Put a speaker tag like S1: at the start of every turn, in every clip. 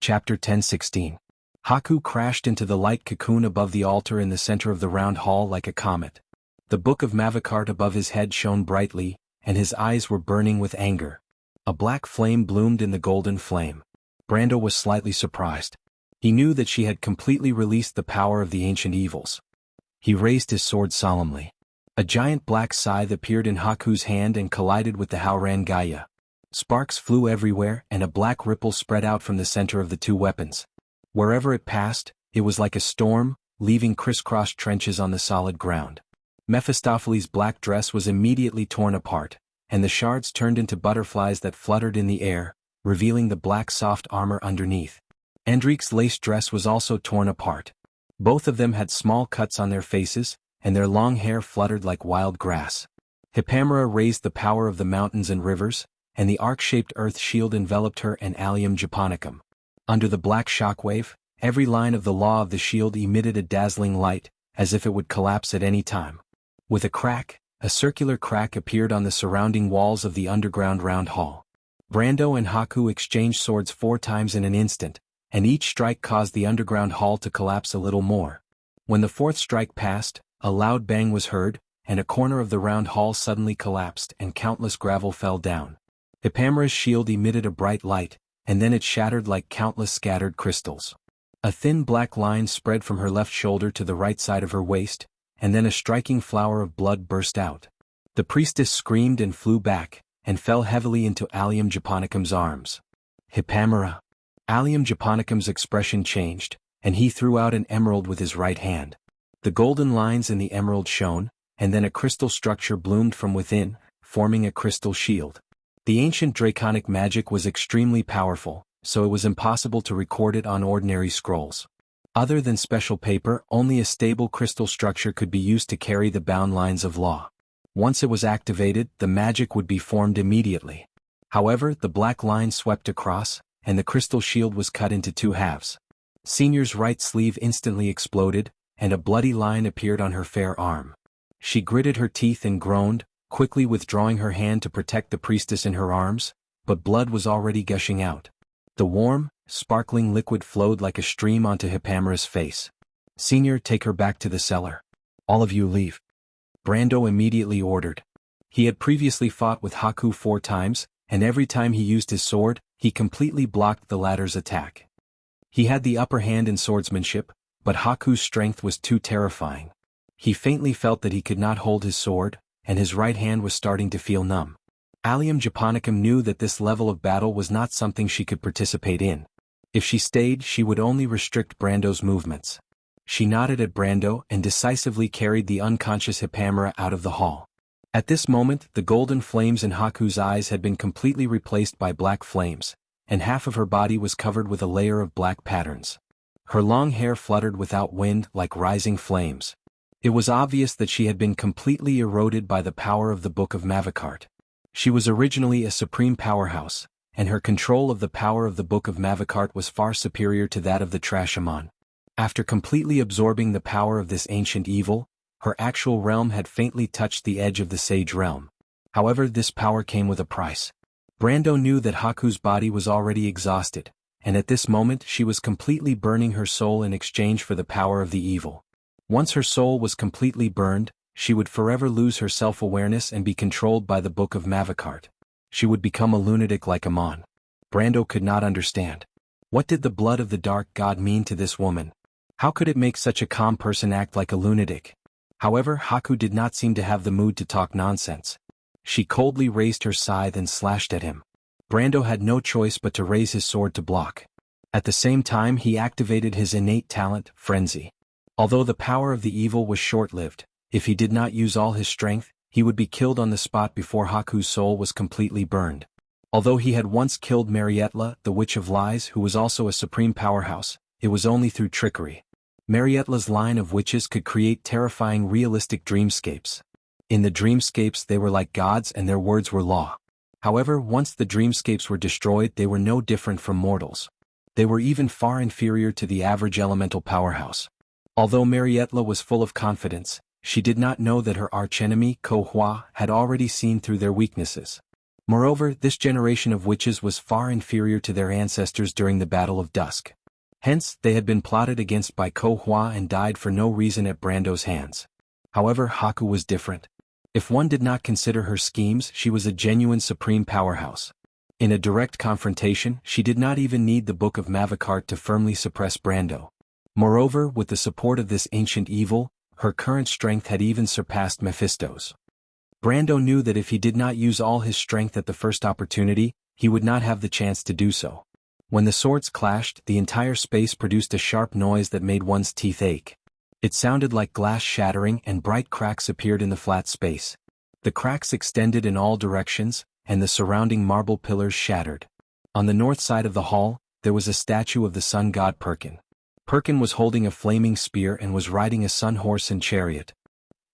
S1: Chapter 10:16. Haku crashed into the light cocoon above the altar in the center of the round hall like a comet. The book of Mavakart above his head shone brightly, and his eyes were burning with anger. A black flame bloomed in the golden flame. Brando was slightly surprised. He knew that she had completely released the power of the ancient evils. He raised his sword solemnly. A giant black scythe appeared in Haku's hand and collided with the Hauran Gaia. Sparks flew everywhere and a black ripple spread out from the center of the two weapons. Wherever it passed, it was like a storm, leaving crisscrossed trenches on the solid ground. Mephistopheles' black dress was immediately torn apart, and the shards turned into butterflies that fluttered in the air, revealing the black soft armor underneath. Andrique's lace dress was also torn apart. Both of them had small cuts on their faces, and their long hair fluttered like wild grass. Hippamera raised the power of the mountains and rivers, and the arc-shaped earth shield enveloped her and Allium Japonicum. Under the black shockwave, every line of the law of the shield emitted a dazzling light, as if it would collapse at any time. With a crack, a circular crack appeared on the surrounding walls of the underground round hall. Brando and Haku exchanged swords 4 times in an instant, and each strike caused the underground hall to collapse a little more. When the 4th strike passed, a loud bang was heard, and a corner of the round hall suddenly collapsed and countless gravel fell down. Hippamera's shield emitted a bright light, and then it shattered like countless scattered crystals. A thin black line spread from her left shoulder to the right side of her waist, and then a striking flower of blood burst out. The priestess screamed and flew back, and fell heavily into Allium Japonicum's arms. Hippamera. Allium Japonicum's expression changed, and he threw out an emerald with his right hand. The golden lines in the emerald shone, and then a crystal structure bloomed from within, forming a crystal shield. The ancient draconic magic was extremely powerful, so it was impossible to record it on ordinary scrolls. Other than special paper, only a stable crystal structure could be used to carry the bound lines of law. Once it was activated, the magic would be formed immediately. However, the black line swept across, and the crystal shield was cut into 2 halves. Senior's right sleeve instantly exploded, and a bloody line appeared on her fair arm. She gritted her teeth and groaned, quickly withdrawing her hand to protect the priestess in her arms, but blood was already gushing out. The warm, sparkling liquid flowed like a stream onto Hippamera's face. "Senior, take her back to the cellar. All of you leave," Brando immediately ordered. He had previously fought with Haku 4 times, and every time he used his sword, he completely blocked the latter's attack. He had the upper hand in swordsmanship, but Haku's strength was too terrifying. He faintly felt that he could not hold his sword, and his right hand was starting to feel numb. Allium Japonicum knew that this level of battle was not something she could participate in. If she stayed, she would only restrict Brando's movements. She nodded at Brando and decisively carried the unconscious Hippamera out of the hall. At this moment, the golden flames in Haku's eyes had been completely replaced by black flames, and half of her body was covered with a layer of black patterns. Her long hair fluttered without wind like rising flames. It was obvious that she had been completely eroded by the power of the Book of Mavakart. She was originally a supreme powerhouse, and her control of the power of the Book of Mavakart was far superior to that of the Trashamon. After completely absorbing the power of this ancient evil, her actual realm had faintly touched the edge of the Sage realm. However, this power came with a price. Brando knew that Haku's body was already exhausted, and at this moment she was completely burning her soul in exchange for the power of the evil. Once her soul was completely burned, she would forever lose her self-awareness and be controlled by the Book of Mavakart. She would become a lunatic like Amon. Brando could not understand. What did the blood of the Dark God mean to this woman? How could it make such a calm person act like a lunatic? However, Haku did not seem to have the mood to talk nonsense. She coldly raised her scythe and slashed at him. Brando had no choice but to raise his sword to block. At the same time, he activated his innate talent, Frenzy. Although the power of the evil was short-lived, if he did not use all his strength, he would be killed on the spot before Haku's soul was completely burned. Although he had once killed Marietla, the Witch of Lies, who was also a supreme powerhouse, it was only through trickery. Marietla's line of witches could create terrifying realistic dreamscapes. In the dreamscapes they were like gods and their words were law. However, once the dreamscapes were destroyed, they were no different from mortals. They were even far inferior to the average elemental powerhouse. Although Marietla was full of confidence, she did not know that her archenemy, Ko Hua, had already seen through their weaknesses. Moreover, this generation of witches was far inferior to their ancestors during the Battle of Dusk. Hence, they had been plotted against by Ko Hua and died for no reason at Brando's hands. However, Haku was different. If one did not consider her schemes, she was a genuine supreme powerhouse. In a direct confrontation, she did not even need the Book of Mavakart to firmly suppress Brando. Moreover, with the support of this ancient evil, her current strength had even surpassed Mephisto's. Brando knew that if he did not use all his strength at the first opportunity, he would not have the chance to do so. When the swords clashed, the entire space produced a sharp noise that made one's teeth ache. It sounded like glass shattering and bright cracks appeared in the flat space. The cracks extended in all directions, and the surrounding marble pillars shattered. On the north side of the hall, there was a statue of the sun god Perkin. Perkin was holding a flaming spear and was riding a sun horse and chariot.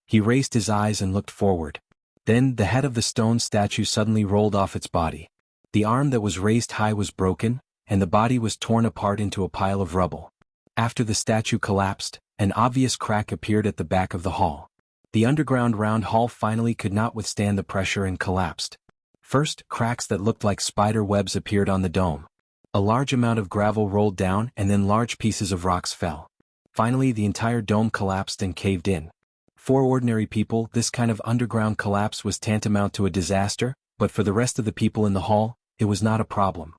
S1: He raised his eyes and looked forward. Then, the head of the stone statue suddenly rolled off its body. The arm that was raised high was broken, and the body was torn apart into a pile of rubble. After the statue collapsed, an obvious crack appeared at the back of the hall. The underground round hall finally could not withstand the pressure and collapsed. First, cracks that looked like spider webs appeared on the dome. A large amount of gravel rolled down and then large pieces of rocks fell. Finally, the entire dome collapsed and caved in. For ordinary people, this kind of underground collapse was tantamount to a disaster, but for the rest of the people in the hall, it was not a problem.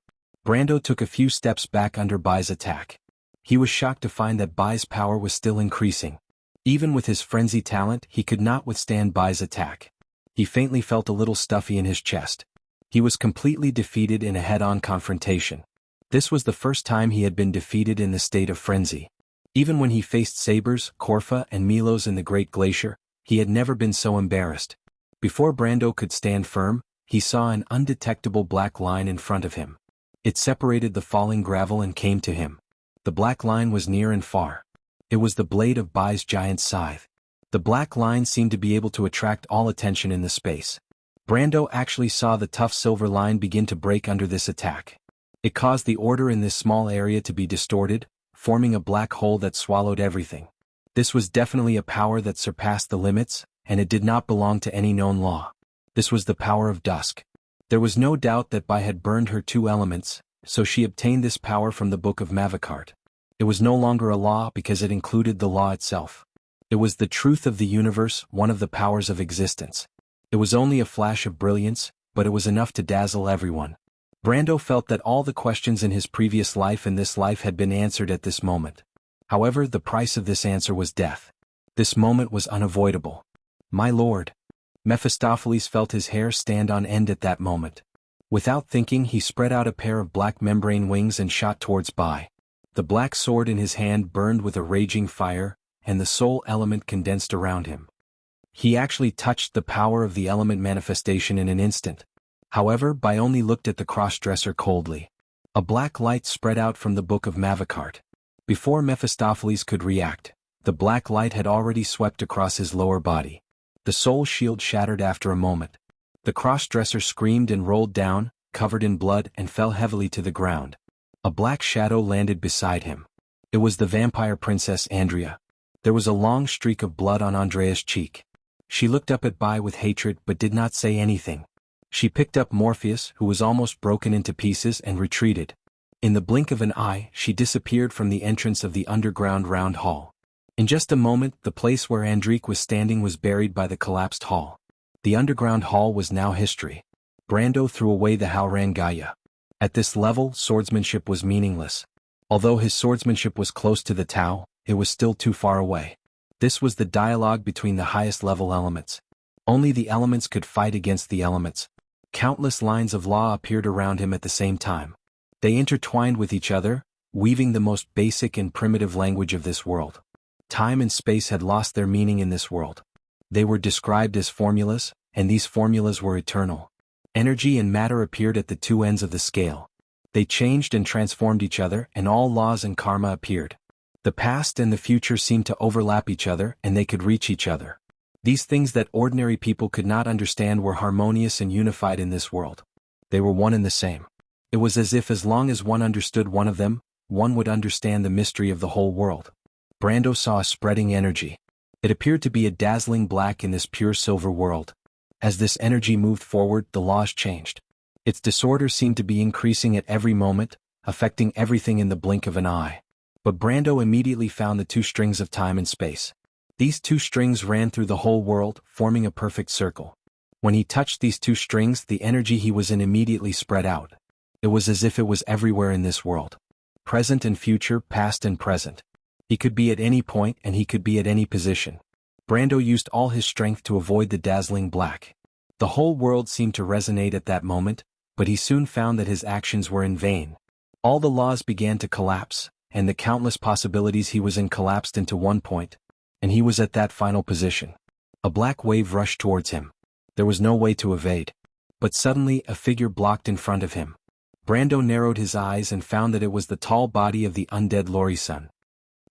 S1: Brando took a few steps back under Bai's attack. He was shocked to find that Bai's power was still increasing. Even with his frenzy talent, he could not withstand Bai's attack. He faintly felt a little stuffy in his chest. He was completely defeated in a head-on confrontation. This was the first time he had been defeated in the state of frenzy. Even when he faced Sabers, Corfa, and Milos in the Great Glacier, he had never been so embarrassed. Before Brando could stand firm, he saw an undetectable black line in front of him. It separated the falling gravel and came to him. The black line was near and far. It was the blade of Bai's giant scythe. The black line seemed to be able to attract all attention in the space. Brando actually saw the tough silver line begin to break under this attack. It caused the order in this small area to be distorted, forming a black hole that swallowed everything. This was definitely a power that surpassed the limits, and it did not belong to any known law. This was the power of dusk. There was no doubt that Bai had burned her two elements, so she obtained this power from the Book of Mavakart. It was no longer a law because it included the law itself. It was the truth of the universe, one of the powers of existence. It was only a flash of brilliance, but it was enough to dazzle everyone. Brando felt that all the questions in his previous life and this life had been answered at this moment. However, the price of this answer was death. This moment was unavoidable. My lord. Mephistopheles felt his hair stand on end at that moment. Without thinking, he spread out a pair of black membrane wings and shot towards Bai. The black sword in his hand burned with a raging fire, and the soul element condensed around him. He actually touched the power of the element manifestation in an instant. However, Bai only looked at the cross-dresser coldly. A black light spread out from the Book of Mavakart. Before Mephistopheles could react, the black light had already swept across his lower body. The soul shield shattered after a moment. The cross-dresser screamed and rolled down, covered in blood, and fell heavily to the ground. A black shadow landed beside him. It was the vampire princess Andrea. There was a long streak of blood on Andrea's cheek. She looked up at Bai with hatred but did not say anything. She picked up Morpheus, who was almost broken into pieces, and retreated. In the blink of an eye, she disappeared from the entrance of the underground round hall. In just a moment, the place where Andrique was standing was buried by the collapsed hall. The underground hall was now history. Brando threw away the Haurangaya. At this level, swordsmanship was meaningless. Although his swordsmanship was close to the Tao, it was still too far away. This was the dialogue between the highest level elements. Only the elements could fight against the elements. Countless lines of law appeared around him at the same time. They intertwined with each other, weaving the most basic and primitive language of this world. Time and space had lost their meaning in this world. They were described as formulas, and these formulas were eternal. Energy and matter appeared at the two ends of the scale. They changed and transformed each other, and all laws and karma appeared. The past and the future seemed to overlap each other, and they could reach each other. These things that ordinary people could not understand were harmonious and unified in this world. They were one and the same. It was as if as long as one understood one of them, one would understand the mystery of the whole world. Brando saw a spreading energy. It appeared to be a dazzling black in this pure silver world. As this energy moved forward, the laws changed. Its disorder seemed to be increasing at every moment, affecting everything in the blink of an eye. But Brando immediately found the two strings of time and space. These two strings ran through the whole world, forming a perfect circle. When he touched these two strings, the energy he was in immediately spread out. It was as if it was everywhere in this world. Present and future, past and present. He could be at any point and he could be at any position. Brando used all his strength to avoid the dazzling black. The whole world seemed to resonate at that moment, but he soon found that his actions were in vain. All the laws began to collapse, and the countless possibilities he was in collapsed into one point, and he was at that final position. A black wave rushed towards him. There was no way to evade. But suddenly a figure blocked in front of him. Brando narrowed his eyes and found that it was the tall body of the undead Lori-san.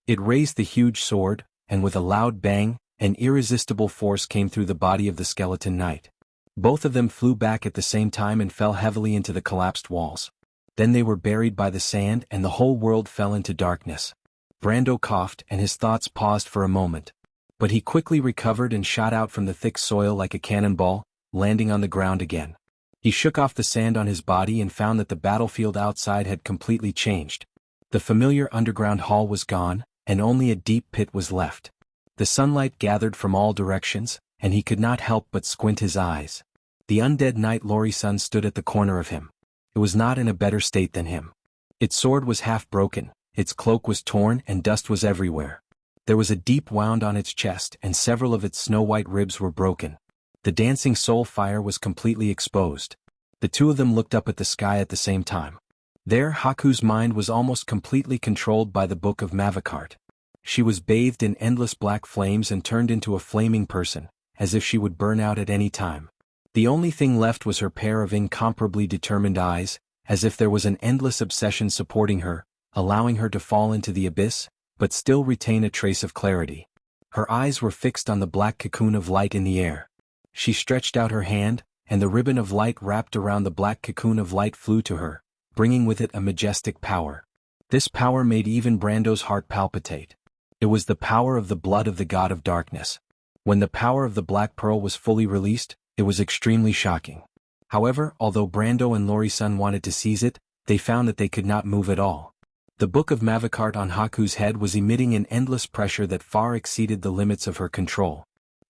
S1: It raised the huge sword, and with a loud bang, an irresistible force came through the body of the skeleton knight. Both of them flew back at the same time and fell heavily into the collapsed walls. Then they were buried by the sand and the whole world fell into darkness. Brando coughed and his thoughts paused for a moment. But he quickly recovered and shot out from the thick soil like a cannonball, landing on the ground again. He shook off the sand on his body and found that the battlefield outside had completely changed. The familiar underground hall was gone, and only a deep pit was left. The sunlight gathered from all directions, and he could not help but squint his eyes. The undead knight Lori-san stood at the corner of him. It was not in a better state than him. Its sword was half broken, its cloak was torn and dust was everywhere. There was a deep wound on its chest and several of its snow-white ribs were broken. The dancing soul fire was completely exposed. The two of them looked up at the sky at the same time. There Haku's mind was almost completely controlled by the Book of Mavakart. She was bathed in endless black flames and turned into a flaming person, as if she would burn out at any time. The only thing left was her pair of incomparably determined eyes, as if there was an endless obsession supporting her, allowing her to fall into the abyss, but still retain a trace of clarity. Her eyes were fixed on the black cocoon of light in the air. She stretched out her hand, and the ribbon of light wrapped around the black cocoon of light flew to her, bringing with it a majestic power. This power made even Brando's heart palpitate. It was the power of the blood of the god of darkness. When the power of the Black Pearl was fully released, it was extremely shocking. However, although Brando and Lori-san wanted to seize it, they found that they could not move at all. The Book of Mavakart on Haku's head was emitting an endless pressure that far exceeded the limits of her control.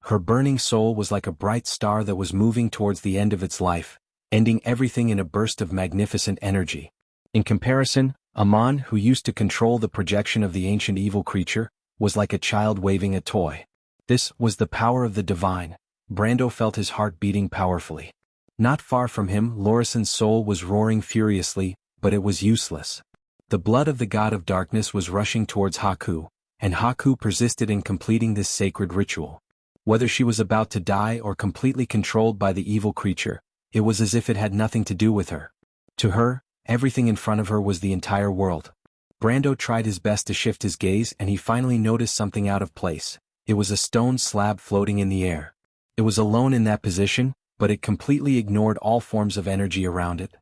S1: Her burning soul was like a bright star that was moving towards the end of its life, ending everything in a burst of magnificent energy. In comparison, Amon, who used to control the projection of the ancient evil creature, was like a child waving a toy. This was the power of the divine. Brando felt his heart beating powerfully. Not far from him, Lori-san's soul was roaring furiously, but it was useless. The blood of the god of darkness was rushing towards Haku, and Haku persisted in completing this sacred ritual. Whether she was about to die or completely controlled by the evil creature, it was as if it had nothing to do with her. To her, everything in front of her was the entire world. Brando tried his best to shift his gaze and he finally noticed something out of place. It was a stone slab floating in the air. It was alone in that position, but it completely ignored all forms of energy around it.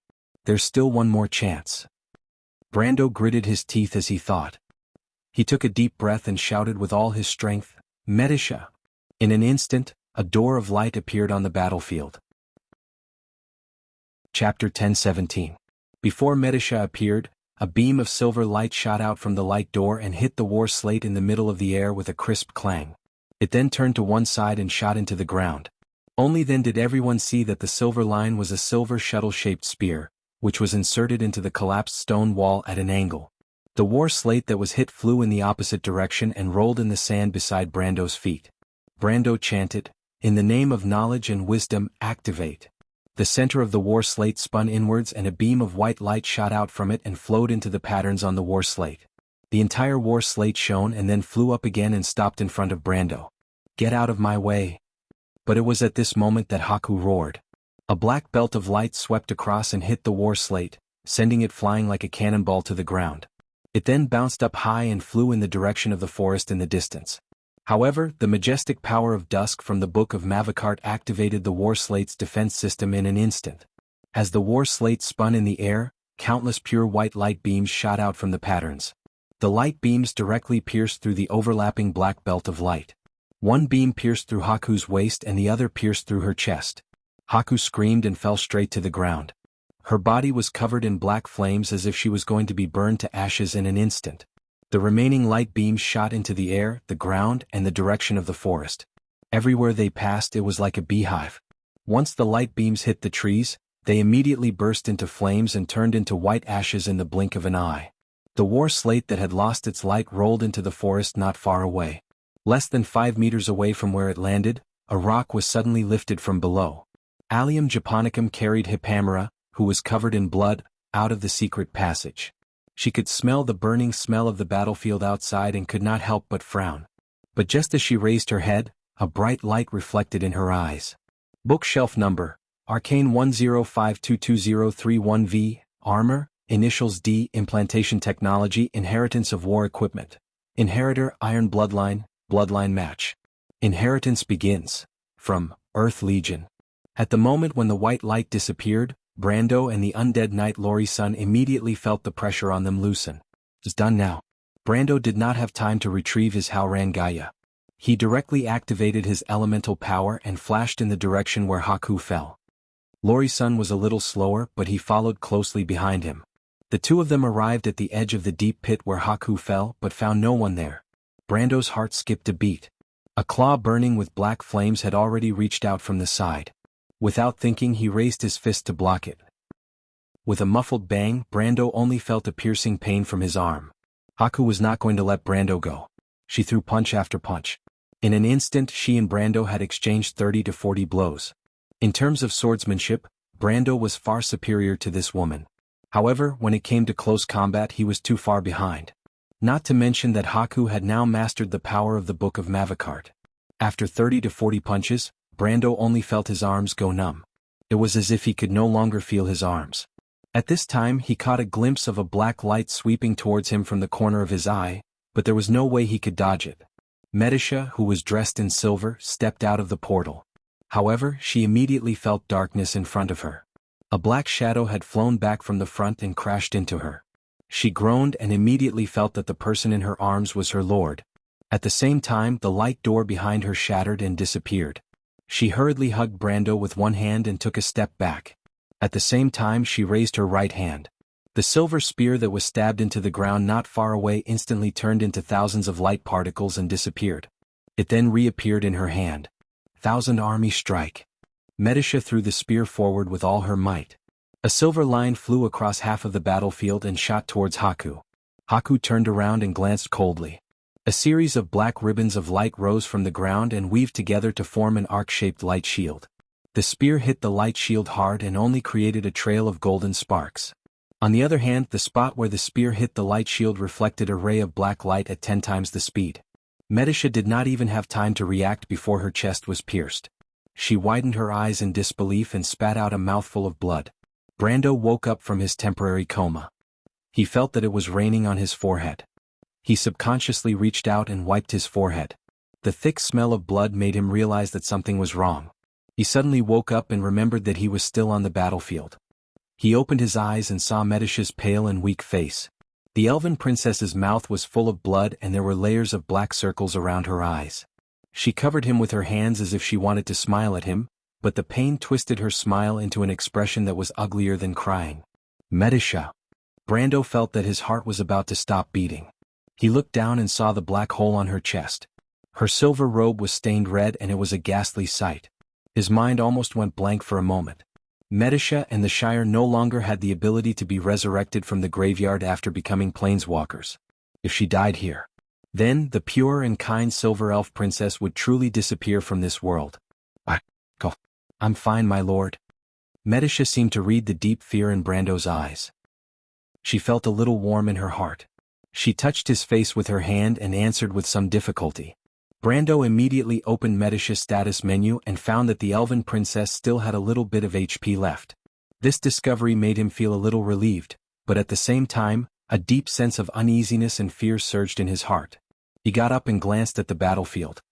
S1: There's still one more chance. Brando gritted his teeth as he thought. He took a deep breath and shouted with all his strength, "Medisha!" In an instant, a door of light appeared on the battlefield. Chapter 10:17. Before Medisha appeared, a beam of silver light shot out from the light door and hit the war slate in the middle of the air with a crisp clang. It then turned to one side and shot into the ground. Only then did everyone see that the silver line was a silver shuttle-shaped spear, which was inserted into the collapsed stone wall at an angle. The war slate that was hit flew in the opposite direction and rolled in the sand beside Brando's feet. Brando chanted, "In the name of knowledge and wisdom, activate." The center of the war slate spun inwards and a beam of white light shot out from it and flowed into the patterns on the war slate. The entire war slate shone and then flew up again and stopped in front of Brando. "Get out of my way." But it was at this moment that Haku roared. A black belt of light swept across and hit the war slate, sending it flying like a cannonball to the ground. It then bounced up high and flew in the direction of the forest in the distance. However, the majestic power of dusk from the Book of Mavakart activated the war slate's defense system in an instant. As the war slate spun in the air, countless pure white light beams shot out from the patterns. The light beams directly pierced through the overlapping black belt of light. One beam pierced through Haku's waist and the other pierced through her chest. Haku screamed and fell straight to the ground. Her body was covered in black flames as if she was going to be burned to ashes in an instant. The remaining light beams shot into the air, the ground, and the direction of the forest. Everywhere they passed it was like a beehive. Once the light beams hit the trees, they immediately burst into flames and turned into white ashes in the blink of an eye. The war slate that had lost its light rolled into the forest not far away. Less than 5 meters away from where it landed, a rock was suddenly lifted from below. Allium japonicum carried Hippamera, who was covered in blood, out of the secret passage. She could smell the burning smell of the battlefield outside and could not help but frown. But just as she raised her head, a bright light reflected in her eyes. Bookshelf number, Arcane 10522031V, Armor, Initials D, Implantation Technology, Inheritance of War Equipment. Inheritor Iron Bloodline, Bloodline Match. Inheritance begins. From Earth Legion. At the moment when the white light disappeared, Brando and the undead knight Lori-san immediately felt the pressure on them loosen. It's done now. Brando did not have time to retrieve his Howran Gaia. He directly activated his elemental power and flashed in the direction where Haku fell. Lori-san was a little slower, but he followed closely behind him. The two of them arrived at the edge of the deep pit where Haku fell but found no one there. Brando's heart skipped a beat. A claw burning with black flames had already reached out from the side. Without thinking he raised his fist to block it. With a muffled bang, Brando only felt a piercing pain from his arm. Haku was not going to let Brando go. She threw punch after punch. In an instant she and Brando had exchanged 30 to 40 blows. In terms of swordsmanship, Brando was far superior to this woman. However, when it came to close combat he was too far behind. Not to mention that Haku had now mastered the power of the Book of Mavakart. After 30 to 40 punches, Brando only felt his arms go numb. It was as if he could no longer feel his arms. At this time he caught a glimpse of a black light sweeping towards him from the corner of his eye, but there was no way he could dodge it. Medisha, who was dressed in silver, stepped out of the portal. However, she immediately felt darkness in front of her. A black shadow had flown back from the front and crashed into her. She groaned and immediately felt that the person in her arms was her lord. At the same time the light door behind her shattered and disappeared. She hurriedly hugged Brando with one hand and took a step back. At the same time she raised her right hand. The silver spear that was stabbed into the ground not far away instantly turned into thousands of light particles and disappeared. It then reappeared in her hand. 1,000 army strike. Medisha threw the spear forward with all her might. A silver line flew across half of the battlefield and shot towards Haku. Haku turned around and glanced coldly. A series of black ribbons of light rose from the ground and weaved together to form an arc-shaped light shield. The spear hit the light shield hard and only created a trail of golden sparks. On the other hand, the spot where the spear hit the light shield reflected a ray of black light at 10 times the speed. Medisha did not even have time to react before her chest was pierced. She widened her eyes in disbelief and spat out a mouthful of blood. Brando woke up from his temporary coma. He felt that it was raining on his forehead. He subconsciously reached out and wiped his forehead. The thick smell of blood made him realize that something was wrong. He suddenly woke up and remembered that he was still on the battlefield. He opened his eyes and saw Medisha's pale and weak face. The elven princess's mouth was full of blood and there were layers of black circles around her eyes. She covered him with her hands as if she wanted to smile at him, but the pain twisted her smile into an expression that was uglier than crying. Medisha. Brando felt that his heart was about to stop beating. He looked down and saw the black hole on her chest. Her silver robe was stained red and it was a ghastly sight. His mind almost went blank for a moment. Medisha and the Shire no longer had the ability to be resurrected from the graveyard after becoming planeswalkers. If she died here, then the pure and kind Silver Elf Princess would truly disappear from this world. I'm fine, my lord. Medisha seemed to read the deep fear in Brando's eyes. She felt a little warm in her heart. She touched his face with her hand and answered with some difficulty. Brando immediately opened Medisha's status menu and found that the elven princess still had a little bit of HP left. This discovery made him feel a little relieved, but at the same time, a deep sense of uneasiness and fear surged in his heart. He got up and glanced at the battlefield.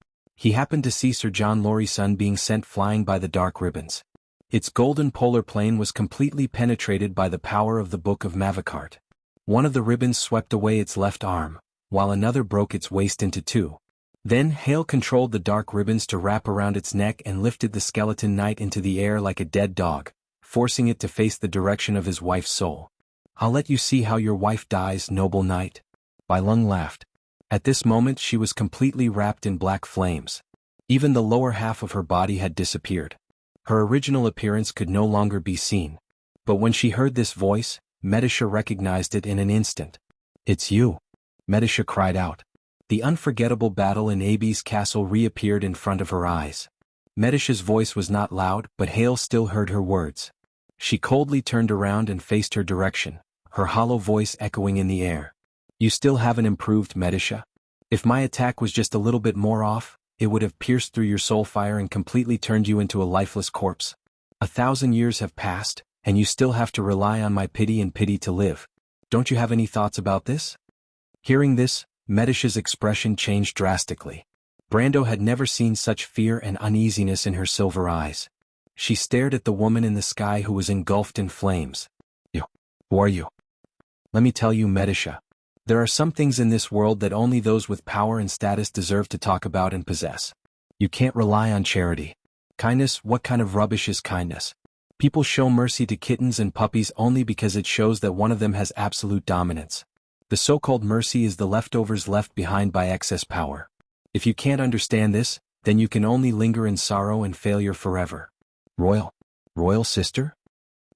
S1: He happened to see Sir John Lori-san being sent flying by the dark ribbons. Its golden polar plane was completely penetrated by the power of the Book of Mavakart. One of the ribbons swept away its left arm, while another broke its waist into two. Then Hale controlled the dark ribbons to wrap around its neck and lifted the skeleton knight into the air like a dead dog, forcing it to face the direction of his wife's soul. "I'll let you see how your wife dies, noble knight." Bai Lung laughed. At this moment she was completely wrapped in black flames. Even the lower half of her body had disappeared. Her original appearance could no longer be seen. But when she heard this voice, Medisha recognized it in an instant. "It's you," Medisha cried out. The unforgettable battle in Abi's castle reappeared in front of her eyes. Medisha's voice was not loud, but Hale still heard her words. She coldly turned around and faced her direction, her hollow voice echoing in the air. "You still haven't improved, Medisha. If my attack was just a little bit more off, it would have pierced through your soul fire and completely turned you into a lifeless corpse. 1,000 years have passed, and you still have to rely on my pity and pity to live. Don't you have any thoughts about this?" Hearing this, Medisha's expression changed drastically. Brando had never seen such fear and uneasiness in her silver eyes. She stared at the woman in the sky who was engulfed in flames. Who are you?" "Let me tell you, Medisha. There are some things in this world that only those with power and status deserve to talk about and possess. You can't rely on charity. Kindness, what kind of rubbish is kindness? People show mercy to kittens and puppies only because it shows that one of them has absolute dominance. The so-called mercy is the leftovers left behind by excess power. If you can't understand this, then you can only linger in sorrow and failure forever." Royal sister?"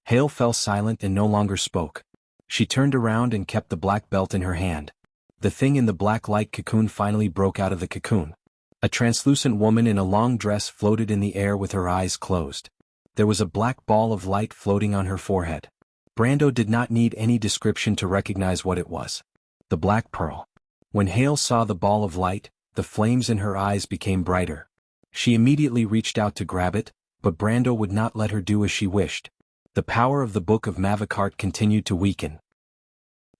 S1: Hale fell silent and no longer spoke. She turned around and kept the black belt in her hand. The thing in the black light cocoon finally broke out of the cocoon. A translucent woman in a long dress floated in the air with her eyes closed. There was a black ball of light floating on her forehead. Brando did not need any description to recognize what it was. The Black Pearl. When Hale saw the ball of light, the flames in her eyes became brighter. She immediately reached out to grab it, but Brando would not let her do as she wished. The power of the Book of Mavakart continued to weaken.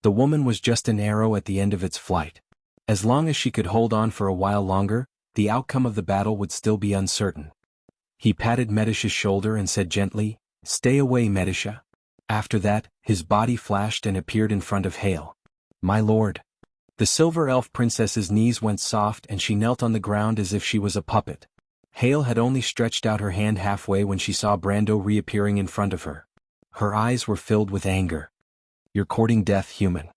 S1: The woman was just an arrow at the end of its flight. As long as she could hold on for a while longer, the outcome of the battle would still be uncertain. He patted Medisha's shoulder and said gently, "Stay away, Medisha." After that, his body flashed and appeared in front of Hale. "My lord." The silver elf princess's knees went soft and she knelt on the ground as if she was a puppet. Hale had only stretched out her hand halfway when she saw Brando reappearing in front of her. Her eyes were filled with anger. "You're courting death, human."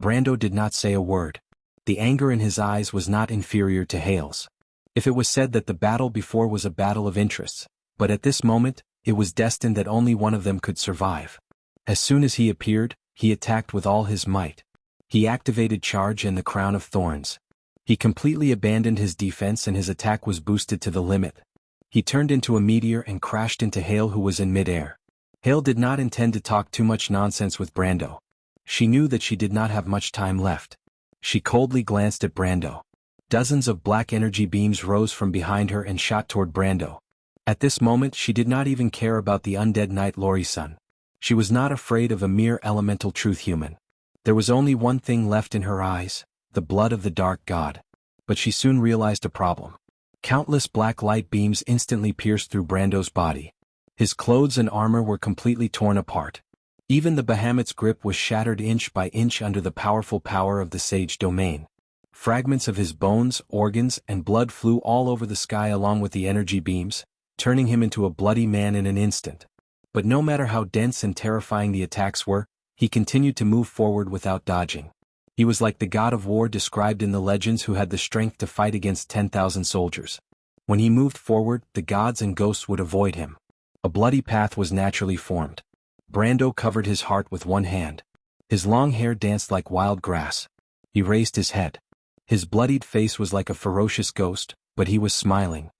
S1: Brando did not say a word. The anger in his eyes was not inferior to Hale's. If it was said that the battle before was a battle of interests, but at this moment, it was destined that only one of them could survive. As soon as he appeared, he attacked with all his might. He activated Charge and the Crown of Thorns. He completely abandoned his defense and his attack was boosted to the limit. He turned into a meteor and crashed into Hale, who was in midair. Hale did not intend to talk too much nonsense with Brando. She knew that she did not have much time left. She coldly glanced at Brando. Dozens of black energy beams rose from behind her and shot toward Brando. At this moment she did not even care about the undead knight Lori-san. She was not afraid of a mere elemental truth human. There was only one thing left in her eyes, the blood of the dark god. But she soon realized a problem. Countless black light beams instantly pierced through Brando's body. His clothes and armor were completely torn apart. Even the behemoth's grip was shattered inch by inch under the powerful power of the sage domain. Fragments of his bones, organs, and blood flew all over the sky along with the energy beams, turning him into a bloody man in an instant. But no matter how dense and terrifying the attacks were, he continued to move forward without dodging. He was like the god of war described in the legends who had the strength to fight against 10,000 soldiers. When he moved forward, the gods and ghosts would avoid him. A bloody path was naturally formed. Brando covered his heart with one hand. His long hair danced like wild grass. He raised his head. His bloodied face was like a ferocious ghost, but he was smiling.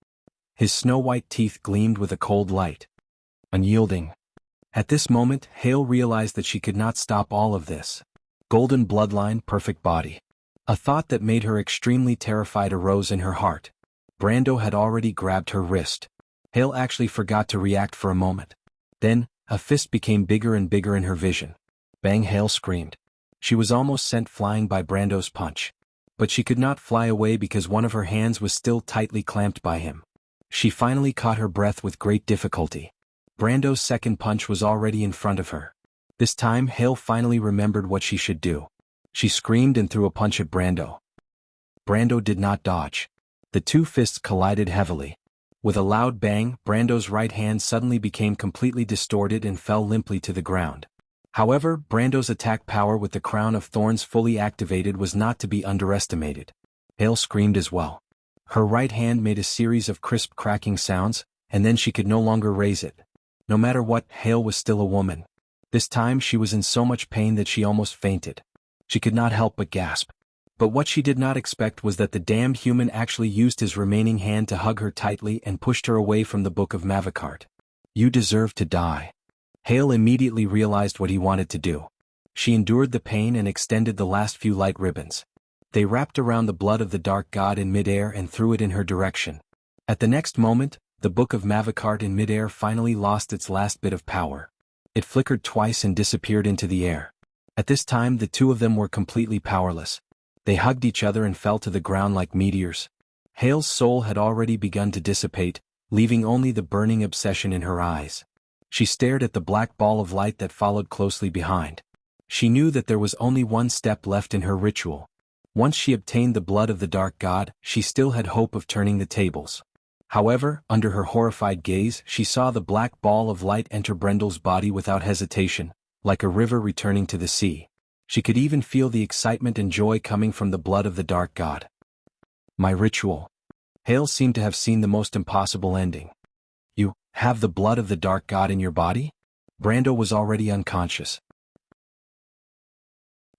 S1: His snow-white teeth gleamed with a cold light. Unyielding. At this moment, Hale realized that she could not stop all of this. Golden bloodline, perfect body. A thought that made her extremely terrified arose in her heart. Brando had already grabbed her wrist. Hale actually forgot to react for a moment. Then, a fist became bigger and bigger in her vision. Bang! Hale screamed. She was almost sent flying by Brando's punch. But she could not fly away because one of her hands was still tightly clamped by him. She finally caught her breath with great difficulty. Brando's second punch was already in front of her. This time Hale finally remembered what she should do. She screamed and threw a punch at Brando. Brando did not dodge. The two fists collided heavily. With a loud bang, Brando's right hand suddenly became completely distorted and fell limply to the ground. However, Brando's attack power with the crown of thorns fully activated was not to be underestimated. Hale screamed as well. Her right hand made a series of crisp cracking sounds, and then she could no longer raise it. No matter what, Hale was still a woman. This time she was in so much pain that she almost fainted. She could not help but gasp. But what she did not expect was that the damned human actually used his remaining hand to hug her tightly and pushed her away from the Book of Mavacart. You deserve to die. Hale immediately realized what he wanted to do. She endured the pain and extended the last few light ribbons. They wrapped around the blood of the dark god in midair and threw it in her direction. At the next moment, the Book of Mavacart in midair finally lost its last bit of power. It flickered twice and disappeared into the air. At this time the two of them were completely powerless. They hugged each other and fell to the ground like meteors. Hale's soul had already begun to dissipate, leaving only the burning obsession in her eyes. She stared at the black ball of light that followed closely behind. She knew that there was only one step left in her ritual. Once she obtained the blood of the dark god, she still had hope of turning the tables. However, under her horrified gaze, she saw the black ball of light enter Brendel's body without hesitation, like a river returning to the sea. She could even feel the excitement and joy coming from the blood of the dark god. My ritual. Hale seemed to have seen the most impossible ending. You have the blood of the dark god in your body? Brando was already unconscious.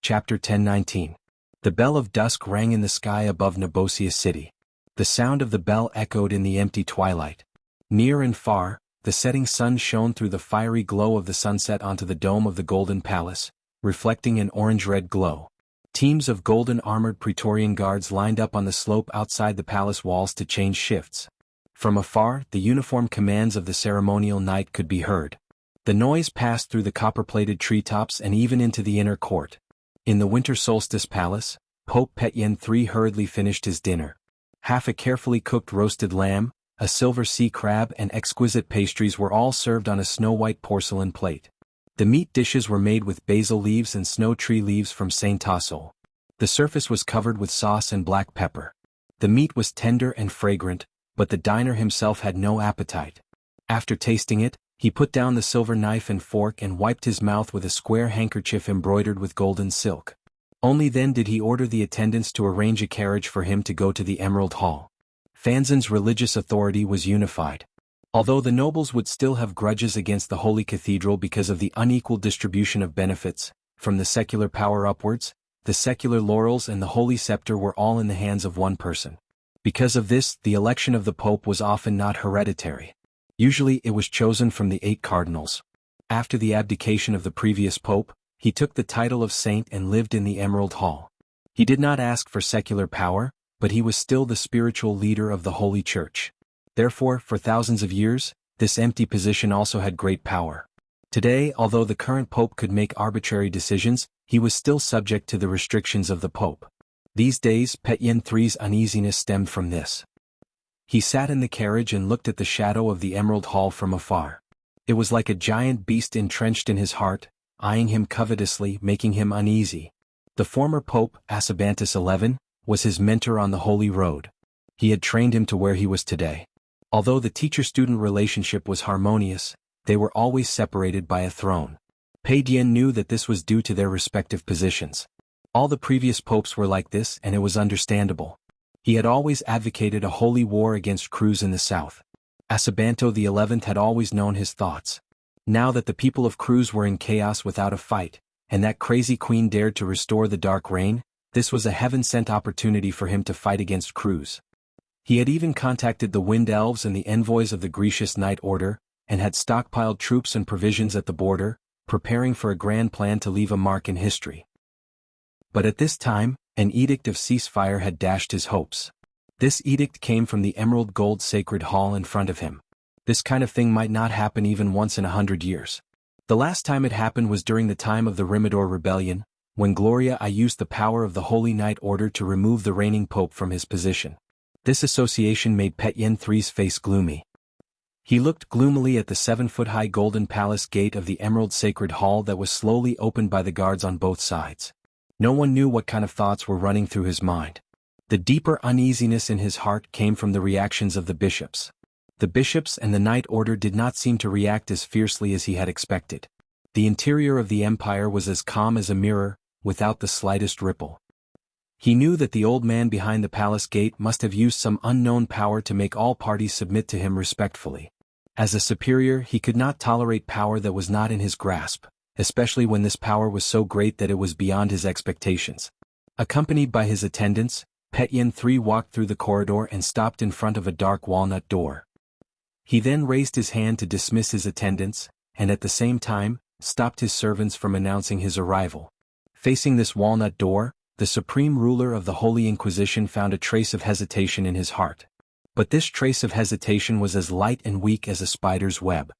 S1: Chapter 10:19. The bell of dusk rang in the sky above Nibosia City. The sound of the bell echoed in the empty twilight. Near and far, the setting sun shone through the fiery glow of the sunset onto the dome of the Golden Palace, reflecting an orange-red glow. Teams of golden-armored Praetorian guards lined up on the slope outside the palace walls to change shifts. From afar, the uniformed commands of the ceremonial knight could be heard. The noise passed through the copper-plated treetops and even into the inner court. In the Winter Solstice Palace, Pope Pétien III hurriedly finished his dinner. Half a carefully cooked roasted lamb, a silver sea crab and exquisite pastries were all served on a snow-white porcelain plate. The meat dishes were made with basil leaves and snow tree leaves from Saint Tassel. The surface was covered with sauce and black pepper. The meat was tender and fragrant, but the diner himself had no appetite. After tasting it, he put down the silver knife and fork and wiped his mouth with a square handkerchief embroidered with golden silk. Only then did he order the attendants to arrange a carriage for him to go to the Emerald Hall. Fanzin's religious authority was unified. Although the nobles would still have grudges against the Holy Cathedral because of the unequal distribution of benefits, from the secular power upwards, the secular laurels and the Holy Scepter were all in the hands of one person. Because of this, the election of the Pope was often not hereditary. Usually it was chosen from the 8 cardinals. After the abdication of the previous Pope, he took the title of saint and lived in the Emerald Hall. He did not ask for secular power, but he was still the spiritual leader of the Holy Church. Therefore, for thousands of years, this empty position also had great power. Today, although the current Pope could make arbitrary decisions, he was still subject to the restrictions of the Pope. These days, Pétien III's uneasiness stemmed from this. He sat in the carriage and looked at the shadow of the Emerald Hall from afar. It was like a giant beast entrenched in his heart, eyeing him covetously, making him uneasy. The former Pope, Asabantus XI, was his mentor on the Holy Road. He had trained him to where he was today. Although the teacher-student relationship was harmonious, they were always separated by a throne. Pétien knew that this was due to their respective positions. All the previous popes were like this, and it was understandable. He had always advocated a holy war against Cruz in the south. Asabanto XI had always known his thoughts. Now that the people of Cruz were in chaos without a fight, and that crazy queen dared to restore the dark reign, this was a heaven-sent opportunity for him to fight against Cruz. He had even contacted the Wind Elves and the envoys of the Grecius Knight Order, and had stockpiled troops and provisions at the border, preparing for a grand plan to leave a mark in history. But at this time, an edict of ceasefire had dashed his hopes. This edict came from the emerald gold sacred hall in front of him. This kind of thing might not happen even once in 100 years. The last time it happened was during the time of the Rimador Rebellion, when Gloria I used the power of the Holy Knight Order to remove the reigning pope from his position. This association made Pétien III's face gloomy. He looked gloomily at the 7-foot-high golden palace gate of the emerald sacred hall that was slowly opened by the guards on both sides. No one knew what kind of thoughts were running through his mind. The deeper uneasiness in his heart came from the reactions of the bishops. The bishops and the Knight Order did not seem to react as fiercely as he had expected. The interior of the empire was as calm as a mirror, without the slightest ripple. He knew that the old man behind the palace gate must have used some unknown power to make all parties submit to him respectfully. As a superior, he could not tolerate power that was not in his grasp, especially when this power was so great that it was beyond his expectations. Accompanied by his attendants, Petyin III walked through the corridor and stopped in front of a dark walnut door. He then raised his hand to dismiss his attendants, and at the same time, stopped his servants from announcing his arrival. Facing this walnut door, the supreme ruler of the Holy Inquisition found a trace of hesitation in his heart. But this trace of hesitation was as light and weak as a spider's web.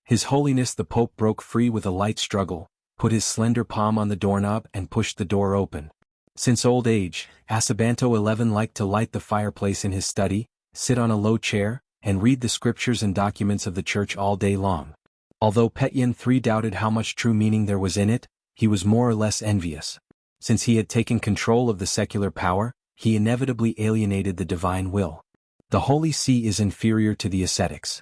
S1: His Holiness the Pope broke free with a light struggle, put his slender palm on the doorknob and pushed the door open. Since old age, Asabanto XI liked to light the fireplace in his study, sit on a low chair, and read the scriptures and documents of the church all day long. Although Petyin III doubted how much true meaning there was in it, he was more or less envious. Since he had taken control of the secular power, he inevitably alienated the divine will. The Holy See is inferior to the ascetics.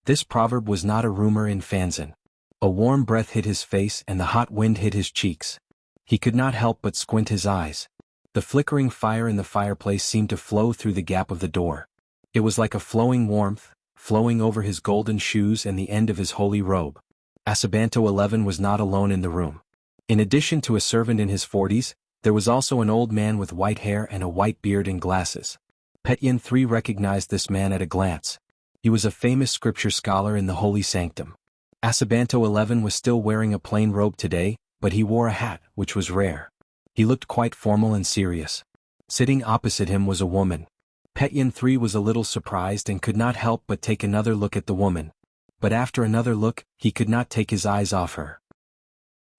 S1: This proverb was not a rumor in Fanzan. A warm breath hit his face and the hot wind hit his cheeks. He could not help but squint his eyes. The flickering fire in the fireplace seemed to flow through the gap of the door. It was like a flowing warmth, flowing over his golden shoes and the end of his holy robe. Asabanto XI was not alone in the room. In addition to a servant in his 40s, there was also an old man with white hair and a white beard and glasses. Petyin III recognized this man at a glance. He was a famous scripture scholar in the holy sanctum. Asabanto XI was still wearing a plain robe today, but he wore a hat, which was rare. He looked quite formal and serious. Sitting opposite him was a woman. Petyin III was a little surprised and could not help but take another look at the woman. But after another look, he could not take his eyes off her.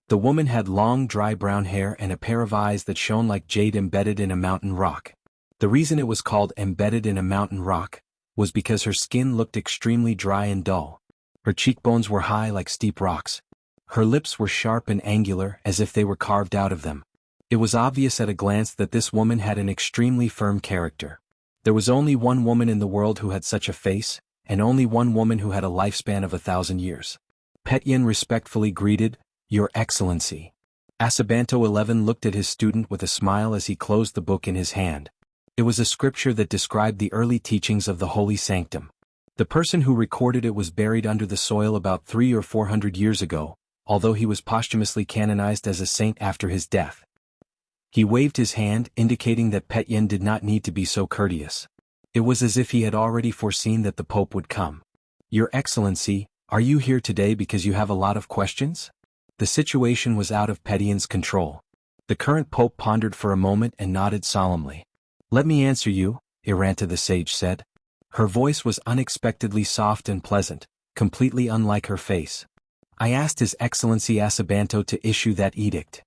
S1: The woman had long dry brown hair and a pair of eyes that shone like jade embedded in a mountain rock. The reason it was called embedded in a mountain rock was because her skin looked extremely dry and dull. Her cheekbones were high like steep rocks. Her lips were sharp and angular as if they were carved out of them. It was obvious at a glance that this woman had an extremely firm character. There was only one woman in the world who had such a face, and only one woman who had a lifespan of 1,000 years. Petyin respectfully greeted, "Your Excellency." Asabanto XI looked at his student with a smile as he closed the book in his hand. It was a scripture that described the early teachings of the holy sanctum. The person who recorded it was buried under the soil about 300 or 400 years ago, although he was posthumously canonized as a saint after his death. He waved his hand, indicating that Petyin did not need to be so courteous. It was as if he had already foreseen that the Pope would come. "Your Excellency, are you here today because you have a lot of questions?" The situation was out of Petyin's control. The current Pope pondered for a moment and nodded solemnly. "Let me answer you," Iranta the sage said. Her voice was unexpectedly soft and pleasant, completely unlike her face. "I asked His Excellency Asabanto to issue that edict."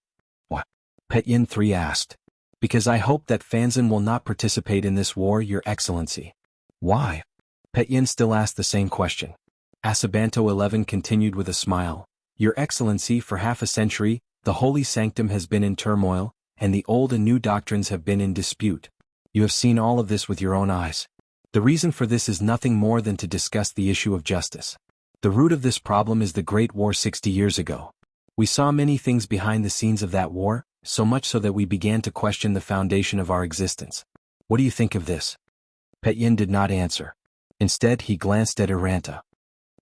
S1: "What?" Petyin III asked. "Because I hope that Fanzan will not participate in this war, Your Excellency." "Why?" Petyin still asked the same question. Asabanto XI continued with a smile. "Your Excellency, for half a century, the holy sanctum has been in turmoil, and the old and new doctrines have been in dispute. You have seen all of this with your own eyes. The reason for this is nothing more than to discuss the issue of justice. The root of this problem is the Great War 60 years ago. We saw many things behind the scenes of that war, so much so that we began to question the foundation of our existence. What do you think of this?" Petyin did not answer. Instead, he glanced at Iranta.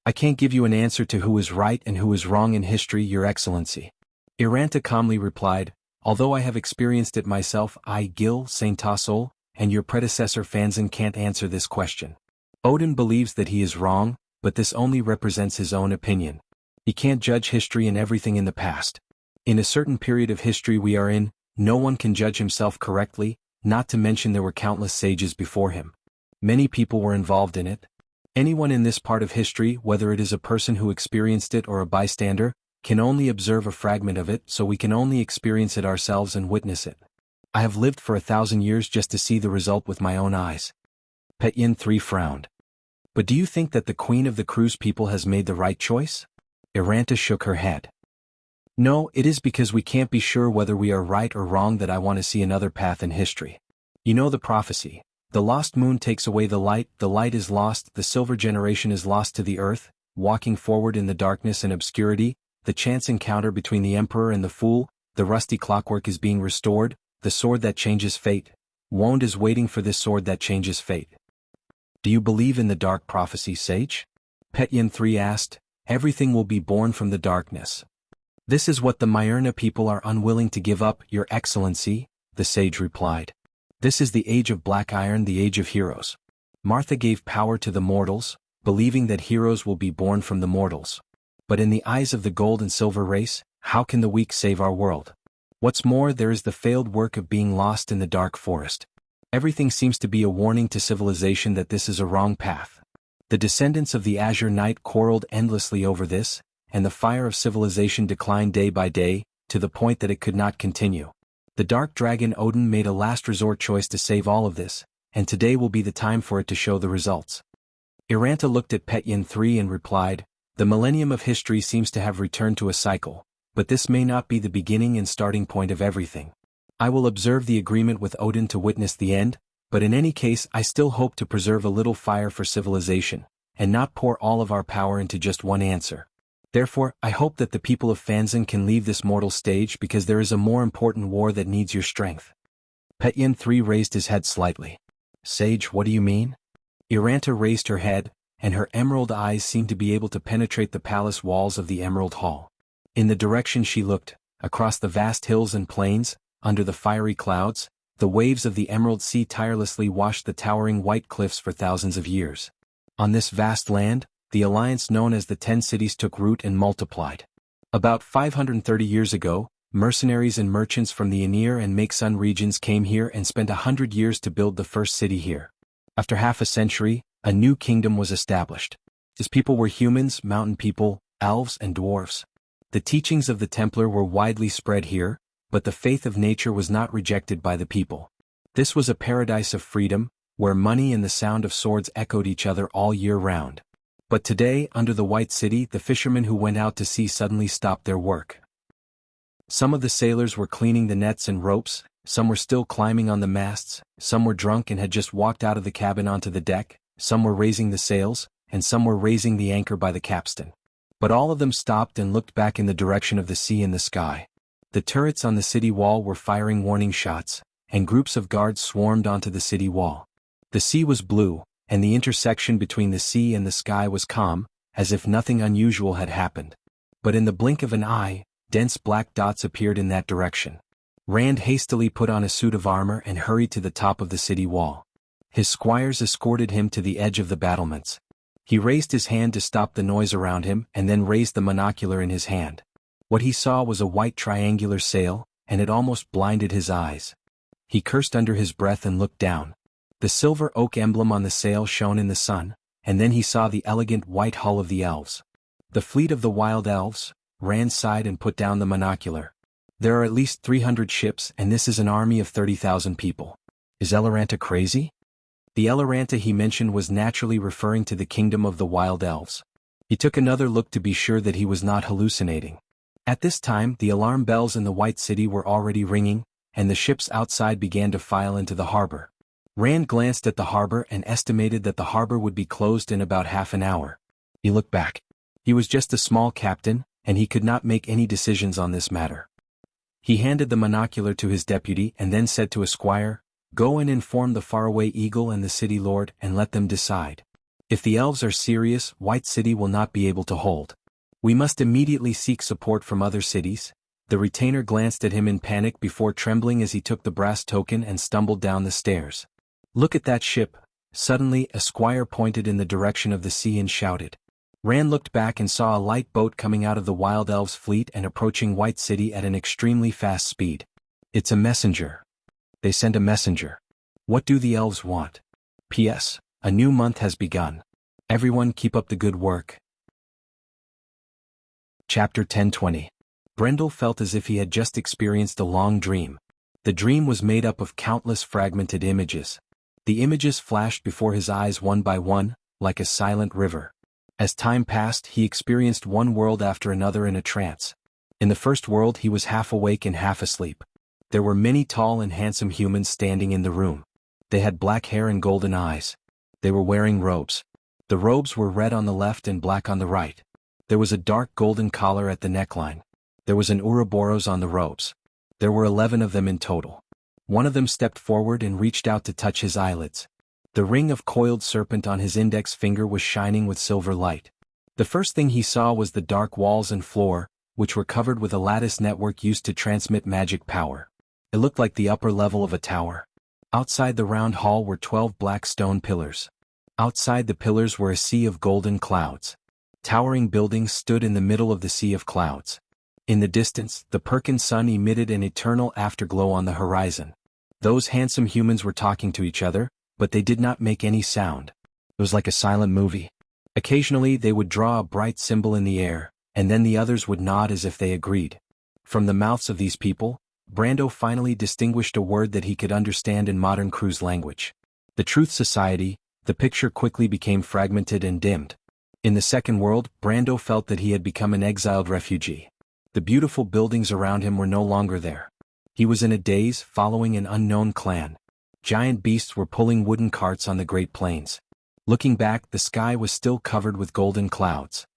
S1: "I can't give you an answer to who is right and who is wrong in history, Your Excellency." Iranta calmly replied, "Although I have experienced it myself, I, Gil, Saint Tassol, and your predecessor Fanzan can't answer this question. Odin believes that he is wrong, but this only represents his own opinion. He can't judge history and everything in the past. In a certain period of history we are in, no one can judge himself correctly, not to mention there were countless sages before him. Many people were involved in it. Anyone in this part of history, whether it is a person who experienced it or a bystander, can only observe a fragment of it, so we can only experience it ourselves and witness it. I have lived for 1,000 years just to see the result with my own eyes." Petyin III frowned. "But do you think that the Queen of the Cruz people has made the right choice?" Iranta shook her head. "No, it is because we can't be sure whether we are right or wrong that I want to see another path in history. You know the prophecy. The lost moon takes away the light is lost, the silver generation is lost to the earth, walking forward in the darkness and obscurity, the chance encounter between the emperor and the fool, the rusty clockwork is being restored, the sword that changes fate. Wand is waiting for this sword that changes fate. Do you believe in the dark prophecy, sage? Petyin III asked. Everything will be born from the darkness. This is what the Myrna people are unwilling to give up, Your Excellency, the sage replied. This is the age of black iron, the age of heroes. Martha gave power to the mortals, believing that heroes will be born from the mortals. But in the eyes of the gold and silver race, how can the weak save our world? What's more, there is the failed work of being lost in the dark forest. Everything seems to be a warning to civilization that this is a wrong path. The descendants of the Azure Knight quarreled endlessly over this, and the fire of civilization declined day by day, to the point that it could not continue. The dark dragon Odin made a last resort choice to save all of this, and today will be the time for it to show the results. Iranta looked at Petyin III and replied, The millennium of history seems to have returned to a cycle, but this may not be the beginning and starting point of everything. I will observe the agreement with Odin to witness the end, but in any case I still hope to preserve a little fire for civilization, and not pour all of our power into just one answer. Therefore, I hope that the people of Fanzan can leave this mortal stage because there is a more important war that needs your strength. Petyin III raised his head slightly. Sage, what do you mean? Iranta raised her head, and her emerald eyes seemed to be able to penetrate the palace walls of the Emerald Hall. In the direction she looked, across the vast hills and plains, under the fiery clouds, the waves of the Emerald Sea tirelessly washed the towering white cliffs for thousands of years. On this vast land, the alliance known as the 10 Cities took root and multiplied. About 530 years ago, mercenaries and merchants from the Anir and Makesun regions came here and spent 100 years to build the first city here. After half a century, a new kingdom was established. Its people were humans, mountain people, elves and dwarfs. The teachings of the Templar were widely spread here, but the faith of nature was not rejected by the people. This was a paradise of freedom, where money and the sound of swords echoed each other all year round. But today, under the White City, the fishermen who went out to sea suddenly stopped their work. Some of the sailors were cleaning the nets and ropes, some were still climbing on the masts, some were drunk and had just walked out of the cabin onto the deck, some were raising the sails, and some were raising the anchor by the capstan. But all of them stopped and looked back in the direction of the sea and the sky. The turrets on the city wall were firing warning shots, and groups of guards swarmed onto the city wall. The sea was blue, and the intersection between the sea and the sky was calm, as if nothing unusual had happened. But in the blink of an eye, dense black dots appeared in that direction. Rand hastily put on a suit of armor and hurried to the top of the city wall. His squires escorted him to the edge of the battlements. He raised his hand to stop the noise around him and then raised the monocular in his hand. What he saw was a white triangular sail, and it almost blinded his eyes. He cursed under his breath and looked down. The silver oak emblem on the sail shone in the sun, and then he saw the elegant white hull of the elves. The fleet of the wild elves. Rand sighed and put down the monocular. There are at least 300 ships, and this is an army of 30,000 people. Is Eloranta crazy? The Eloranta he mentioned was naturally referring to the kingdom of the wild elves. He took another look to be sure that he was not hallucinating. At this time, the alarm bells in the White City were already ringing, and the ships outside began to file into the harbor. Rand glanced at the harbor and estimated that the harbor would be closed in about half an hour. He looked back. He was just a small captain, and he could not make any decisions on this matter. He handed the monocular to his deputy and then said to a squire, "Go and inform the faraway eagle and the city lord and let them decide. If the elves are serious, White City will not be able to hold. We must immediately seek support from other cities." The retainer glanced at him in panic before trembling as he took the brass token and stumbled down the stairs. "Look at that ship." Suddenly, a squire pointed in the direction of the sea and shouted. Rand looked back and saw a light boat coming out of the Wild Elves' fleet and approaching White City at an extremely fast speed. "It's a messenger. They sent a messenger. What do the elves want? P.S. A new month has begun. Everyone keep up the good work." Chapter 10:20. Brendel felt as if he had just experienced a long dream. The dream was made up of countless fragmented images. The images flashed before his eyes one by one, like a silent river. As time passed, he experienced one world after another in a trance. In the first world he was half awake and half asleep. There were many tall and handsome humans standing in the room. They had black hair and golden eyes. They were wearing robes. The robes were red on the left and black on the right. There was a dark golden collar at the neckline. There was an Ouroboros on the robes. There were 11 of them in total. One of them stepped forward and reached out to touch his eyelids. The ring of coiled serpent on his index finger was shining with silver light. The first thing he saw was the dark walls and floor, which were covered with a lattice network used to transmit magic power. It looked like the upper level of a tower. Outside the round hall were 12 black stone pillars. Outside the pillars were a sea of golden clouds. Towering buildings stood in the middle of the sea of clouds. In the distance, the Perkin sun emitted an eternal afterglow on the horizon. Those handsome humans were talking to each other, but they did not make any sound. It was like a silent movie. Occasionally they would draw a bright symbol in the air, and then the others would nod as if they agreed. From the mouths of these people, Brando finally distinguished a word that he could understand in modern Crew's language. The Truth Society. The picture quickly became fragmented and dimmed. In the second world, Brando felt that he had become an exiled refugee. The beautiful buildings around him were no longer there. He was in a daze, following an unknown clan. Giant beasts were pulling wooden carts on the Great Plains. Looking back, the sky was still covered with golden clouds.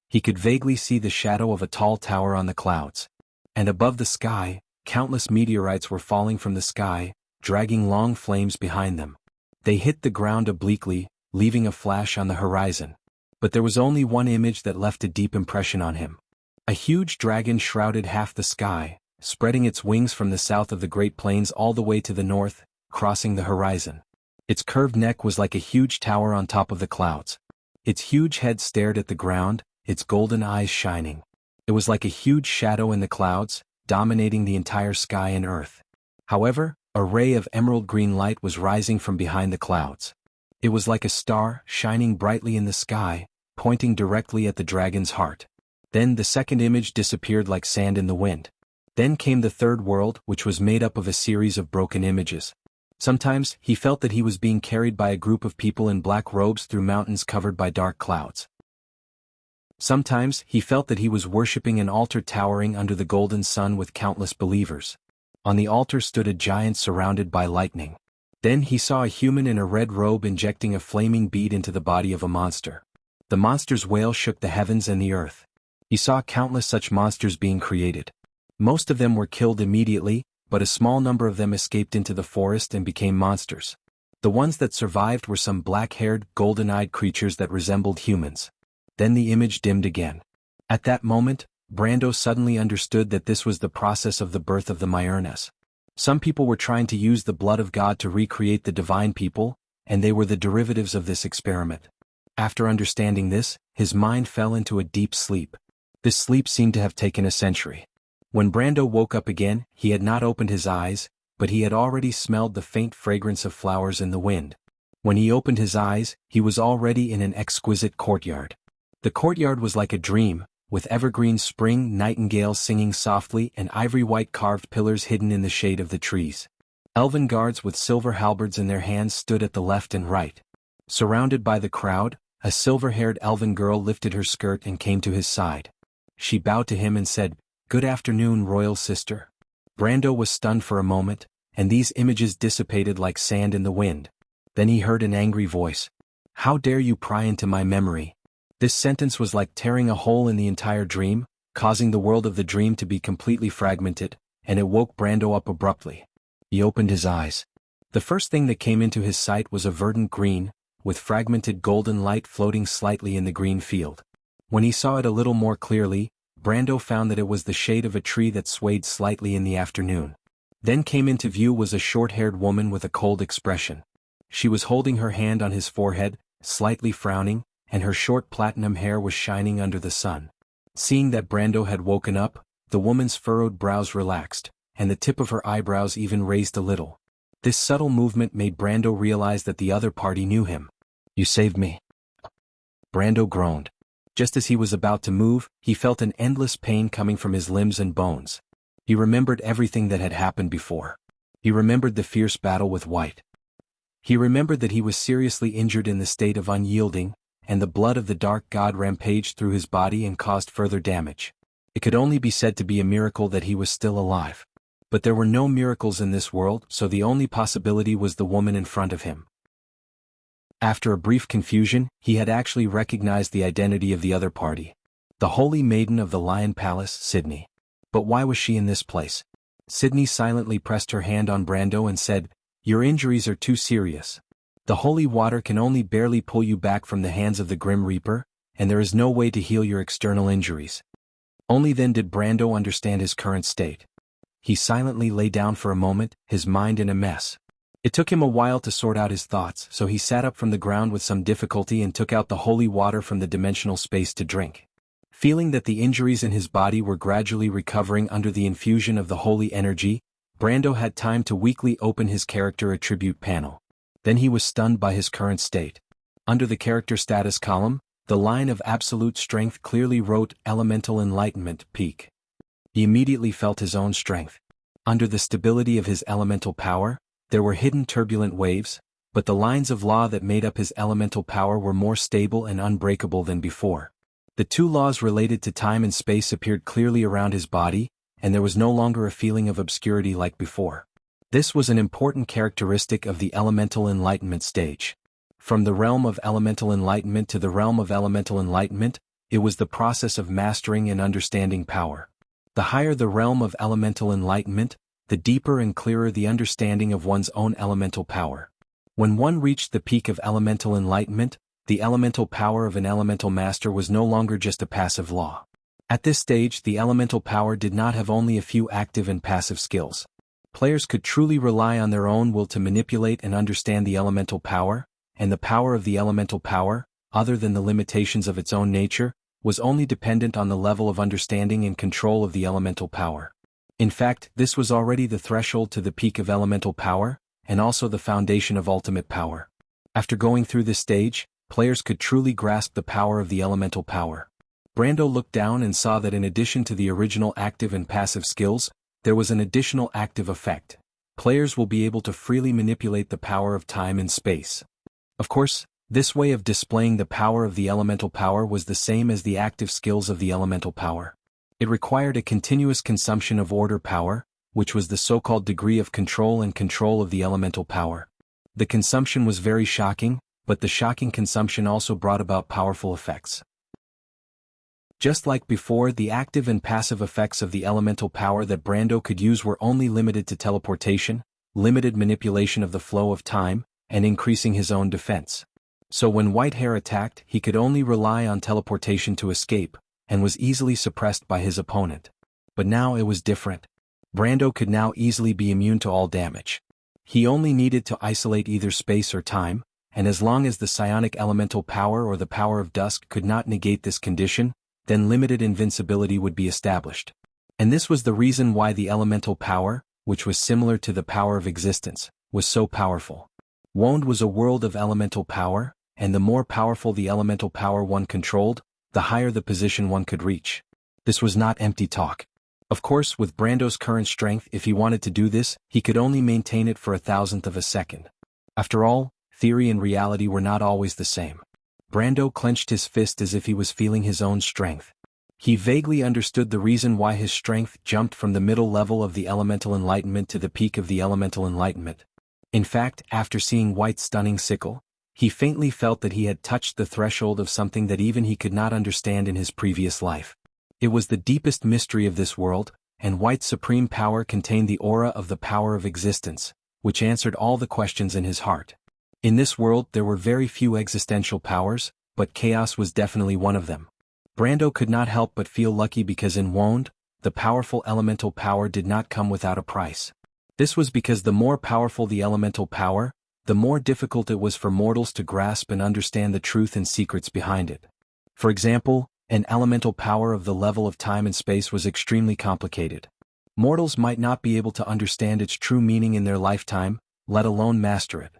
S1: He could vaguely see the shadow of a tall tower on the clouds. And above the sky, countless meteorites were falling from the sky, dragging long flames behind them. They hit the ground obliquely, leaving a flash on the horizon. But there was only one image that left a deep impression on him. A huge dragon shrouded half the sky, spreading its wings from the south of the Great Plains all the way to the north, crossing the horizon. Its curved neck was like a huge tower on top of the clouds. Its huge head stared at the ground, its golden eyes shining. It was like a huge shadow in the clouds, dominating the entire sky and earth. However, a ray of emerald green light was rising from behind the clouds. It was like a star, shining brightly in the sky, pointing directly at the dragon's heart. Then the second image disappeared like sand in the wind. Then came the third world, which was made up of a series of broken images. Sometimes, he felt that he was being carried by a group of people in black robes through mountains covered by dark clouds. Sometimes, he felt that he was worshipping an altar towering under the golden sun with countless believers. On the altar stood a giant surrounded by lightning. Then he saw a human in a red robe injecting a flaming bead into the body of a monster. The monster's wail shook the heavens and the earth. He saw countless such monsters being created. Most of them were killed immediately, but a small number of them escaped into the forest and became monsters. The ones that survived were some black-haired, golden-eyed creatures that resembled humans. Then the image dimmed again. At that moment, Brando suddenly understood that this was the process of the birth of the Myurnas. Some people were trying to use the blood of God to recreate the divine people, and they were the derivatives of this experiment. After understanding this, his mind fell into a deep sleep. This sleep seemed to have taken a century. When Brando woke up again, he had not opened his eyes, but he had already smelled the faint fragrance of flowers in the wind. When he opened his eyes, he was already in an exquisite courtyard. The courtyard was like a dream, with evergreen spring nightingales singing softly and ivory-white carved pillars hidden in the shade of the trees. Elven guards with silver halberds in their hands stood at the left and right. Surrounded by the crowd, a silver-haired elven girl lifted her skirt and came to his side. She bowed to him and said, "Good afternoon, royal sister." Brando was stunned for a moment, and these images dissipated like sand in the wind. Then he heard an angry voice. "How dare you pry into my memory?" This sentence was like tearing a hole in the entire dream, causing the world of the dream to be completely fragmented, and it woke Brando up abruptly. He opened his eyes. The first thing that came into his sight was a verdant green, with fragmented golden light floating slightly in the green field. When he saw it a little more clearly, Brando found that it was the shade of a tree that swayed slightly in the afternoon. Then came into view was a short-haired woman with a cold expression. She was holding her hand on his forehead, slightly frowning, and her short platinum hair was shining under the sun. Seeing that Brando had woken up, the woman's furrowed brows relaxed, and the tip of her eyebrows even raised a little. This subtle movement made Brando realize that the other party knew him. "You saved me." Brando groaned. Just as he was about to move, he felt an endless pain coming from his limbs and bones. He remembered everything that had happened before. He remembered the fierce battle with White. He remembered that he was seriously injured in the state of unyielding, and the blood of the dark god rampaged through his body and caused further damage. It could only be said to be a miracle that he was still alive. But there were no miracles in this world, so the only possibility was the woman in front of him. After a brief confusion, he had actually recognized the identity of the other party. The Holy Maiden of the Lion Palace, Sydney. But why was she in this place? Sydney silently pressed her hand on Brando and said, "Your injuries are too serious. The holy water can only barely pull you back from the hands of the Grim Reaper, and there is no way to heal your external injuries." Only then did Brando understand his current state. He silently lay down for a moment, his mind in a mess. It took him a while to sort out his thoughts, so he sat up from the ground with some difficulty and took out the holy water from the dimensional space to drink. Feeling that the injuries in his body were gradually recovering under the infusion of the holy energy, Brando had time to weakly open his character attribute panel. Then he was stunned by his current state. Under the character status column, the line of absolute strength clearly wrote Elemental Enlightenment Peak. He immediately felt his own strength. Under the stability of his elemental power, there were hidden turbulent waves, but the lines of law that made up his elemental power were more stable and unbreakable than before. The two laws related to time and space appeared clearly around his body, and there was no longer a feeling of obscurity like before. This was an important characteristic of the elemental enlightenment stage. From the realm of elemental enlightenment to the realm of elemental enlightenment, it was the process of mastering and understanding power. The higher the realm of elemental enlightenment, the deeper and clearer the understanding of one's own elemental power. When one reached the peak of elemental enlightenment, the elemental power of an elemental master was no longer just a passive law. At this stage, the elemental power did not have only a few active and passive skills. Players could truly rely on their own will to manipulate and understand the elemental power, and the power of the elemental power, other than the limitations of its own nature, was only dependent on the level of understanding and control of the elemental power. In fact, this was already the threshold to the peak of elemental power, and also the foundation of ultimate power. After going through this stage, players could truly grasp the power of the elemental power. Brando looked down and saw that in addition to the original active and passive skills, there was an additional active effect. Players will be able to freely manipulate the power of time and space. Of course, this way of displaying the power of the elemental power was the same as the active skills of the elemental power. It required a continuous consumption of order power, which was the so-called degree of control and control of the elemental power. The consumption was very shocking, but the shocking consumption also brought about powerful effects. Just like before, the active and passive effects of the elemental power that Brando could use were only limited to teleportation, limited manipulation of the flow of time, and increasing his own defense. So when Whitehair attacked, he could only rely on teleportation to escape, and was easily suppressed by his opponent. But now it was different. Brando could now easily be immune to all damage. He only needed to isolate either space or time, and as long as the psionic elemental power or the power of dusk could not negate this condition, then limited invincibility would be established. And this was the reason why the elemental power, which was similar to the power of existence, was so powerful. Wond was a world of elemental power, and the more powerful the elemental power one controlled, the higher the position one could reach. This was not empty talk. Of course, with Brando's current strength, if he wanted to do this, he could only maintain it for 1,000th of a second. After all, theory and reality were not always the same. Brando clenched his fist as if he was feeling his own strength. He vaguely understood the reason why his strength jumped from the middle level of the elemental enlightenment to the peak of the elemental enlightenment. In fact, after seeing White's stunning sickle, he faintly felt that he had touched the threshold of something that even he could not understand in his previous life. It was the deepest mystery of this world, and White's supreme power contained the aura of the power of existence, which answered all the questions in his heart. In this world there were very few existential powers, but chaos was definitely one of them. Brando could not help but feel lucky because in Wond, the powerful elemental power did not come without a price. This was because the more powerful the elemental power, the more difficult it was for mortals to grasp and understand the truth and secrets behind it. For example, an elemental power of the level of time and space was extremely complicated. Mortals might not be able to understand its true meaning in their lifetime, let alone master it.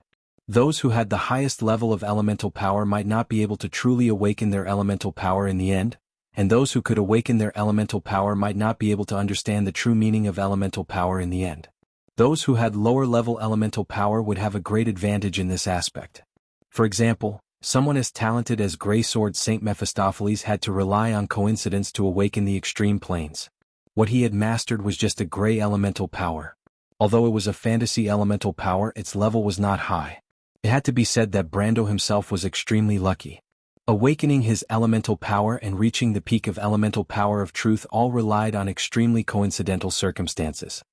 S1: Those who had the highest level of elemental power might not be able to truly awaken their elemental power in the end, and those who could awaken their elemental power might not be able to understand the true meaning of elemental power in the end. Those who had lower-level elemental power would have a great advantage in this aspect. For example, someone as talented as Grey Sword Saint Mephistopheles had to rely on coincidence to awaken the extreme planes. What he had mastered was just a gray elemental power. Although it was a fantasy elemental power, its level was not high. It had to be said that Brando himself was extremely lucky. Awakening his elemental power and reaching the peak of elemental power of truth all relied on extremely coincidental circumstances.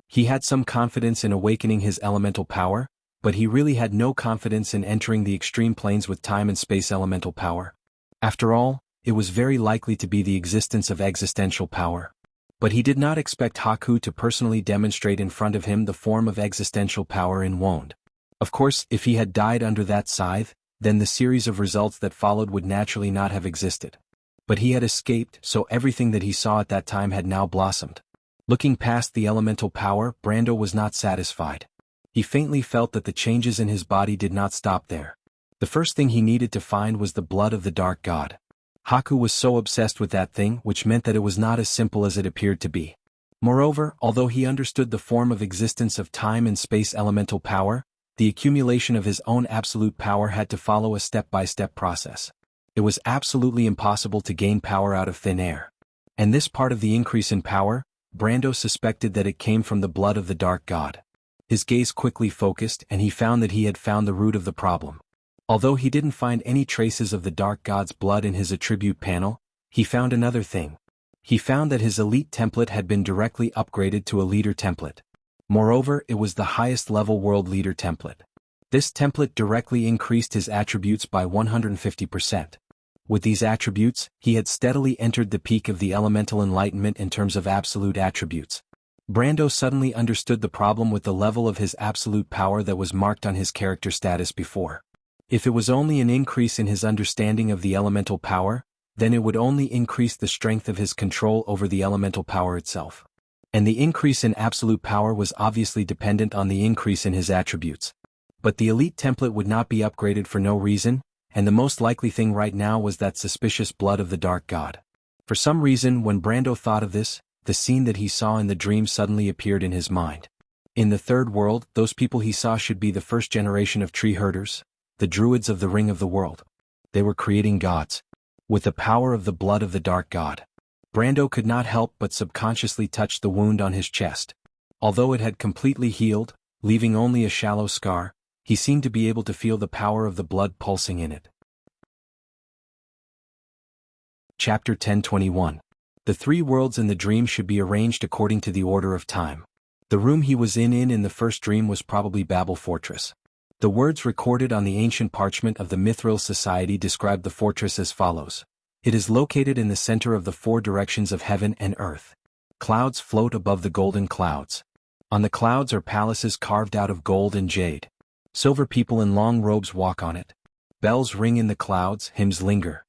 S1: He had some confidence in awakening his elemental power, but he really had no confidence in entering the extreme planes with time and space elemental power. After all, it was very likely to be the existence of existential power. But he did not expect Haku to personally demonstrate in front of him the form of existential power in Wond. Of course, if he had died under that scythe, then the series of results that followed would naturally not have existed. But he had escaped, so everything that he saw at that time had now blossomed. Looking past the elemental power, Brando was not satisfied. He faintly felt that the changes in his body did not stop there. The first thing he needed to find was the blood of the Dark God. Haku was so obsessed with that thing, which meant that it was not as simple as it appeared to be. Moreover, although he understood the form of existence of time and space elemental power, the accumulation of his own absolute power had to follow a step-by-step process. It was absolutely impossible to gain power out of thin air. And this part of the increase in power, Brando suspected that it came from the blood of the Dark God. His gaze quickly focused, and he found that he had found the root of the problem. Although he didn't find any traces of the Dark God's blood in his attribute panel, he found another thing. He found that his elite template had been directly upgraded to a leader template. Moreover, it was the highest level world leader template. This template directly increased his attributes by 150%. With these attributes, he had steadily entered the peak of the elemental enlightenment in terms of absolute attributes. Brando suddenly understood the problem with the level of his absolute power that was marked on his character status before. If it was only an increase in his understanding of the elemental power, then it would only increase the strength of his control over the elemental power itself. And the increase in absolute power was obviously dependent on the increase in his attributes. But the elite template would not be upgraded for no reason, and the most likely thing right now was that suspicious blood of the Dark God. For some reason, when Brando thought of this, the scene that he saw in the dream suddenly appeared in his mind. In the third world, those people he saw should be the first generation of tree herders, the druids of the Ring of the World. They were creating gods. With the power of the blood of the Dark God. Brando could not help but subconsciously touch the wound on his chest. Although it had completely healed, leaving only a shallow scar, he seemed to be able to feel the power of the blood pulsing in it. Chapter 10:21. The three worlds in the dream should be arranged according to the order of time. The room he was in the first dream was probably Babel Fortress. The words recorded on the ancient parchment of the Mithril Society describe the fortress as follows. It is located in the center of the four directions of heaven and earth. Clouds float above the golden clouds. On the clouds are palaces carved out of gold and jade. Silver people in long robes walk on it. Bells ring in the clouds, hymns linger.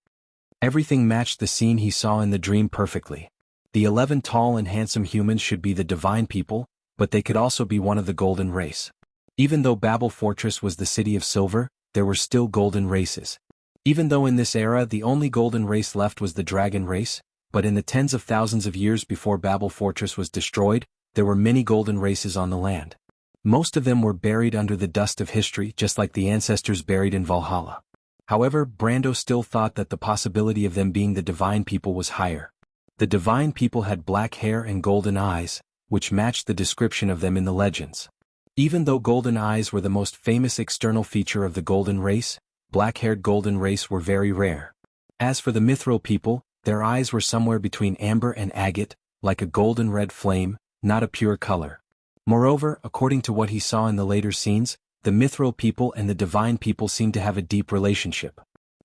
S1: Everything matched the scene he saw in the dream perfectly. The 11 tall and handsome humans should be the divine people, but they could also be one of the golden race. Even though Babel Fortress was the city of silver, there were still golden races. Even though in this era the only golden race left was the dragon race, but in the tens of thousands of years before Babel Fortress was destroyed, there were many golden races on the land. Most of them were buried under the dust of history, just like the ancestors buried in Valhalla. However, Brando still thought that the possibility of them being the divine people was higher. The divine people had black hair and golden eyes, which matched the description of them in the legends. Even though golden eyes were the most famous external feature of the golden race, black-haired golden race were very rare. As for the Mithril people, their eyes were somewhere between amber and agate, like a golden red flame, not a pure color. Moreover, according to what he saw in the later scenes, the Mithril people and the divine people seemed to have a deep relationship.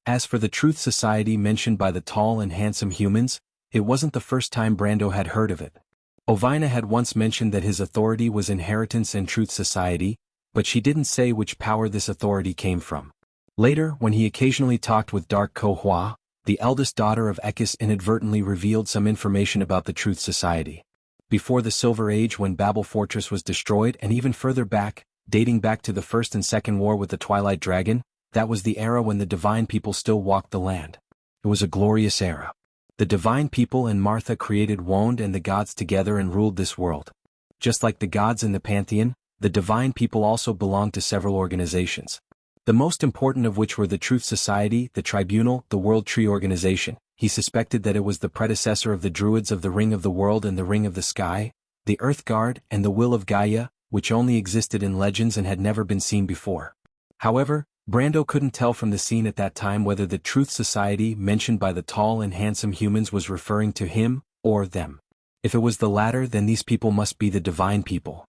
S1: As for the Truth Society mentioned by the tall and handsome humans, it wasn't the first time Brando had heard of it. Ovina had once mentioned that his authority was inheritance and Truth Society, but she didn't say which power this authority came from. Later, when he occasionally talked with Dark Ko-Hua, the eldest daughter of Ekis inadvertently revealed some information about the Truth Society. Before the Silver Age, when Babel Fortress was destroyed, and even further back, dating back to the First and Second War with the Twilight Dragon, that was the era when the divine people still walked the land. It was a glorious era. The divine people and Martha created Wond and the gods together and ruled this world. Just like the gods in the pantheon, the divine people also belonged to several organizations. The most important of which were the Truth Society, the Tribunal, the World Tree Organization, he suspected that it was the predecessor of the Druids of the Ring of the World and the Ring of the Sky, the Earth Guard and the Will of Gaia, which only existed in legends and had never been seen before. However, Brando couldn't tell from the scene at that time whether the Truth Society mentioned by the tall and handsome humans was referring to him or them. If it was the latter, then these people must be the divine people.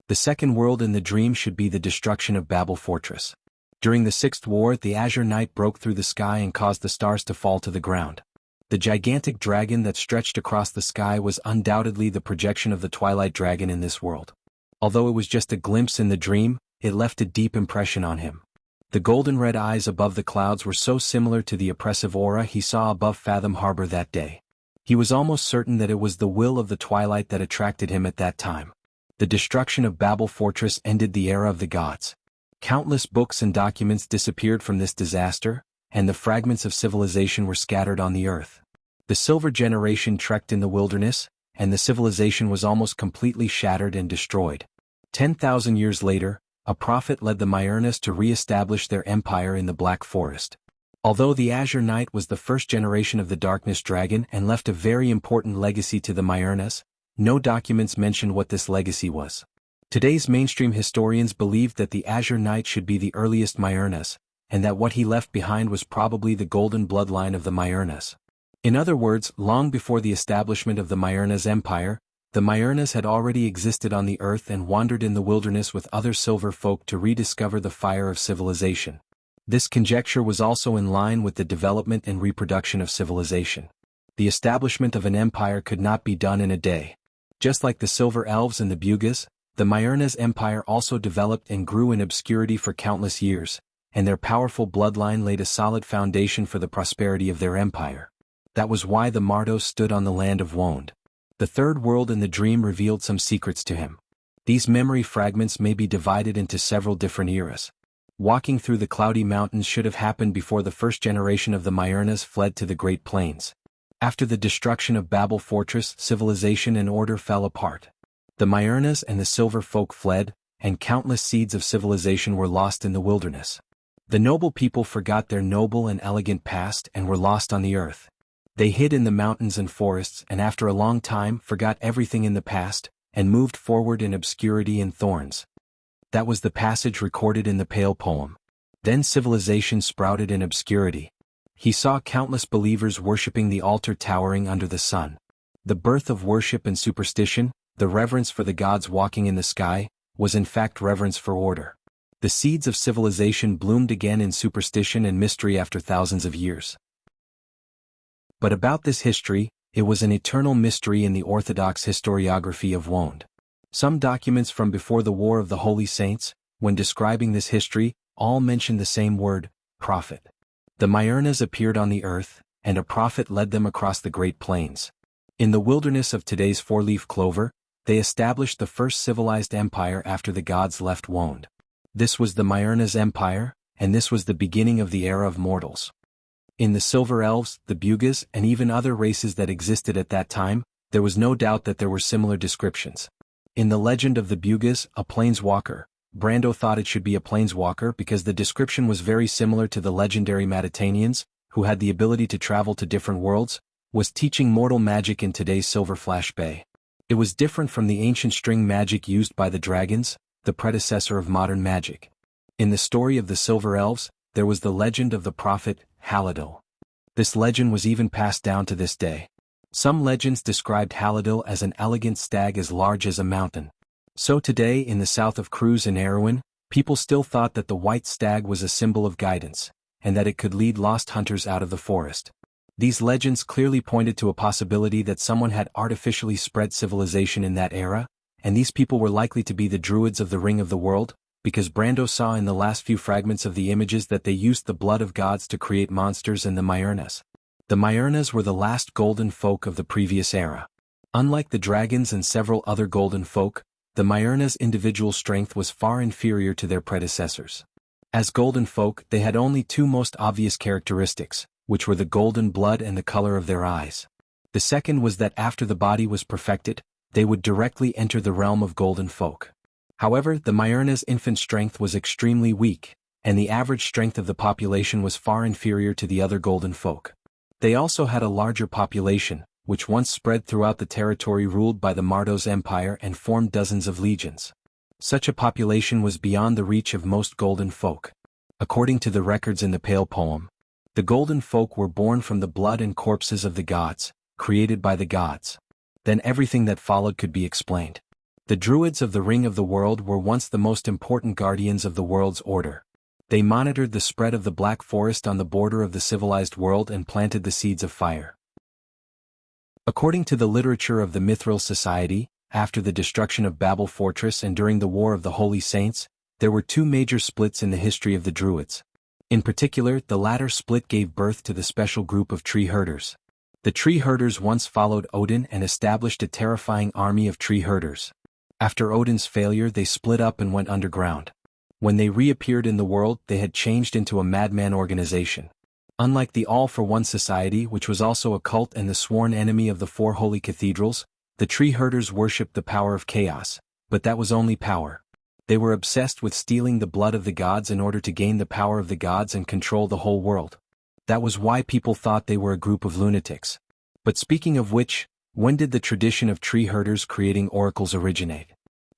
S1: The second world in the dream should be the destruction of Babel Fortress. During the Sixth War, the azure night broke through the sky and caused the stars to fall to the ground. The gigantic dragon that stretched across the sky was undoubtedly the projection of the Twilight Dragon in this world. Although it was just a glimpse in the dream, it left a deep impression on him. The golden red eyes above the clouds were so similar to the oppressive aura he saw above Fathom Harbor that day. He was almost certain that it was the will of the Twilight that attracted him at that time. The destruction of Babel Fortress ended the era of the gods. Countless books and documents disappeared from this disaster, and the fragments of civilization were scattered on the earth. The Silver Generation trekked in the wilderness, and the civilization was almost completely shattered and destroyed. 10,000 years later, a prophet led the Myrnas to re-establish their empire in the Black Forest. Although the Azure Knight was the first generation of the Darkness Dragon and left a very important legacy to the Myrnas, no documents mention what this legacy was. Today's mainstream historians believed that the Azure Knight should be the earliest Myrnas, and that what he left behind was probably the golden bloodline of the Myrnas. In other words, long before the establishment of the Myrnas Empire, the Myrnas had already existed on the earth and wandered in the wilderness with other silver folk to rediscover the fire of civilization. This conjecture was also in line with the development and reproduction of civilization. The establishment of an empire could not be done in a day. Just like the Silver Elves and the Bugas, the Myrnas Empire also developed and grew in obscurity for countless years, and their powerful bloodline laid a solid foundation for the prosperity of their empire. That was why the Mardos stood on the land of Wond. The third world in the dream revealed some secrets to him. These memory fragments may be divided into several different eras. Walking through the cloudy mountains should have happened before the first generation of the Myrnas fled to the Great Plains. After the destruction of Babel Fortress, civilization and order fell apart. The Myrnas and the Silver Folk fled, and countless seeds of civilization were lost in the wilderness. The noble people forgot their noble and elegant past and were lost on the earth. They hid in the mountains and forests and after a long time forgot everything in the past, and moved forward in obscurity and thorns. That was the passage recorded in the Pale poem. Then civilization sprouted in obscurity. He saw countless believers worshipping the altar towering under the sun. The birth of worship and superstition, the reverence for the gods walking in the sky, was in fact reverence for order. The seeds of civilization bloomed again in superstition and mystery after thousands of years. But about this history, it was an eternal mystery in the Orthodox historiography of Wond. Some documents from before the War of the Holy Saints, when describing this history, all mention the same word, prophet. The Myrnas appeared on the earth, and a prophet led them across the Great Plains. In the wilderness of today's four-leaf clover, they established the first civilized empire after the gods left Wond. This was the Myrnas Empire, and this was the beginning of the era of mortals. In the Silver Elves, the Bugas, and even other races that existed at that time, there was no doubt that there were similar descriptions. In the legend of the Bugas, a planeswalker, Brando thought it should be a planeswalker because the description was very similar to the legendary Matatanians, who had the ability to travel to different worlds, was teaching mortal magic in today's Silver Flash Bay. It was different from the ancient string magic used by the dragons, the predecessor of modern magic. In the story of the Silver Elves, there was the legend of the prophet, Halidil. This legend was even passed down to this day. Some legends described Halidil as an elegant stag as large as a mountain. So today in the south of Cruz and Erewhon, people still thought that the white stag was a symbol of guidance, and that it could lead lost hunters out of the forest. These legends clearly pointed to a possibility that someone had artificially spread civilization in that era, and these people were likely to be the Druids of the Ring of the World, because Brando saw in the last few fragments of the images that they used the blood of gods to create monsters in the Myrnas. The Myrnas were the last golden folk of the previous era. Unlike the dragons and several other golden folk, the Myrnas' individual strength was far inferior to their predecessors. As golden folk, they had only two most obvious characteristics, which were the golden blood and the color of their eyes. The second was that after the body was perfected, they would directly enter the realm of golden folk. However, the Myrnas' infant strength was extremely weak, and the average strength of the population was far inferior to the other golden folk. They also had a larger population, which once spread throughout the territory ruled by the Mardos Empire and formed dozens of legions. Such a population was beyond the reach of most golden folk. According to the records in the Pale poem, the golden folk were born from the blood and corpses of the gods, created by the gods. Then everything that followed could be explained. The Druids of the Ring of the World were once the most important guardians of the world's order. They monitored the spread of the Black Forest on the border of the civilized world and planted the seeds of fire. According to the literature of the Mithril Society, after the destruction of Babel Fortress and during the War of the Holy Saints, there were two major splits in the history of the Druids. In particular, the latter split gave birth to the special group of tree herders. The tree herders once followed Odin and established a terrifying army of tree herders. After Odin's failure, they split up and went underground. When they reappeared in the world, they had changed into a madman organization. Unlike the All-for-One Society, which was also a cult and the sworn enemy of the four holy cathedrals, the tree herders worshipped the power of chaos, but that was only power. They were obsessed with stealing the blood of the gods in order to gain the power of the gods and control the whole world. That was why people thought they were a group of lunatics. But speaking of which, when did the tradition of tree herders creating oracles originate?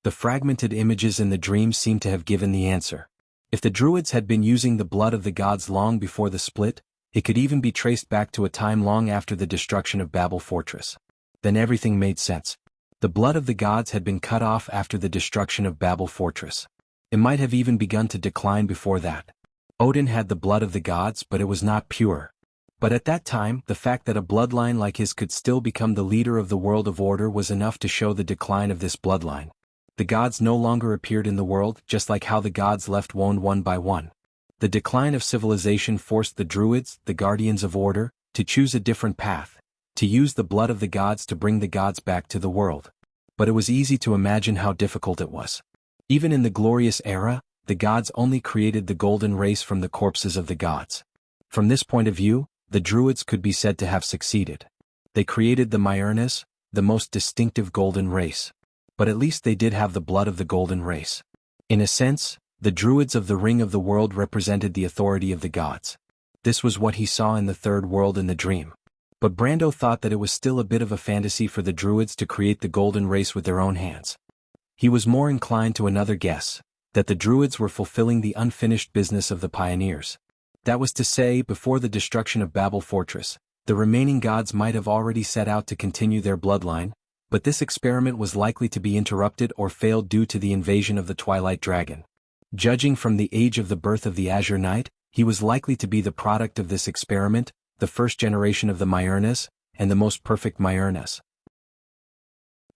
S1: The fragmented images in the dream seem to have given the answer. If the Druids had been using the blood of the gods long before the split, it could even be traced back to a time long after the destruction of Babel Fortress. Then everything made sense. The blood of the gods had been cut off after the destruction of Babel Fortress. It might have even begun to decline before that. Odin had the blood of the gods, but it was not pure. But at that time, the fact that a bloodline like his could still become the leader of the world of order was enough to show the decline of this bloodline. The gods no longer appeared in the world, just like how the gods left one by one. The decline of civilization forced the Druids, the guardians of order, to choose a different path, to use the blood of the gods to bring the gods back to the world. But it was easy to imagine how difficult it was. Even in the glorious era, the gods only created the golden race from the corpses of the gods. From this point of view, the Druids could be said to have succeeded. They created the Myrnas, the most distinctive golden race. But at least they did have the blood of the golden race. In a sense, the Druids of the Ring of the World represented the authority of the gods. This was what he saw in the third world in the dream. But Brando thought that it was still a bit of a fantasy for the Druids to create the golden race with their own hands. He was more inclined to another guess, that the Druids were fulfilling the unfinished business of the pioneers. That was to say, before the destruction of Babel Fortress, the remaining gods might have already set out to continue their bloodline, but this experiment was likely to be interrupted or failed due to the invasion of the Twilight Dragon. Judging from the age of the birth of the Azure Knight, he was likely to be the product of this experiment, the first generation of the Myrnas, and the most perfect Myrnas.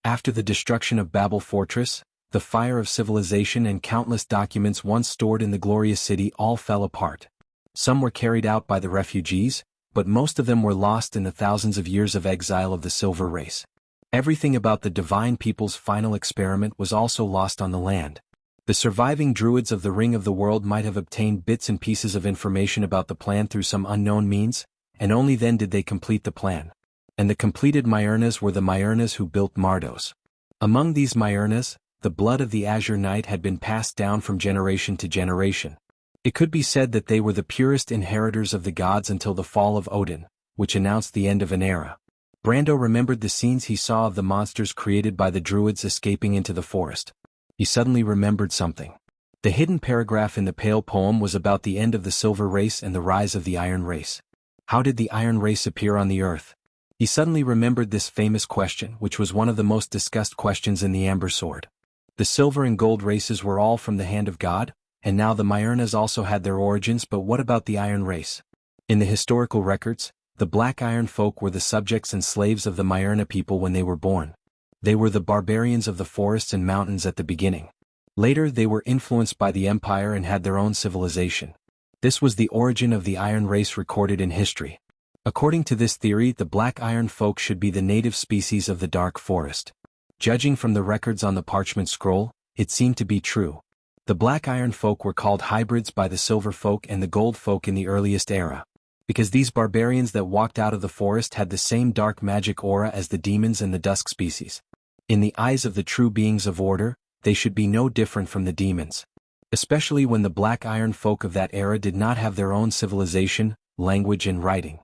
S1: After the destruction of Babel Fortress, the fire of civilization and countless documents once stored in the glorious city all fell apart. Some were carried out by the refugees, but most of them were lost in the thousands of years of exile of the Silver Race. Everything about the divine people's final experiment was also lost on the land. The surviving Druids of the Ring of the World might have obtained bits and pieces of information about the plan through some unknown means, and only then did they complete the plan. And the completed Myrnas were the Myrnas who built Mardos. Among these Myrnas, the blood of the Azure Knight had been passed down from generation to generation. It could be said that they were the purest inheritors of the gods until the fall of Odin, which announced the end of an era. Brando remembered the scenes he saw of the monsters created by the Druids escaping into the forest. He suddenly remembered something. The hidden paragraph in the Pale poem was about the end of the Silver Race and the rise of the Iron Race. How did the Iron Race appear on the earth? He suddenly remembered this famous question, which was one of the most discussed questions in the Amber Sword. The Silver and Gold races were all from the hand of God, and now the Myrnas also had their origins, but what about the Iron Race? In the historical records, the Black Iron folk were the subjects and slaves of the Myrna people when they were born. They were the barbarians of the forests and mountains at the beginning. Later they were influenced by the Empire and had their own civilization. This was the origin of the Iron Race recorded in history. According to this theory, the Black Iron folk should be the native species of the Dark Forest. Judging from the records on the parchment scroll, it seemed to be true. The Black Iron folk were called hybrids by the Silver folk and the Gold folk in the earliest era. Because these barbarians that walked out of the forest had the same dark magic aura as the demons and the dusk species. In the eyes of the true beings of order, they should be no different from the demons. Especially when the Black Iron folk of that era did not have their own civilization, language and writing.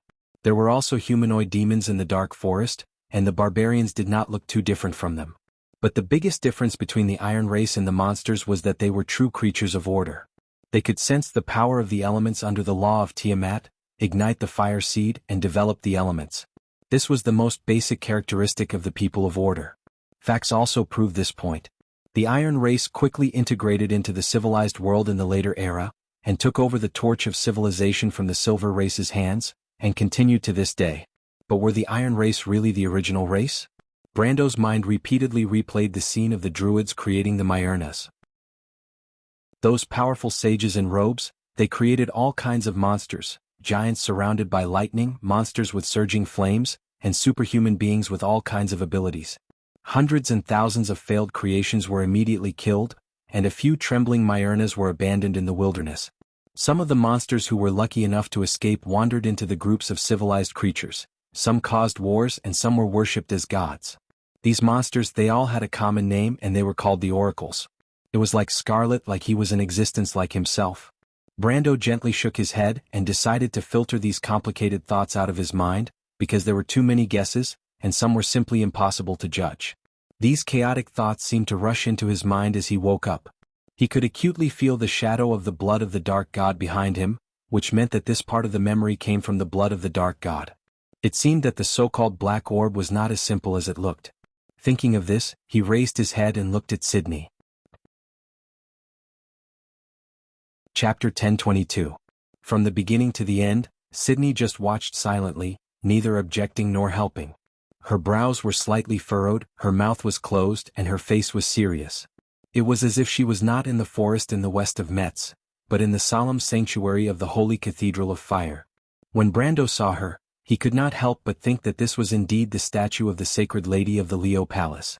S1: There were also humanoid demons in the dark forest, and the barbarians did not look too different from them. But the biggest difference between the Iron Race and the monsters was that they were true creatures of order. They could sense the power of the elements under the law of Tiamat, ignite the fire seed, and develop the elements. This was the most basic characteristic of the people of order. Facts also prove this point. The Iron Race quickly integrated into the civilized world in the later era, and took over the torch of civilization from the Silver Race's hands, and continued to this day. But were the Iron Race really the original race? Brando's mind repeatedly replayed the scene of the Druids creating the Myrnas. Those powerful sages in robes, they created all kinds of monsters, giants surrounded by lightning, monsters with surging flames, and superhuman beings with all kinds of abilities. Hundreds and thousands of failed creations were immediately killed, and a few trembling Myrnas were abandoned in the wilderness. Some of the monsters who were lucky enough to escape wandered into the groups of civilized creatures. Some caused wars and some were worshipped as gods. These monsters, they all had a common name and they were called the Oracles. It was like Scarlet, like he was in existence like himself. Brando gently shook his head and decided to filter these complicated thoughts out of his mind, because there were too many guesses, and some were simply impossible to judge. These chaotic thoughts seemed to rush into his mind as he woke up. He could acutely feel the shadow of the blood of the Dark God behind him, which meant that this part of the memory came from the blood of the Dark God. It seemed that the so-called black orb was not as simple as it looked. Thinking of this, he raised his head and looked at Sydney. Chapter 1022. From the beginning to the end, Sydney just watched silently, neither objecting nor helping. Her brows were slightly furrowed, her mouth was closed, and her face was serious. It was as if she was not in the forest in the west of Metz, but in the solemn sanctuary of the Holy Cathedral of Fire. When Brando saw her, he could not help but think that this was indeed the statue of the Sacred Lady of the Leo Palace.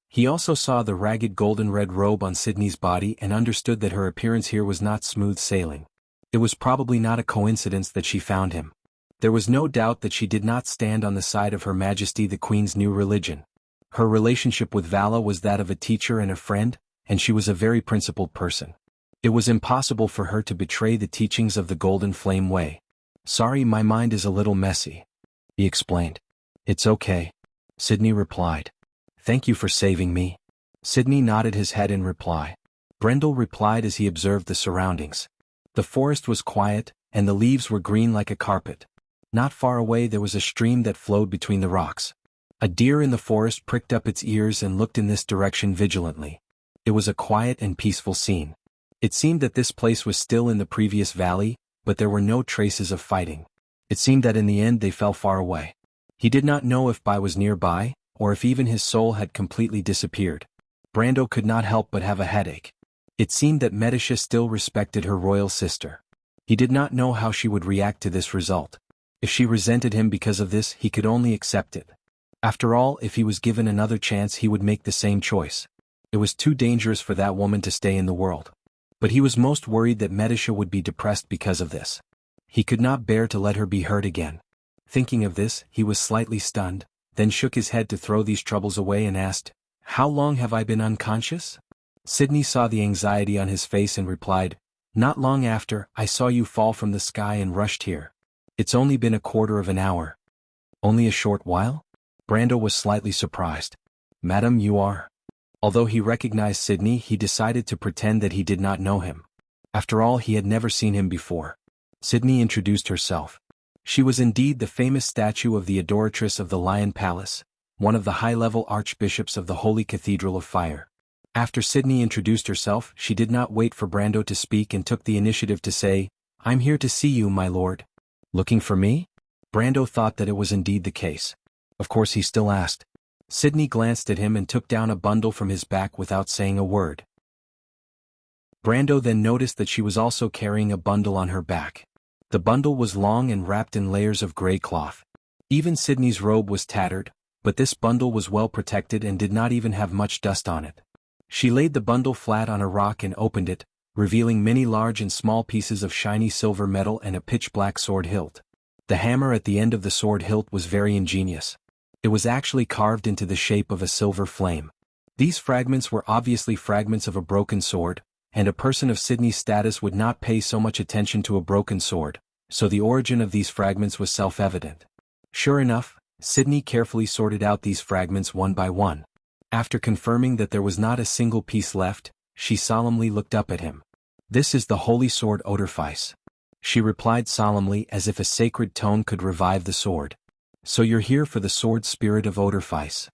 S1: He also saw the ragged golden-red robe on Sydney's body and understood that her appearance here was not smooth sailing. It was probably not a coincidence that she found him. There was no doubt that she did not stand on the side of Her Majesty the Queen's new religion. Her relationship with Vala was that of a teacher and a friend, and she was a very principled person. It was impossible for her to betray the teachings of the Golden Flame Way. "Sorry, my mind is a little messy," he explained. "It's okay," Sydney replied. "Thank you for saving me." Sydney nodded his head in reply. Brendel replied as he observed the surroundings. The forest was quiet, and the leaves were green like a carpet. Not far away there was a stream that flowed between the rocks. A deer in the forest pricked up its ears and looked in this direction vigilantly. It was a quiet and peaceful scene. It seemed that this place was still in the previous valley, but there were no traces of fighting. It seemed that in the end they fell far away. He did not know if Bai was nearby, or if even his soul had completely disappeared. Brando could not help but have a headache. It seemed that Medicia still respected her royal sister. He did not know how she would react to this result. If she resented him because of this, he could only accept it. After all, if he was given another chance, he would make the same choice. It was too dangerous for that woman to stay in the world. But he was most worried that Medicia would be depressed because of this. He could not bear to let her be hurt again. Thinking of this, he was slightly stunned, then shook his head to throw these troubles away and asked, "How long have I been unconscious?" Sydney saw the anxiety on his face and replied, "Not long after I saw you fall from the sky and rushed here. It's only been a quarter of an hour." "Only a short while?" Brando was slightly surprised. "Madam, you are..." Although he recognized Sydney, he decided to pretend that he did not know him. After all, he had never seen him before. Sydney introduced herself. She was indeed the famous statue of the Adoratress of the Lion Palace, one of the high-level archbishops of the Holy Cathedral of Fire. After Sydney introduced herself, she did not wait for Brando to speak and took the initiative to say, "I'm here to see you, my lord." "Looking for me?" Brando thought that it was indeed the case. Of course he still asked. Sydney glanced at him and took down a bundle from his back without saying a word. Brando then noticed that she was also carrying a bundle on her back. The bundle was long and wrapped in layers of gray cloth. Even Sydney's robe was tattered, but this bundle was well protected and did not even have much dust on it. She laid the bundle flat on a rock and opened it, revealing many large and small pieces of shiny silver metal and a pitch-black sword hilt. The hammer at the end of the sword hilt was very ingenious. It was actually carved into the shape of a silver flame. These fragments were obviously fragments of a broken sword, and a person of Sydney's status would not pay so much attention to a broken sword, so the origin of these fragments was self-evident. Sure enough, Sydney carefully sorted out these fragments one by one. After confirming that there was not a single piece left, she solemnly looked up at him. "This is the holy sword Odorfice," she replied solemnly, as if a sacred tone could revive the sword. "So you're here for the sword spirit of Odorfice."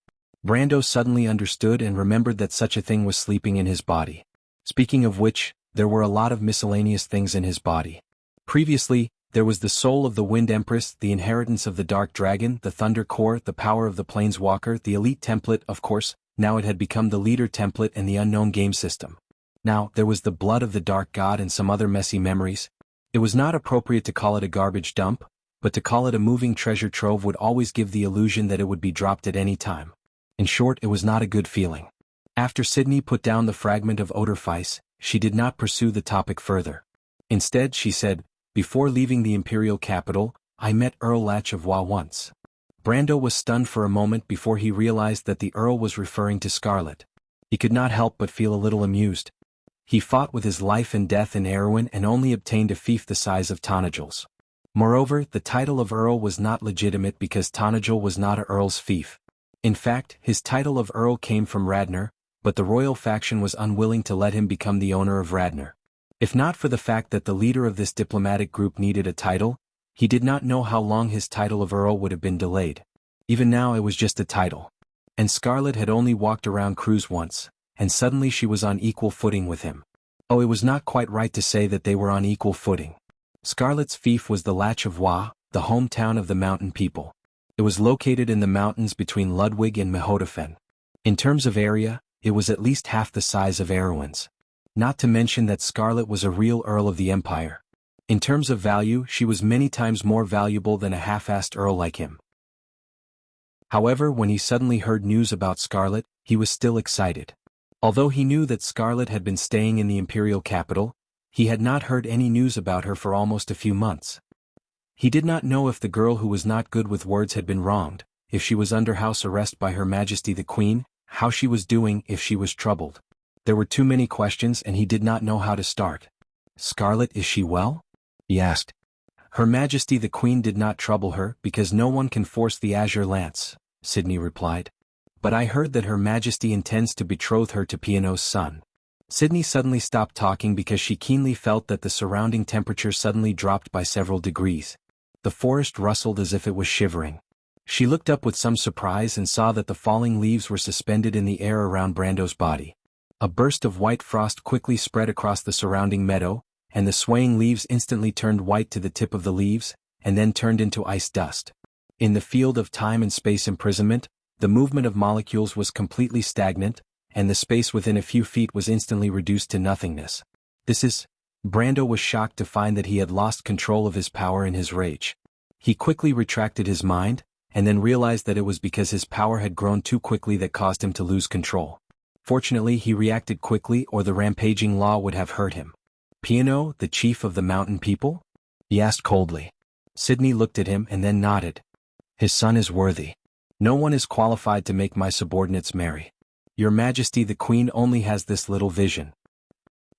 S1: Brando suddenly understood and remembered that such a thing was sleeping in his body. Speaking of which, there were a lot of miscellaneous things in his body. Previously, there was the soul of the Wind Empress, the inheritance of the Dark Dragon, the Thunder Core, the power of the Planeswalker, the Elite Template, of course. Now it had become the Leader Template and the Unknown Game System. Now, there was the blood of the Dark God and some other messy memories. It was not appropriate to call it a garbage dump, but to call it a moving treasure trove would always give the illusion that it would be dropped at any time. In short, it was not a good feeling. After Sydney put down the fragment of Odorfice, she did not pursue the topic further. Instead, she said, "Before leaving the Imperial capital, I met Earl Latch of Wa once." Brando was stunned for a moment before he realized that the Earl was referring to Scarlet. He could not help but feel a little amused. He fought with his life and death in Erewhon and only obtained a fief the size of Tonagil's. Moreover, the title of Earl was not legitimate because Tonagil was not a Earl's fief. In fact, his title of Earl came from Radnor, but the royal faction was unwilling to let him become the owner of Radnor. If not for the fact that the leader of this diplomatic group needed a title, he did not know how long his title of Earl would have been delayed. Even now it was just a title. And Scarlet had only walked around Cruz once, and suddenly she was on equal footing with him. Oh, it was not quite right to say that they were on equal footing. Scarlet's fief was the Latch of Wa, the hometown of the mountain people. It was located in the mountains between Ludwig and Mehodafen. In terms of area, it was at least half the size of Erewhon's. Not to mention that Scarlet was a real Earl of the Empire. In terms of value, she was many times more valuable than a half-assed Earl like him. However, when he suddenly heard news about Scarlet, he was still excited. Although he knew that Scarlet had been staying in the Imperial capital, he had not heard any news about her for almost a few months. He did not know if the girl who was not good with words had been wronged, if she was under house arrest by Her Majesty the Queen, how she was doing, if she was troubled. There were too many questions and he did not know how to start. "Scarlet, is she well?" he asked. "Her Majesty the Queen did not trouble her because no one can force the Azure Lance," Sydney replied. "But I heard that Her Majesty intends to betroth her to Piano's son." Sydney suddenly stopped talking because she keenly felt that the surrounding temperature suddenly dropped by several degrees. The forest rustled as if it was shivering. She looked up with some surprise and saw that the falling leaves were suspended in the air around Brando's body. A burst of white frost quickly spread across the surrounding meadow, and the swaying leaves instantly turned white to the tip of the leaves, and then turned into ice dust. In the field of time and space imprisonment, the movement of molecules was completely stagnant, and the space within a few feet was instantly reduced to nothingness. Brando was shocked to find that he had lost control of his power in his rage. He quickly retracted his mind, and then realized that it was because his power had grown too quickly that caused him to lose control. Fortunately, he reacted quickly or the rampaging law would have hurt him. "Piano, the chief of the mountain people?" he asked coldly. Sydney looked at him and then nodded. "His son is worthy. No one is qualified to make my subordinates marry. Your Majesty the Queen only has this little vision."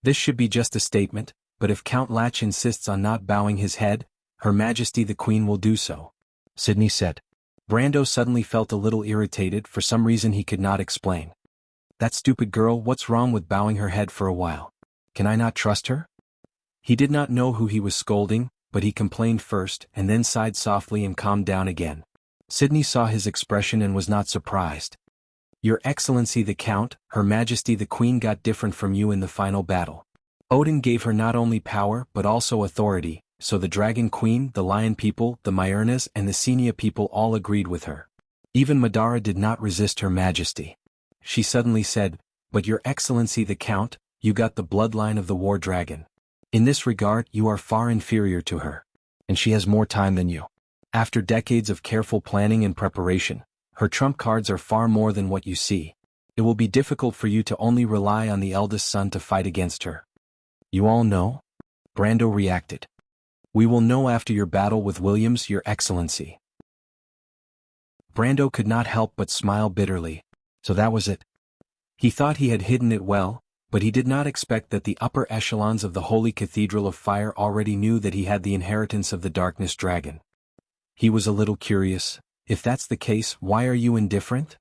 S1: This should be just a statement, but if Count Latch insists on not bowing his head, Her Majesty the Queen will do so, Sydney said. Brando suddenly felt a little irritated for some reason he could not explain. "That stupid girl, what's wrong with bowing her head for a while? Can I not trust her?" He did not know who he was scolding, but he complained first and then sighed softly and calmed down again. Sydney saw his expression and was not surprised. "Your Excellency the Count, Her Majesty the Queen got different from you in the final battle. Odin gave her not only power but also authority, so the Dragon Queen, the Lion people, the Myernas and the Senia people all agreed with her. Even Madara did not resist Her Majesty. She suddenly said, 'But Your Excellency the Count, you got the bloodline of the War Dragon. In this regard you are far inferior to her. And she has more time than you. After decades of careful planning and preparation, her trump cards are far more than what you see. It will be difficult for you to only rely on the eldest son to fight against her.' You all know?" Brando reacted. "We will know after your battle with Williams, Your Excellency." Brando could not help but smile bitterly. So that was it. He thought he had hidden it well, but he did not expect that the upper echelons of the Holy Cathedral of Fire already knew that he had the inheritance of the Darkness Dragon. He was a little curious. If that's the case, why are you indifferent?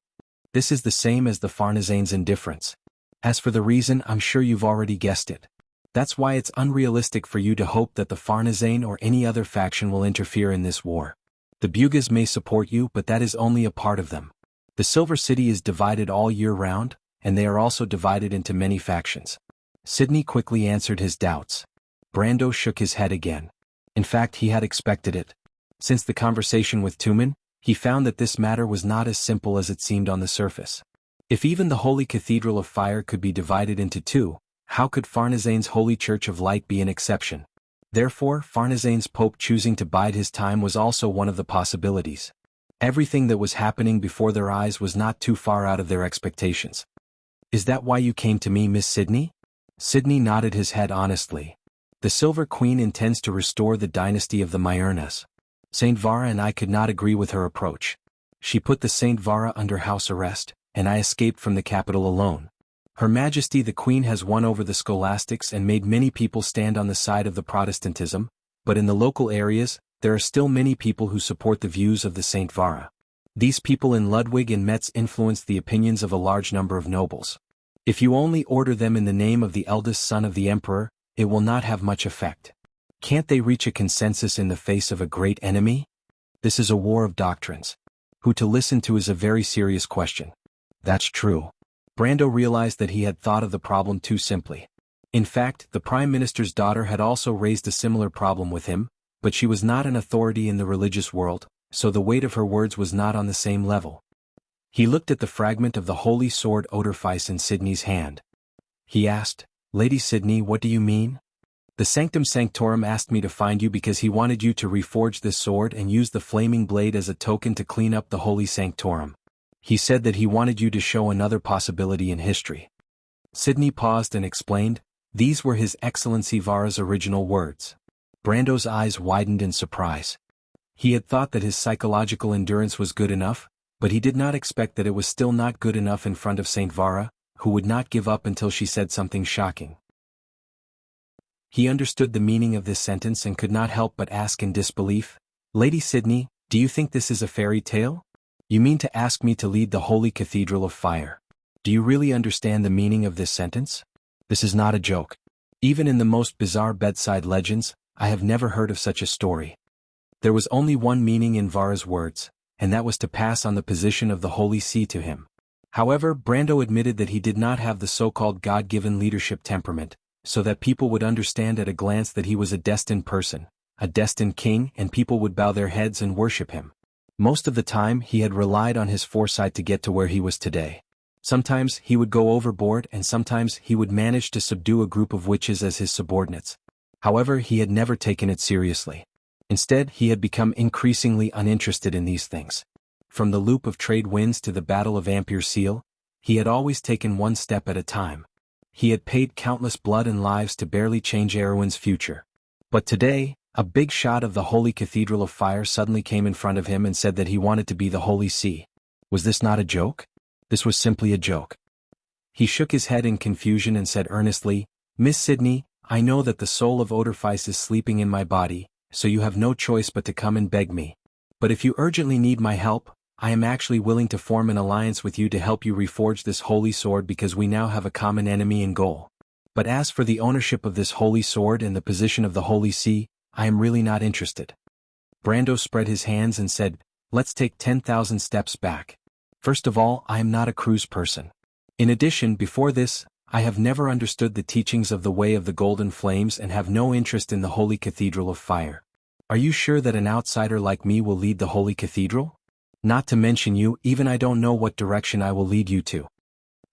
S1: This is the same as the Farnezane's indifference. As for the reason, I'm sure you've already guessed it. That's why it's unrealistic for you to hope that the Farnezane or any other faction will interfere in this war. The Bugas may support you, but that is only a part of them. The Silver City is divided all year round, and they are also divided into many factions. Sydney quickly answered his doubts. Brando shook his head again. In fact, he had expected it. Since the conversation with Tumen, he found that this matter was not as simple as it seemed on the surface. If even the Holy Cathedral of Fire could be divided into two, how could Farnezane's Holy Church of Light be an exception? Therefore, Farnezane's Pope choosing to bide his time was also one of the possibilities. Everything that was happening before their eyes was not too far out of their expectations. Is that why you came to me, Miss Sydney? Sydney nodded his head honestly. The Silver Queen intends to restore the dynasty of the Myernas. Saint Vara and I could not agree with her approach. She put the Saint Vara under house arrest, and I escaped from the capital alone. Her Majesty the Queen has won over the scholastics and made many people stand on the side of the Protestantism, but in the local areas, there are still many people who support the views of the Saint Vara. These people in Ludwig and Metz influence the opinions of a large number of nobles. If you only order them in the name of the eldest son of the Emperor, it will not have much effect. Can't they reach a consensus in the face of a great enemy? This is a war of doctrines. Who to listen to is a very serious question. That's true. Brando realized that he had thought of the problem too simply. In fact, the Prime Minister's daughter had also raised a similar problem with him, but she was not an authority in the religious world, so the weight of her words was not on the same level. He looked at the fragment of the holy sword Oderfice in Sydney's hand. He asked, Lady Sydney, what do you mean? The Sanctum Sanctorum asked me to find you because he wanted you to reforge this sword and use the flaming blade as a token to clean up the Holy Sanctorum. He said that he wanted you to show another possibility in history. Sydney paused and explained, these were His Excellency Vara's original words. Brando's eyes widened in surprise. He had thought that his psychological endurance was good enough, but he did not expect that it was still not good enough in front of Saint Vara, who would not give up until she said something shocking. He understood the meaning of this sentence and could not help but ask in disbelief, Lady Sydney, do you think this is a fairy tale? You mean to ask me to lead the Holy Cathedral of Fire? Do you really understand the meaning of this sentence? This is not a joke. Even in the most bizarre bedside legends, I have never heard of such a story. There was only one meaning in Vara's words, and that was to pass on the position of the Holy See to him. However, Brando admitted that he did not have the so-called God-given leadership temperament, so that people would understand at a glance that he was a destined person, a destined king, and people would bow their heads and worship him. Most of the time he had relied on his foresight to get to where he was today. Sometimes he would go overboard and sometimes he would manage to subdue a group of witches as his subordinates. However, he had never taken it seriously. Instead, he had become increasingly uninterested in these things. From the loop of trade winds to the Battle of Ampere Seal, he had always taken one step at a time. He had paid countless blood and lives to barely change Erwin's future. But today, a big shot of the Holy Cathedral of Fire suddenly came in front of him and said that he wanted to be the Holy See. Was this not a joke? This was simply a joke. He shook his head in confusion and said earnestly, Miss Sydney, I know that the soul of Oderfice is sleeping in my body, so you have no choice but to come and beg me. But if you urgently need my help, I am actually willing to form an alliance with you to help you reforge this holy sword because we now have a common enemy and goal. But as for the ownership of this holy sword and the position of the Holy See, I am really not interested. Brando spread his hands and said, let's take 10,000 steps back. First of all, I am not a cruise person. In addition, before this, I have never understood the teachings of the Way of the Golden Flames and have no interest in the Holy Cathedral of Fire. Are you sure that an outsider like me will lead the Holy Cathedral? Not to mention you, even I don't know what direction I will lead you to.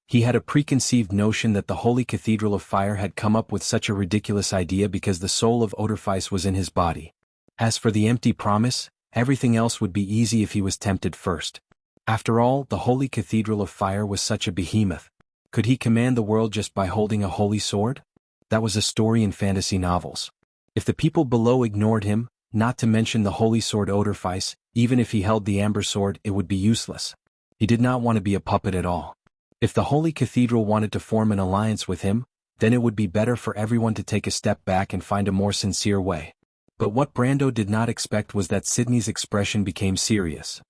S1: He had a preconceived notion that the Holy Cathedral of Fire had come up with such a ridiculous idea because the soul of Oderfice was in his body. As for the empty promise, everything else would be easy if he was tempted first. After all, the Holy Cathedral of Fire was such a behemoth. Could he command the world just by holding a holy sword? That was a story in fantasy novels. If the people below ignored him, not to mention the holy sword Oderfice, even if he held the amber sword, it would be useless. He did not want to be a puppet at all. If the Holy Cathedral wanted to form an alliance with him, then it would be better for everyone to take a step back and find a more sincere way. But what Brando did not expect was that Sydney's expression became serious.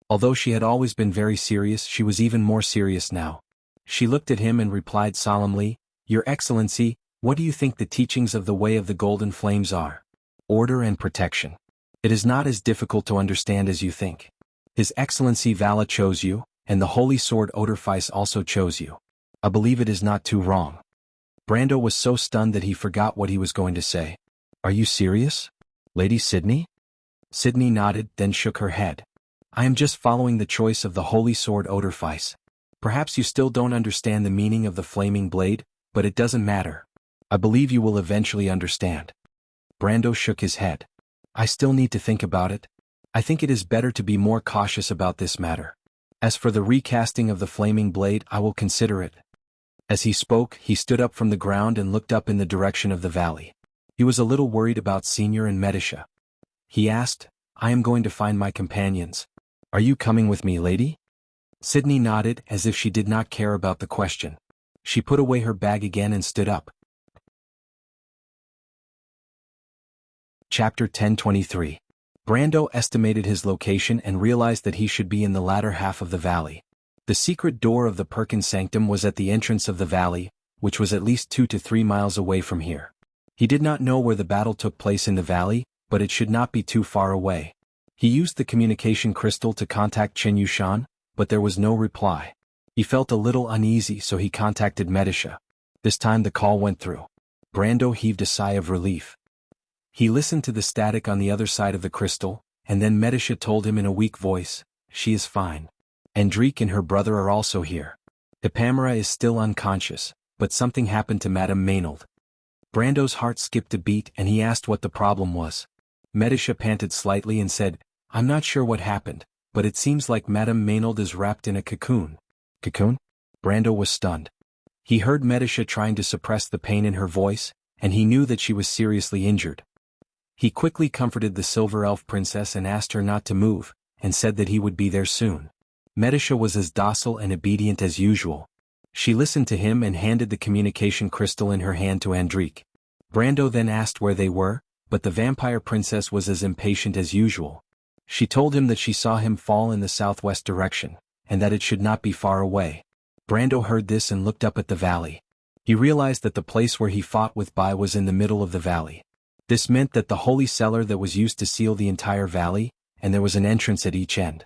S1: Although she had always been very serious, she was even more serious now. She looked at him and replied solemnly, "Your Excellency, what do you think the teachings of the Way of the Golden Flames are? Order and protection. It is not as difficult to understand as you think. His Excellency Vala chose you, and the Holy Sword Odorfice also chose you. I believe it is not too wrong." Brando was so stunned that he forgot what he was going to say. "Are you serious, Lady Sydney?" Sydney nodded, then shook her head. "I am just following the choice of the Holy Sword Odorfice. Perhaps you still don't understand the meaning of the flaming blade, but it doesn't matter. I believe you will eventually understand." Brando shook his head. "I still need to think about it. I think it is better to be more cautious about this matter. As for the recasting of the flaming blade, I will consider it." As he spoke, he stood up from the ground and looked up in the direction of the valley. He was a little worried about Senior and Medicia. He asked, "I am going to find my companions. Are you coming with me, lady?" Sydney nodded as if she did not care about the question. She put away her bag again and stood up. Chapter 1023. Brando estimated his location and realized that he should be in the latter half of the valley. The secret door of the Perkins Sanctum was at the entrance of the valley, which was at least 2 to 3 miles away from here. He did not know where the battle took place in the valley, but it should not be too far away. He used the communication crystal to contact Chen Yushan, but there was no reply. He felt a little uneasy, so he contacted Medicia. This time the call went through. Brando heaved a sigh of relief. He listened to the static on the other side of the crystal, and then Medicia told him in a weak voice, "She is fine. Andrique and her brother are also here. Epamera is still unconscious, but something happened to Madame Maynard." Brando's heart skipped a beat and he asked what the problem was. Medicia panted slightly and said, "I'm not sure what happened, but it seems like Madame Maynard is wrapped in a cocoon." "Cocoon?" Brando was stunned. He heard Medicia trying to suppress the pain in her voice, and he knew that she was seriously injured. He quickly comforted the Silver Elf Princess and asked her not to move, and said that he would be there soon. Medicia was as docile and obedient as usual. She listened to him and handed the communication crystal in her hand to Andrique. Brando then asked where they were, but the vampire princess was as impatient as usual. She told him that she saw him fall in the southwest direction, and that it should not be far away. Brando heard this and looked up at the valley. He realized that the place where he fought with Bai was in the middle of the valley. This meant that the holy cellar that was used to seal the entire valley, and there was an entrance at each end.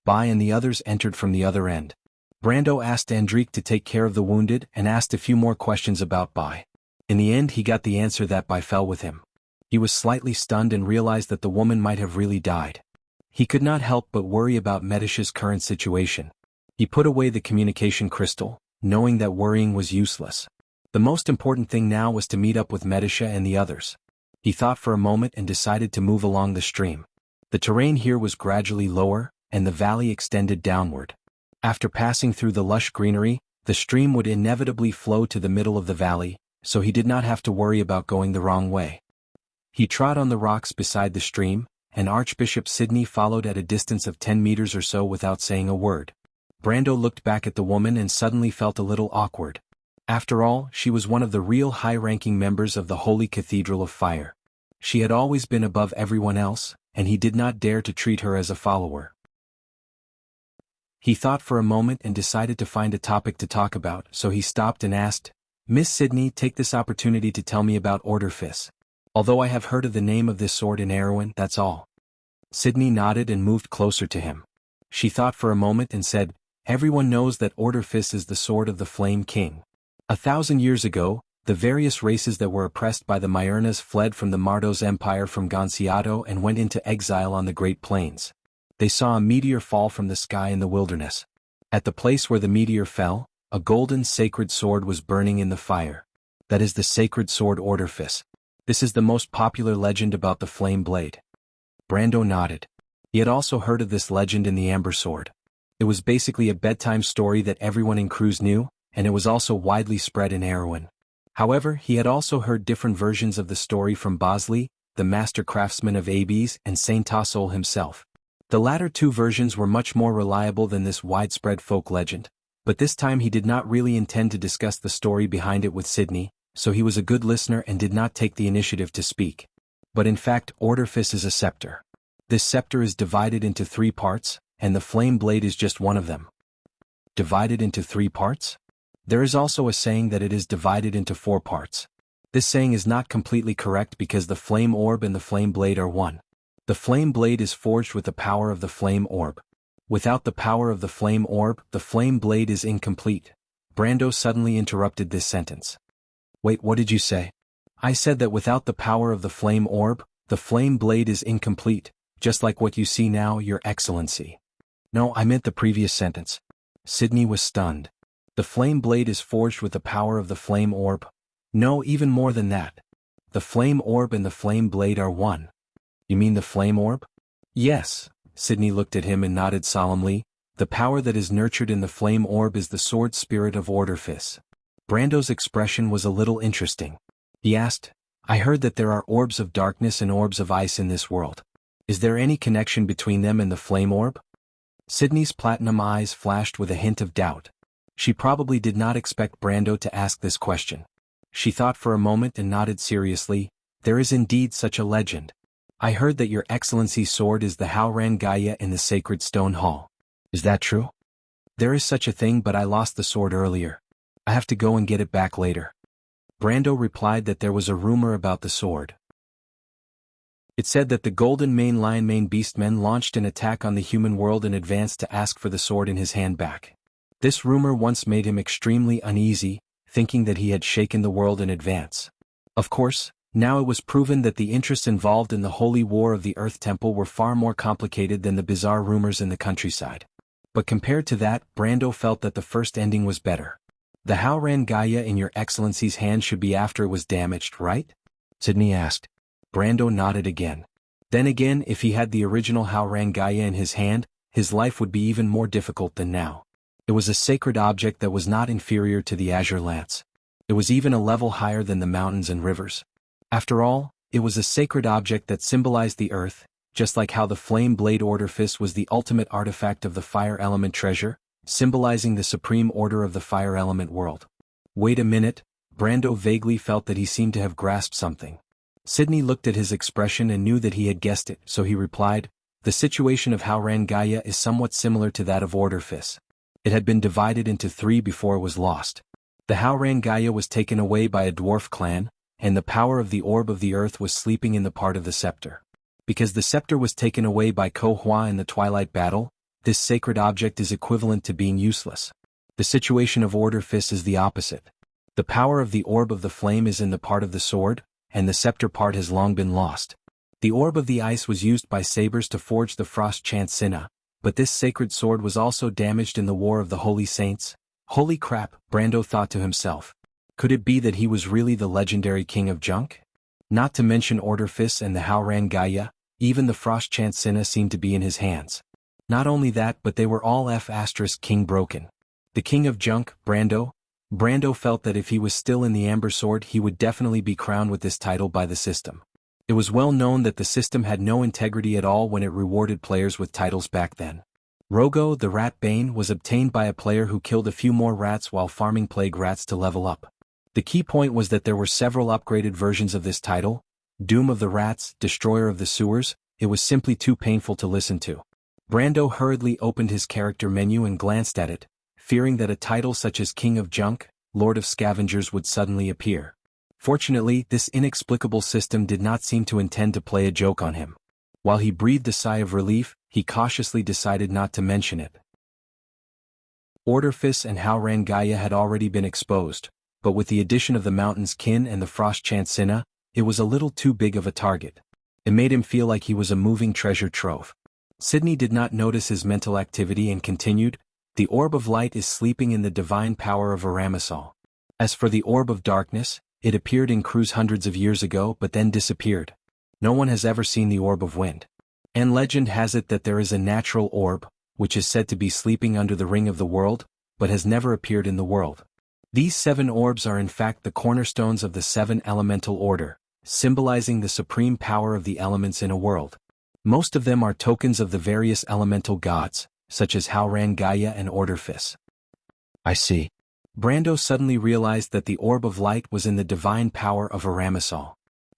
S1: Bai and the others entered from the other end. Brando asked Andrique to take care of the wounded and asked a few more questions about Bai. In the end he got the answer that Bai fell with him. He was slightly stunned and realized that the woman might have really died. He could not help but worry about Medicia's current situation. He put away the communication crystal, knowing that worrying was useless. The most important thing now was to meet up with Medicia and the others. He thought for a moment and decided to move along the stream. The terrain here was gradually lower, and the valley extended downward. After passing through the lush greenery, the stream would inevitably flow to the middle of the valley, so he did not have to worry about going the wrong way. He trod on the rocks beside the stream, and Archbishop Sidney followed at a distance of 10 meters or so without saying a word. Brando looked back at the woman and suddenly felt a little awkward. After all, she was one of the real high-ranking members of the Holy Cathedral of Fire. She had always been above everyone else, and he did not dare to treat her as a follower. He thought for a moment and decided to find a topic to talk about, so he stopped and asked, "Miss Sydney, take this opportunity to tell me about Odorfice. Although I have heard of the name of this sword in Erewhon, that's all." Sydney nodded and moved closer to him. She thought for a moment and said, "Everyone knows that Odorfice is the sword of the Flame King. 1,000 years ago, the various races that were oppressed by the Myernas fled from the Mardos Empire from Gonciato and went into exile on the Great Plains. They saw a meteor fall from the sky in the wilderness. At the place where the meteor fell, a golden sacred sword was burning in the fire. That is the sacred sword Odorfice. This is the most popular legend about the flame blade." Brando nodded. He had also heard of this legend in the Amber Sword. It was basically a bedtime story that everyone in Cruz knew, and it was also widely spread in Erewhon. However, he had also heard different versions of the story from Bosley, the master craftsman of Abes, and Saint Tassol himself. The latter two versions were much more reliable than this widespread folk legend, But this time he did not really intend to discuss the story behind it with Sydney, so he was a good listener and did not take the initiative to speak. But in fact, Orderfis is a scepter. This scepter is divided into 3 parts, and the flame blade is just one of them. Divided into 3 parts? There is also a saying that it is divided into 4 parts. This saying is not completely correct because the flame orb and the flame blade are one. The flame blade is forged with the power of the flame orb. Without the power of the flame orb, the flame blade is incomplete. Brando suddenly interrupted this sentence. Wait, what did you say? I said that without the power of the flame orb, the flame blade is incomplete, just like what you see now, Your Excellency. No, I meant the previous sentence. Sydney was stunned. The flame blade is forged with the power of the flame orb. No, even more than that. The flame orb and the flame blade are one. You mean the flame orb? Yes. Sydney looked at him and nodded solemnly. The power that is nurtured in the flame orb is the sword spirit of Orderfis. Brando's expression was a little interesting. He asked, I heard that there are orbs of darkness and orbs of ice in this world. Is there any connection between them and the flame orb? Sydney's platinum eyes flashed with a hint of doubt. She probably did not expect Brando to ask this question. She thought for a moment and nodded seriously. There is indeed such a legend. I heard that Your Excellency's sword is the Howran Gaia in the Sacred Stone Hall. Is that true? There is such a thing, but I lost the sword earlier. I have to go and get it back later. Brando replied that there was a rumor about the sword. It said that the Golden Mane Lion Mane Beastmen launched an attack on the human world in advance to ask for the sword in his hand back. This rumor once made him extremely uneasy, thinking that he had shaken the world in advance. Of course, now it was proven that the interests involved in the Holy War of the Earth Temple were far more complicated than the bizarre rumors in the countryside. But compared to that, Brando felt that the first ending was better. The Howran Gaia in Your Excellency's hand should be after it was damaged, right? Sydney asked. Brando nodded again. Then again, if he had the original Howran Gaia in his hand, his life would be even more difficult than now. It was a sacred object that was not inferior to the azure lance. It was even a level higher than the mountains and rivers. After all, it was a sacred object that symbolized the earth, just like how the flame blade Orderfis was the ultimate artifact of the fire element treasure, symbolizing the supreme order of the fire element world. Wait a minute, Brando vaguely felt that he seemed to have grasped something. Sydney looked at his expression and knew that he had guessed it, so he replied, the situation of Howran Gaia is somewhat similar to that of Orderfis. It had been divided into 3 before it was lost. The Howran Gaia was taken away by a dwarf clan, and the power of the orb of the earth was sleeping in the part of the scepter. Because the scepter was taken away by Ko Hua in the Twilight Battle, this sacred object is equivalent to being useless. The situation of Orderfis is the opposite. The power of the orb of the flame is in the part of the sword, and the scepter part has long been lost. The orb of the ice was used by sabers to forge the frost chant Sinna, but this sacred sword was also damaged in the War of the Holy Saints. Holy crap, Brando thought to himself. Could it be that he was really the legendary king of junk? Not to mention Orderfis and the Howran Gaia, even the frost chant Sinna seemed to be in his hands. Not only that, but they were all King broken. The king of junk, Brando? Brando felt that if he was still in the Amber Sword he would definitely be crowned with this title by the system. It was well known that the system had no integrity at all when it rewarded players with titles back then. Rogo the Rat Bane was obtained by a player who killed a few more rats while farming plague rats to level up. The key point was that there were several upgraded versions of this title. Doom of the Rats, Destroyer of the Sewers, it was simply too painful to listen to. Brando hurriedly opened his character menu and glanced at it, fearing that a title such as King of Junk, Lord of Scavengers would suddenly appear. Fortunately, this inexplicable system did not seem to intend to play a joke on him. While he breathed a sigh of relief, he cautiously decided not to mention it. Orderfis and Howran Gaia had already been exposed, but with the addition of the Mountain's Kin and the Frost Chant Sinna, it was a little too big of a target. It made him feel like he was a moving treasure trove. Sydney did not notice his mental activity and continued, the Orb of Light is sleeping in the divine power of Aramisal. As for the Orb of Darkness, it appeared in Cruz hundreds of years ago but then disappeared. No one has ever seen the Orb of Wind. And legend has it that there is a natural orb, which is said to be sleeping under the ring of the world, but has never appeared in the world. These 7 orbs are in fact the cornerstones of the 7 elemental order, symbolizing the supreme power of the elements in a world. Most of them are tokens of the various elemental gods, such as Howran Gaia and Orderfis. I see. Brando suddenly realized that the orb of light was in the divine power of Aramisal.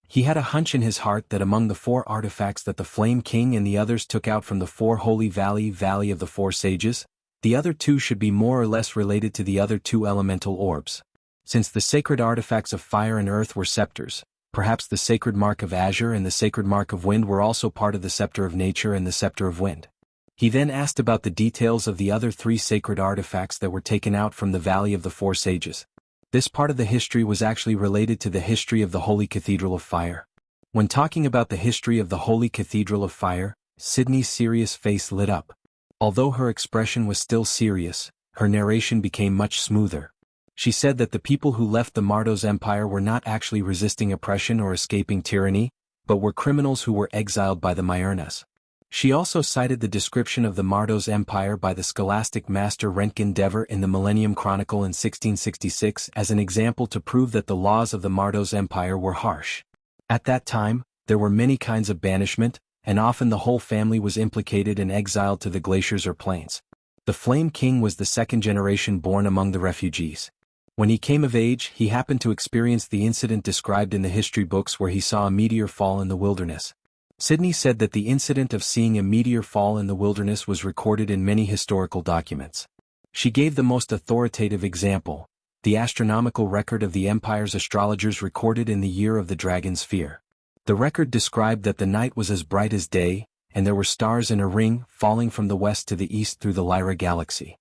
S1: He had a hunch in his heart that among the 4 artifacts that the Flame King and the others took out from the 4 Holy Valley of the 4 Sages, the other 2 should be more or less related to the other 2 elemental orbs. Since the sacred artifacts of fire and earth were scepters, perhaps the sacred mark of azure and the sacred mark of wind were also part of the scepter of nature and the scepter of wind. He then asked about the details of the other 3 sacred artifacts that were taken out from the Valley of the 4 Sages. This part of the history was actually related to the history of the Holy Cathedral of Fire. When talking about the history of the Holy Cathedral of Fire, Sydney's serious face lit up. Although her expression was still serious, her narration became much smoother. She said that the people who left the Mardos Empire were not actually resisting oppression or escaping tyranny, but were criminals who were exiled by the Myrnas. She also cited the description of the Mardos Empire by the scholastic master Rentgen Dever in the Millennium Chronicle in 1666 as an example to prove that the laws of the Mardos Empire were harsh. At that time, there were many kinds of banishment, and often the whole family was implicated and exiled to the glaciers or plains. The Flame King was the 2nd generation born among the refugees. When he came of age, he happened to experience the incident described in the history books where he saw a meteor fall in the wilderness. Sydney said that the incident of seeing a meteor fall in the wilderness was recorded in many historical documents. She gave the most authoritative example, the astronomical record of the Empire's astrologers recorded in the year of the dragon's fear. The record described that the night was as bright as day, and there were stars in a ring falling from the west to the east through the Lyra galaxy.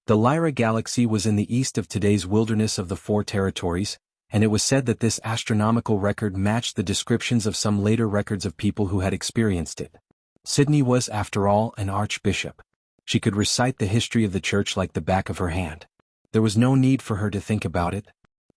S1: The Lyra galaxy was in the east of today's wilderness of the 4 territories, and it was said that this astronomical record matched the descriptions of some later records of people who had experienced it. Sydney was, after all, an archbishop. She could recite the history of the church like the back of her hand. There was no need for her to think about it.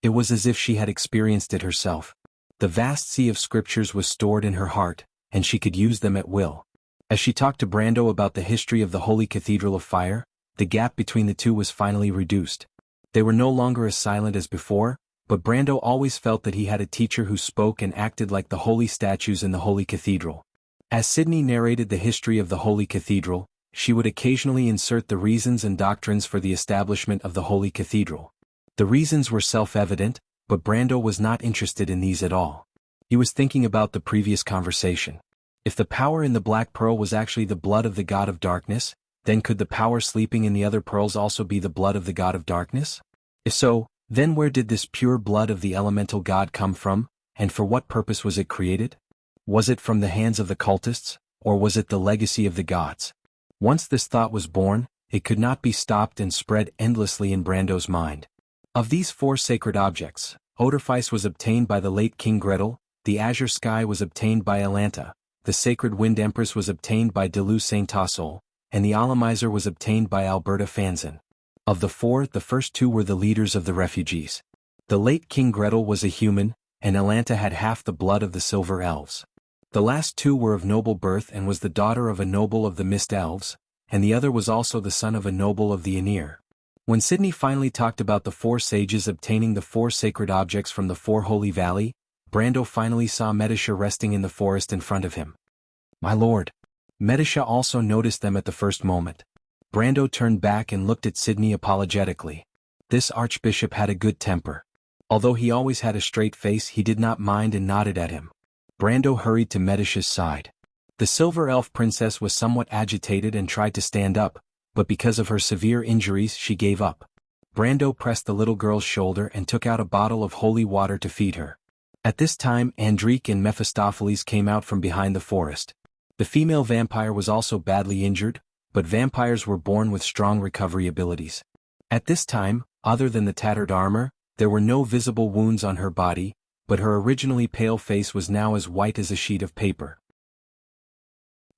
S1: It was as if she had experienced it herself. The vast sea of scriptures was stored in her heart, and she could use them at will. As she talked to Brando about the history of the Holy Cathedral of Fire, the gap between the 2 was finally reduced. They were no longer as silent as before, but Brando always felt that he had a teacher who spoke and acted like the holy statues in the Holy Cathedral. As Sydney narrated the history of the Holy Cathedral, she would occasionally insert the reasons and doctrines for the establishment of the Holy Cathedral. The reasons were self-evident, but Brando was not interested in these at all. He was thinking about the previous conversation. If the power in the Black Pearl was actually the blood of the God of Darkness, then could the power sleeping in the other pearls also be the blood of the God of Darkness? If so, then where did this pure blood of the elemental god come from, and for what purpose was it created? Was it from the hands of the cultists, or was it the legacy of the gods? Once this thought was born, it could not be stopped and spread endlessly in Brando's mind. Of these 4 sacred objects, Odorfice was obtained by the late King Gretel, the azure sky was obtained by Alanta, the sacred wind empress was obtained by Delu Saint Tassol, and the Alamizer was obtained by Alberta Fanzin. Of the 4, the first 2 were the leaders of the refugees. The late King Gretel was a human, and Alanta had half the blood of the Silver Elves. The last 2 were of noble birth and was the daughter of a noble of the Mist Elves, and the other was also the son of a noble of the Aenir. When Sydney finally talked about the 4 sages obtaining the 4 sacred objects from the 4 Holy Valley, Brando finally saw Medisha resting in the forest in front of him. "My lord." Medisha also noticed them at the first moment. Brando turned back and looked at Sydney apologetically. This archbishop had a good temper. Although he always had a straight face, he did not mind and nodded at him. Brando hurried to Medisha's side. The Silver Elf princess was somewhat agitated and tried to stand up, but because of her severe injuries she gave up. Brando pressed the little girl's shoulder and took out a bottle of holy water to feed her. At this time Andrique and Mephistopheles came out from behind the forest. The female vampire was also badly injured, but vampires were born with strong recovery abilities. At this time, other than the tattered armor, there were no visible wounds on her body, but her originally pale face was now as white as a sheet of paper.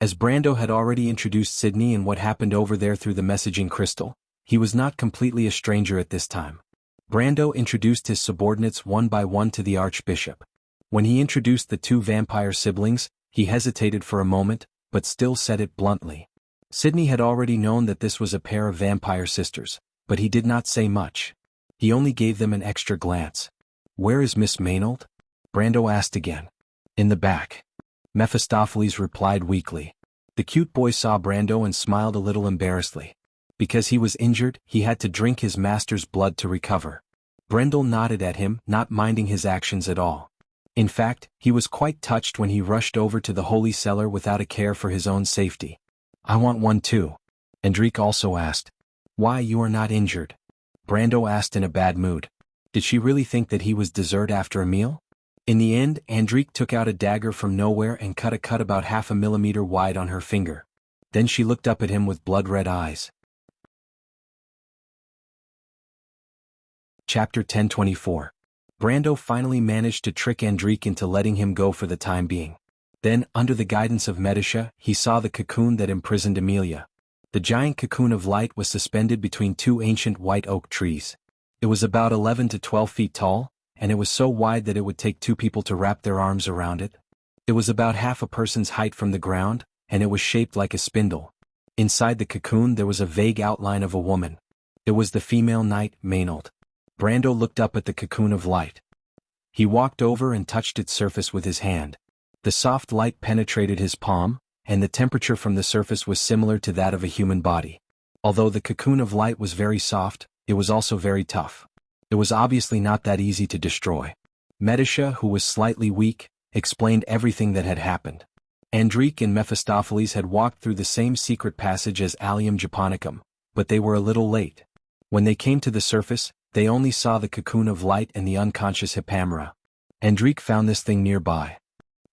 S1: As Brando had already introduced Sydney and what happened over there through the messaging crystal, he was not completely a stranger at this time. Brando introduced his subordinates one by one to the archbishop. When he introduced the 2 vampire siblings, he hesitated for a moment, but still said it bluntly. Sydney had already known that this was a pair of vampire sisters, but he did not say much. He only gave them an extra glance. "Where is Miss Maynard?" Brando asked again. "In the back." Mephistopheles replied weakly. The cute boy saw Brando and smiled a little embarrassedly. Because he was injured, he had to drink his master's blood to recover. Brendel nodded at him, not minding his actions at all. In fact, he was quite touched when he rushed over to the holy cellar without a care for his own safety. "I want one too." Hendrik also asked. "Why, you are not injured?" Brando asked in a bad mood. Did she really think that he was dessert after a meal? In the end, Hendrik took out a dagger from nowhere and cut a cut about 1/2 millimeter wide on her finger. Then she looked up at him with blood-red eyes. Chapter 10:24. Brando finally managed to trick Hendrik into letting him go for the time being. Then, under the guidance of Medisha, he saw the cocoon that imprisoned Amelia. The giant cocoon of light was suspended between two ancient white oak trees. It was about 11 to 12 feet tall, and it was so wide that it would take two people to wrap their arms around it. It was about half a person's height from the ground, and it was shaped like a spindle. Inside the cocoon there was a vague outline of a woman. It was the female knight, Maynard. Brando looked up at the cocoon of light. He walked over and touched its surface with his hand. The soft light penetrated his palm, and the temperature from the surface was similar to that of a human body. Although the cocoon of light was very soft, it was also very tough. It was obviously not that easy to destroy. Medisha, who was slightly weak, explained everything that had happened. Hendrik and Mephistopheles had walked through the same secret passage as Allium Japonicum, but they were a little late. When they came to the surface, they only saw the cocoon of light and the unconscious Hippamera. Hendrik found this thing nearby.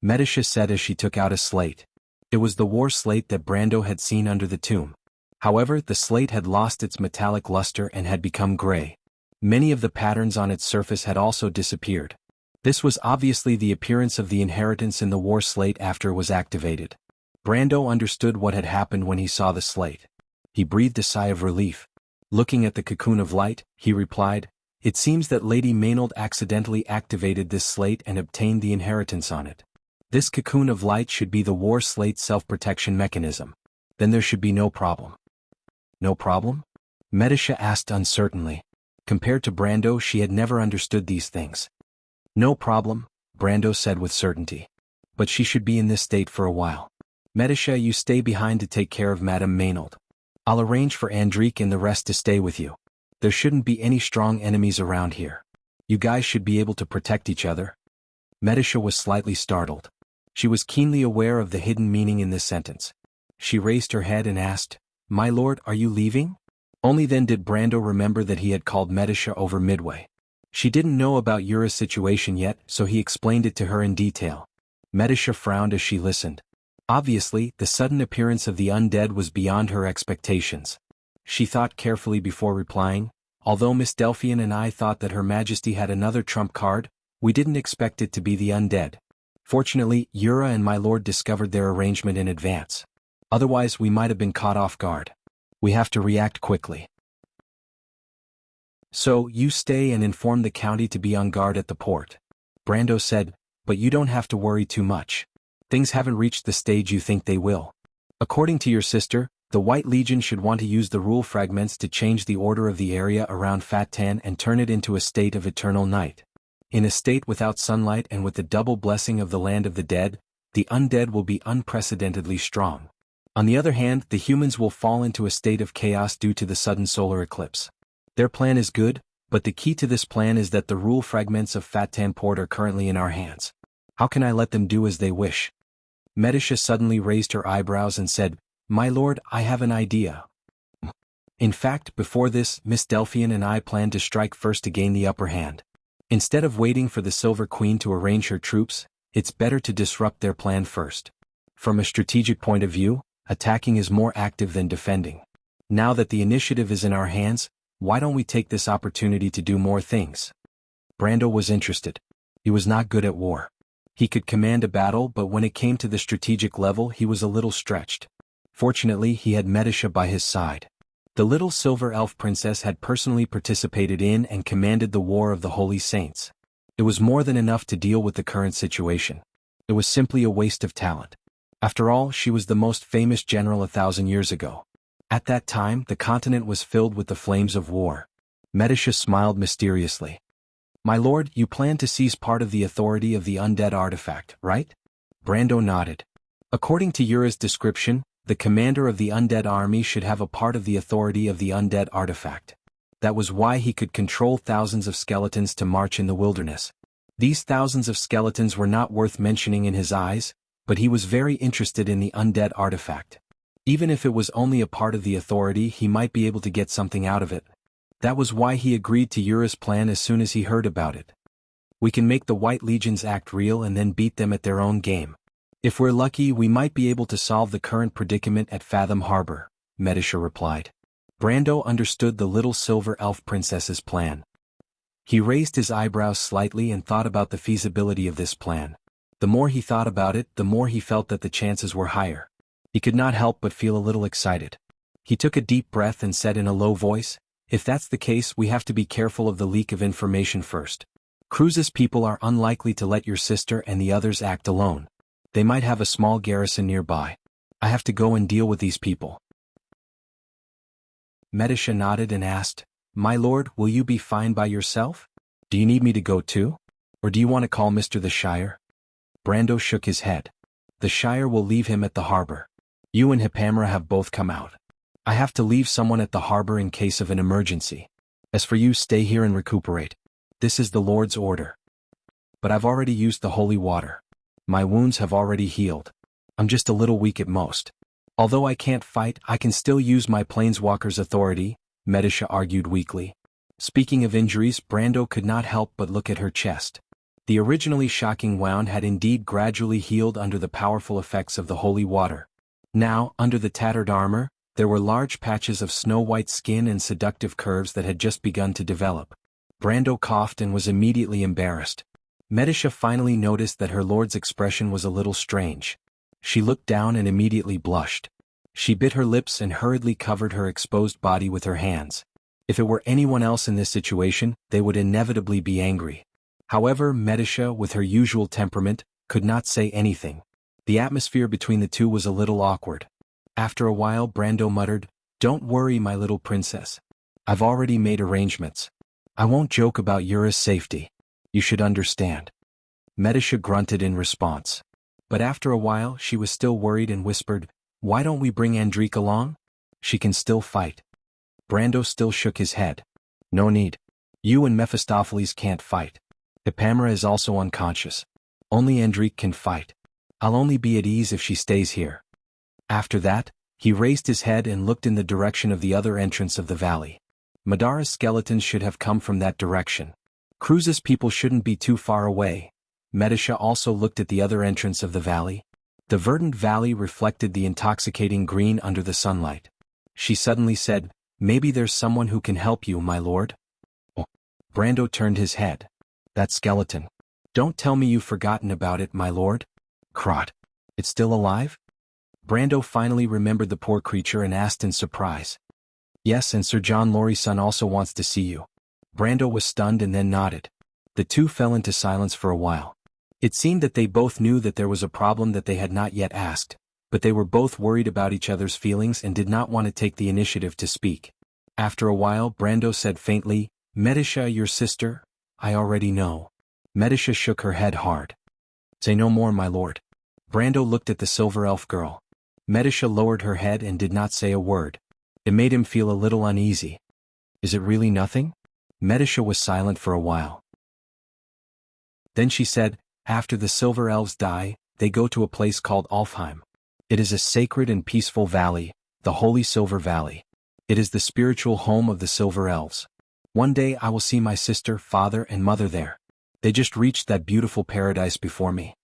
S1: Medisha said as she took out a slate. It was the war slate that Brando had seen under the tomb. However, the slate had lost its metallic luster and had become gray. Many of the patterns on its surface had also disappeared. This was obviously the appearance of the inheritance in the war slate after it was activated. Brando understood what had happened when he saw the slate. He breathed a sigh of relief. Looking at the cocoon of light, he replied, "It seems that Lady Maynard accidentally activated this slate and obtained the inheritance on it. This cocoon of light should be the war slate's self-protection mechanism. Then there should be no problem." "No problem?" Medisha asked uncertainly. Compared to Brando, she had never understood these things. "No problem," Brando said with certainty. "But she should be in this state for a while. Medisha, you stay behind to take care of Madame Maynard. I'll arrange for Hendrik and the rest to stay with you. There shouldn't be any strong enemies around here. You guys should be able to protect each other." Medisha was slightly startled. She was keenly aware of the hidden meaning in this sentence. She raised her head and asked, "My lord, are you leaving?" Only then did Brando remember that he had called Medisha over midway. She didn't know about Yura's situation yet, so he explained it to her in detail. Medisha frowned as she listened. Obviously, the sudden appearance of the undead was beyond her expectations. She thought carefully before replying, "Although Miss Delphian and I thought that Her Majesty had another trump card, we didn't expect it to be the undead. Fortunately, Yura and my lord discovered their arrangement in advance. Otherwise we might have been caught off guard. We have to react quickly. So, you stay and inform the county to be on guard at the port," Brando said, "but you don't have to worry too much. Things haven't reached the stage you think they will. According to your sister, the White Legion should want to use the rule fragments to change the order of the area around Fat-Tan and turn it into a state of eternal night. In a state without sunlight and with the double blessing of the land of the dead, the undead will be unprecedentedly strong. On the other hand, the humans will fall into a state of chaos due to the sudden solar eclipse. Their plan is good, but the key to this plan is that the rule fragments of Fat-Tan Port are currently in our hands. How can I let them do as they wish?" Medisha suddenly raised her eyebrows and said, "My lord, I have an idea. In fact, before this, Miss Delphian and I planned to strike first to gain the upper hand. Instead of waiting for the Silver Queen to arrange her troops, it's better to disrupt their plan first. From a strategic point of view, attacking is more active than defending. Now that the initiative is in our hands, why don't we take this opportunity to do more things?" Brando was interested. He was not good at war. He could command a battle, but when it came to the strategic level he was a little stretched. Fortunately, he had Medisha by his side. The little silver elf princess had personally participated in and commanded the War of the Holy Saints. It was more than enough to deal with the current situation. It was simply a waste of talent. After all, she was the most famous general 1,000 years ago. At that time, the continent was filled with the flames of war. Medisha smiled mysteriously. "My lord, you plan to seize part of the authority of the undead artifact, right?" Brando nodded. "According to Yura's description, The commander of the undead army should have a part of the authority of the undead artifact. That was why he could control thousands of skeletons to march in the wilderness. These thousands of skeletons were not worth mentioning in his eyes, but he was very interested in the undead artifact. Even if it was only a part of the authority, he might be able to get something out of it. That was why he agreed to Yura's plan as soon as he heard about it. We can make the White Legions act real and then beat them at their own game. If we're lucky, we might be able to solve the current predicament at Fathom Harbor, Medisha replied. Brando understood the little silver elf princess's plan. He raised his eyebrows slightly and thought about the feasibility of this plan. The more he thought about it, the more he felt that the chances were higher. He could not help but feel a little excited. He took a deep breath and said in a low voice, "If that's the case, we have to be careful of the leak of information first. Cruz's people are unlikely to let your sister and the others act alone. They might have a small garrison nearby. I have to go and deal with these people." Medisha nodded and asked, "My lord, will you be fine by yourself? Do you need me to go too? Or do you want to call Mr. the Shire?" Brando shook his head. "The Shire will leave him at the harbor. You and Hipamra have both come out. I have to leave someone at the harbor in case of an emergency. As for you, stay here and recuperate. This is the Lord's order. But I've already used the holy water. My wounds have already healed. I'm just a little weak at most. Although I can't fight, I can still use my planeswalker's authority," Medisha argued weakly. Speaking of injuries, Brando could not help but look at her chest. The originally shocking wound had indeed gradually healed under the powerful effects of the holy water. Now, under the tattered armor, there were large patches of snow-white skin and seductive curves that had just begun to develop. Brando coughed and was immediately embarrassed. Medisha finally noticed that her lord's expression was a little strange. She looked down and immediately blushed. She bit her lips and hurriedly covered her exposed body with her hands. If it were anyone else in this situation, they would inevitably be angry. However, Medisha, with her usual temperament, could not say anything. The atmosphere between the two was a little awkward. After a while, Brando muttered, "Don't worry, my little princess. I've already made arrangements. I won't joke about Yura's safety. You should understand." Medisha grunted in response. But after a while, she was still worried and whispered, "Why don't we bring Andrique along? She can still fight." Brando still shook his head. "No need. You and Mephistopheles can't fight. Hipamra is also unconscious. Only Andrique can fight. I'll only be at ease if she stays here." After that, he raised his head and looked in the direction of the other entrance of the valley. Madara's skeletons should have come from that direction. Cruz's people shouldn't be too far away. Medisha also looked at the other entrance of the valley. The verdant valley reflected the intoxicating green under the sunlight. She suddenly said, "Maybe there's someone who can help you, my lord." Oh. Brando turned his head. "That skeleton. Don't tell me you've forgotten about it, my lord." Crot. "It's still alive?" Brando finally remembered the poor creature and asked in surprise. "Yes, and Sir John Lorry's son also wants to see you." Brando was stunned and then nodded. The two fell into silence for a while. It seemed that they both knew that there was a problem that they had not yet asked, but they were both worried about each other's feelings and did not want to take the initiative to speak. After a while, Brando said faintly, "Medisha, your sister? I already know." Medisha shook her head hard. "Say no more, my lord." Brando looked at the silver elf girl. Medisha lowered her head and did not say a word. It made him feel a little uneasy. "Is it really nothing?" Medisha was silent for a while. Then she said, "After the silver elves die, they go to a place called Alfheim. It is a sacred and peaceful valley, the Holy Silver Valley. It is the spiritual home of the silver elves. One day I will see my sister, father, and mother there. They just reached that beautiful paradise before me.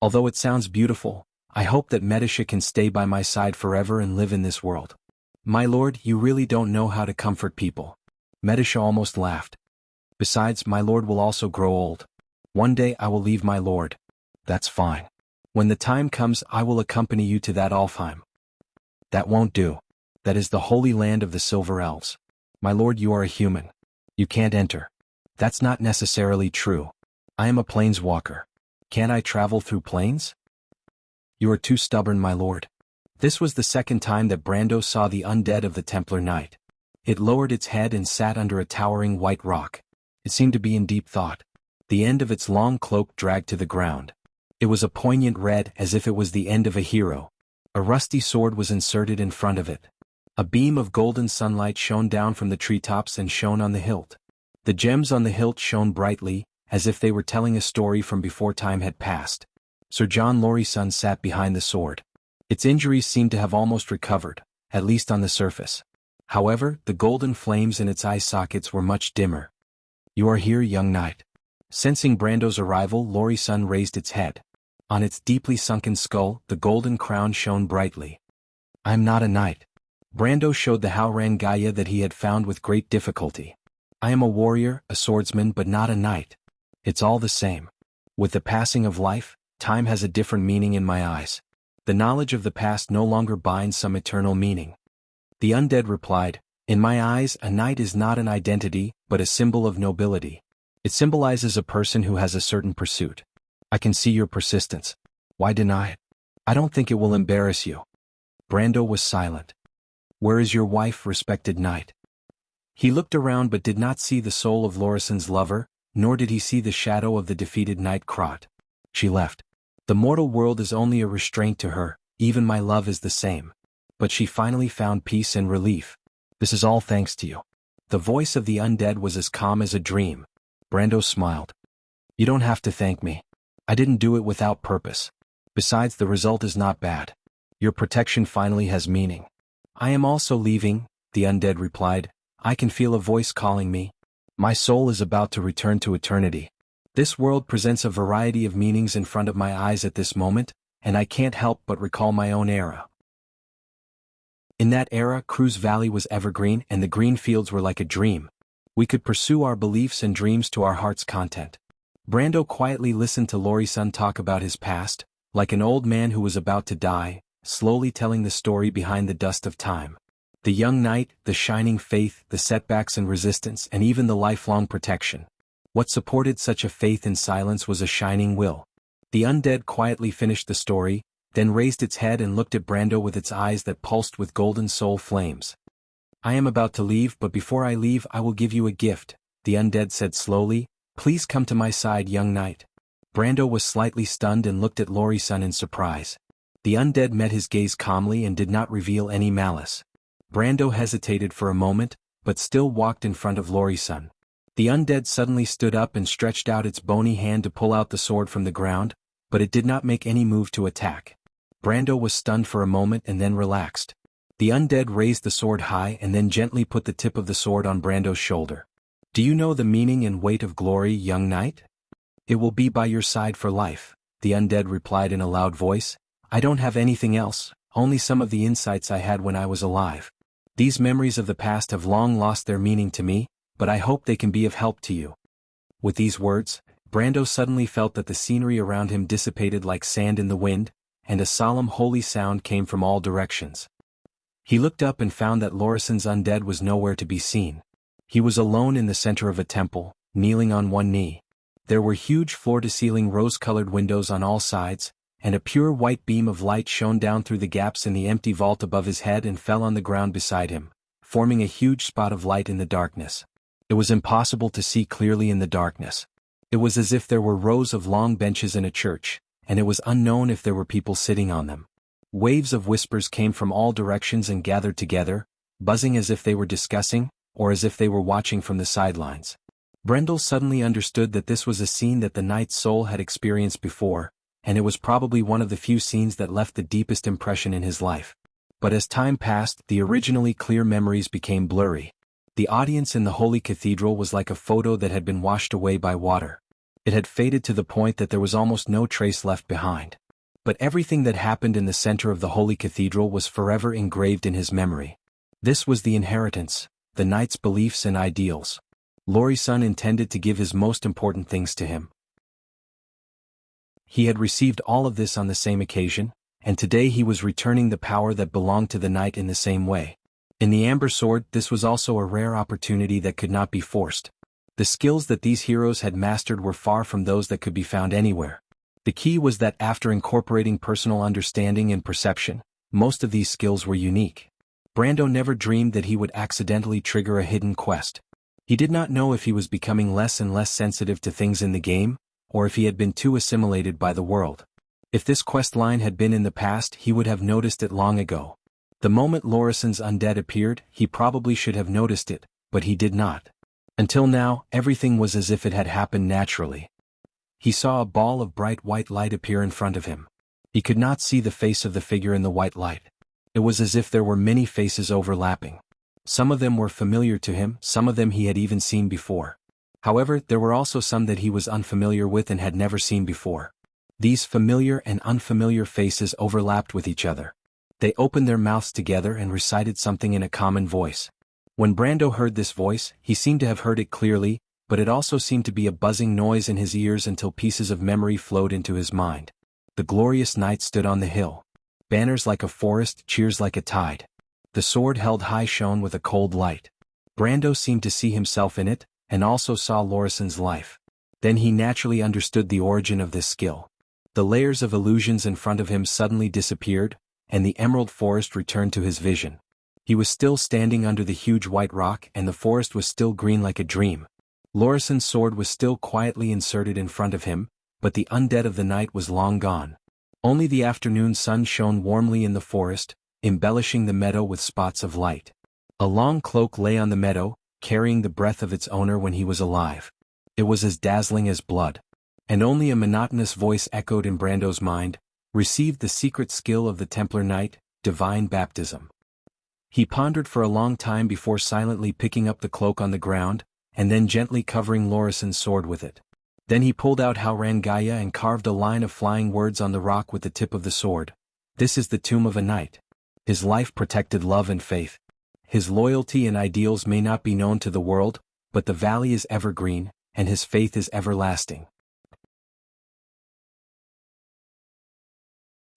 S1: Although it sounds beautiful, I hope that Medisha can stay by my side forever and live in this world." "My lord, you really don't know how to comfort people." Medisha almost laughed. "Besides, my lord will also grow old. One day I will leave my lord." "That's fine. When the time comes, I will accompany you to that Alfheim." "That won't do. That is the holy land of the silver elves. My lord, you are a human. You can't enter." "That's not necessarily true. I am a planeswalker. Can't I travel through planes?" "You are too stubborn, my lord." This was the second time that Brando saw the undead of the Templar Knight. It lowered its head and sat under a towering white rock. It seemed to be in deep thought. The end of its long cloak dragged to the ground. It was a poignant red, as if it was the end of a hero. A rusty sword was inserted in front of it. A beam of golden sunlight shone down from the treetops and shone on the hilt. The gems on the hilt shone brightly, as if they were telling a story from before time had passed. Sir John Lorryson sat behind the sword. Its injuries seemed to have almost recovered, at least on the surface. However, the golden flames in its eye sockets were much dimmer. "You are here, young knight." Sensing Brando's arrival, Lorryson raised its head. On its deeply sunken skull, the golden crown shone brightly. "I am not a knight." Brando showed the Haurangaya that he had found with great difficulty. "I am a warrior, a swordsman, but not a knight. It's all the same. With the passing of life, time has a different meaning in my eyes. The knowledge of the past no longer binds some eternal meaning." The undead replied, "In my eyes, a knight is not an identity, but a symbol of nobility. It symbolizes a person who has a certain pursuit. I can see your persistence. Why deny it? I don't think it will embarrass you." Brando was silent. "Where is your wife, respected knight?" He looked around but did not see the soul of Lorison's lover, nor did he see the shadow of the defeated knight Krot. "She left. The mortal world is only a restraint to her, even my love is the same. But she finally found peace and relief. This is all thanks to you." The voice of the undead was as calm as a dream. Brando smiled. "You don't have to thank me. I didn't do it without purpose. Besides, the result is not bad. Your protection finally has meaning." "I am also leaving," the undead replied. "I can feel a voice calling me. My soul is about to return to eternity. This world presents a variety of meanings in front of my eyes at this moment, and I can't help but recall my own era. In that era, Cruz Valley was evergreen and the green fields were like a dream. We could pursue our beliefs and dreams to our heart's content." Brando quietly listened to Lorryson talk about his past, like an old man who was about to die, slowly telling the story behind the dust of time. The young knight, the shining faith, the setbacks and resistance, and even the lifelong protection. What supported such a faith in silence was a shining will. The undead quietly finished the story, then raised its head and looked at Brando with its eyes that pulsed with golden soul flames. "I am about to leave, but before I leave I will give you a gift," the undead said slowly. "Please come to my side, young knight." Brando was slightly stunned and looked at Lorryson in surprise. The undead met his gaze calmly and did not reveal any malice. Brando hesitated for a moment, but still walked in front of Lorryson. The undead suddenly stood up and stretched out its bony hand to pull out the sword from the ground, but it did not make any move to attack. Brando was stunned for a moment and then relaxed. The undead raised the sword high and then gently put the tip of the sword on Brando's shoulder. "Do you know the meaning and weight of glory, young knight? It will be by your side for life," the undead replied in a loud voice. "I don't have anything else, only some of the insights I had when I was alive. These memories of the past have long lost their meaning to me, but I hope they can be of help to you." With these words, Brando suddenly felt that the scenery around him dissipated like sand in the wind, and a solemn holy sound came from all directions. He looked up and found that Lorison's undead was nowhere to be seen. He was alone in the center of a temple, kneeling on one knee. There were huge floor-to-ceiling rose-colored windows on all sides, and a pure white beam of light shone down through the gaps in the empty vault above his head and fell on the ground beside him, forming a huge spot of light in the darkness. It was impossible to see clearly in the darkness. It was as if there were rows of long benches in a church, and it was unknown if there were people sitting on them. Waves of whispers came from all directions and gathered together, buzzing as if they were discussing, or as if they were watching from the sidelines. Brendel suddenly understood that this was a scene that the knight's soul had experienced before, and it was probably one of the few scenes that left the deepest impression in his life. But as time passed, the originally clear memories became blurry. The audience in the holy cathedral was like a photo that had been washed away by water. It had faded to the point that there was almost no trace left behind. But everything that happened in the center of the holy cathedral was forever engraved in his memory. This was the inheritance, the knight's beliefs and ideals. Lorryson intended to give his most important things to him. He had received all of this on the same occasion, and today he was returning the power that belonged to the knight in the same way. In the Amber Sword, this was also a rare opportunity that could not be forced. The skills that these heroes had mastered were far from those that could be found anywhere. The key was that after incorporating personal understanding and perception, most of these skills were unique. Brando never dreamed that he would accidentally trigger a hidden quest. He did not know if he was becoming less and less sensitive to things in the game, or if he had been too assimilated by the world. If this quest line had been in the past, he would have noticed it long ago. The moment Lorison's undead appeared, he probably should have noticed it, but he did not. Until now, everything was as if it had happened naturally. He saw a ball of bright white light appear in front of him. He could not see the face of the figure in the white light. It was as if there were many faces overlapping. Some of them were familiar to him, some of them he had even seen before. However, there were also some that he was unfamiliar with and had never seen before. These familiar and unfamiliar faces overlapped with each other. They opened their mouths together and recited something in a common voice. When Brando heard this voice, he seemed to have heard it clearly, but it also seemed to be a buzzing noise in his ears until pieces of memory flowed into his mind. The glorious knight stood on the hill. Banners like a forest, cheers like a tide. The sword held high shone with a cold light. Brando seemed to see himself in it, and also saw Lorison's life. Then he naturally understood the origin of this skill. The layers of illusions in front of him suddenly disappeared, and the emerald forest returned to his vision. He was still standing under the huge white rock and the forest was still green like a dream. Lorison's sword was still quietly inserted in front of him, but the undead of the night was long gone. Only the afternoon sun shone warmly in the forest, embellishing the meadow with spots of light. A long cloak lay on the meadow, carrying the breath of its owner when he was alive. It was as dazzling as blood. And only a monotonous voice echoed in Brando's mind, received the secret skill of the Templar Knight, divine baptism. He pondered for a long time before silently picking up the cloak on the ground, and then gently covering Lorison's sword with it. Then he pulled out Haurangaya and carved a line of flying words on the rock with the tip of the sword. This is the tomb of a knight. His life protected love and faith. His loyalty and ideals may not be known to the world, but the valley is evergreen, and his faith is everlasting.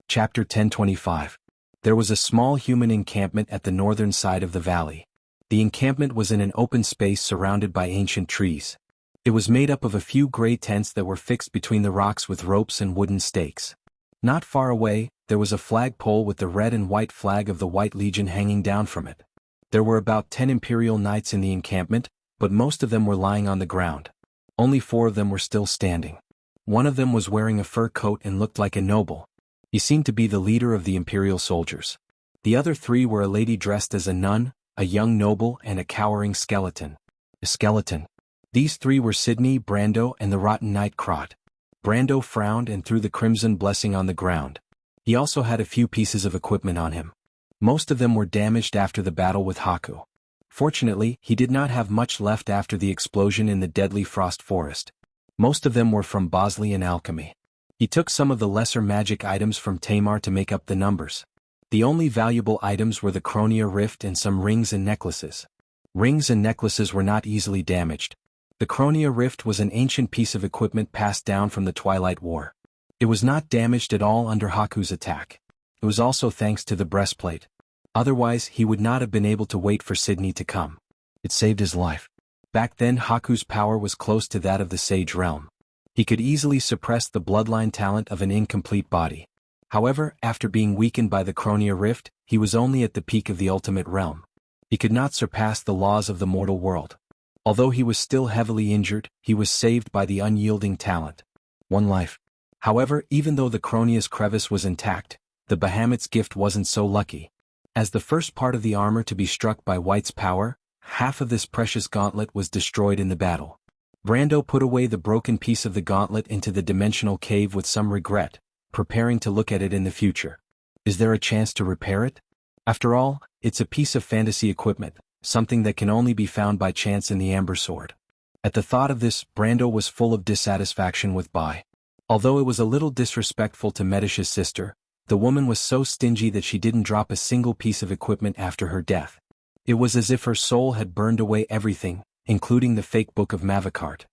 S1: Chapter 1025. There was a small human encampment at the northern side of the valley. The encampment was in an open space surrounded by ancient trees. It was made up of a few gray tents that were fixed between the rocks with ropes and wooden stakes. Not far away, there was a flagpole with the red and white flag of the White Legion hanging down from it. There were about 10 Imperial Knights in the encampment, but most of them were lying on the ground. Only 4 of them were still standing. One of them was wearing a fur coat and looked like a noble. He seemed to be the leader of the Imperial soldiers. The other 3 were a lady dressed as a nun, a young noble and a cowering skeleton. A skeleton. These 3 were Sydney, Brando and the rotten Knight Crot. Brando frowned and threw the crimson blessing on the ground. He also had a few pieces of equipment on him. Most of them were damaged after the battle with Haku. Fortunately, he did not have much left after the explosion in the deadly frost forest. Most of them were from Boslian alchemy. He took some of the lesser magic items from Tamar to make up the numbers. The only valuable items were the Chronia Rift and some rings and necklaces. Rings and necklaces were not easily damaged. The Chronia Rift was an ancient piece of equipment passed down from the Twilight War. It was not damaged at all under Haku's attack. It was also thanks to the breastplate. Otherwise, he would not have been able to wait for Sydney to come. It saved his life. Back then, Haku's power was close to that of the Sage Realm. He could easily suppress the bloodline talent of an incomplete body. However, after being weakened by the Chronia Rift, he was only at the peak of the ultimate realm. He could not surpass the laws of the mortal world. Although he was still heavily injured, he was saved by the unyielding talent. One life. However, even though the Chronia's crevice was intact, the Bahamut's gift wasn't so lucky. As the first part of the armor to be struck by White's power, half of this precious gauntlet was destroyed in the battle. Brando put away the broken piece of the gauntlet into the dimensional cave with some regret, preparing to look at it in the future. Is there a chance to repair it? After all, it's a piece of fantasy equipment, something that can only be found by chance in the Amber Sword. At the thought of this, Brando was full of dissatisfaction with Bai. Although it was a little disrespectful to Medish's sister, the woman was so stingy that she didn't drop a single piece of equipment after her death. It was as if her soul had burned away everything, including the fake Book of Mavacart.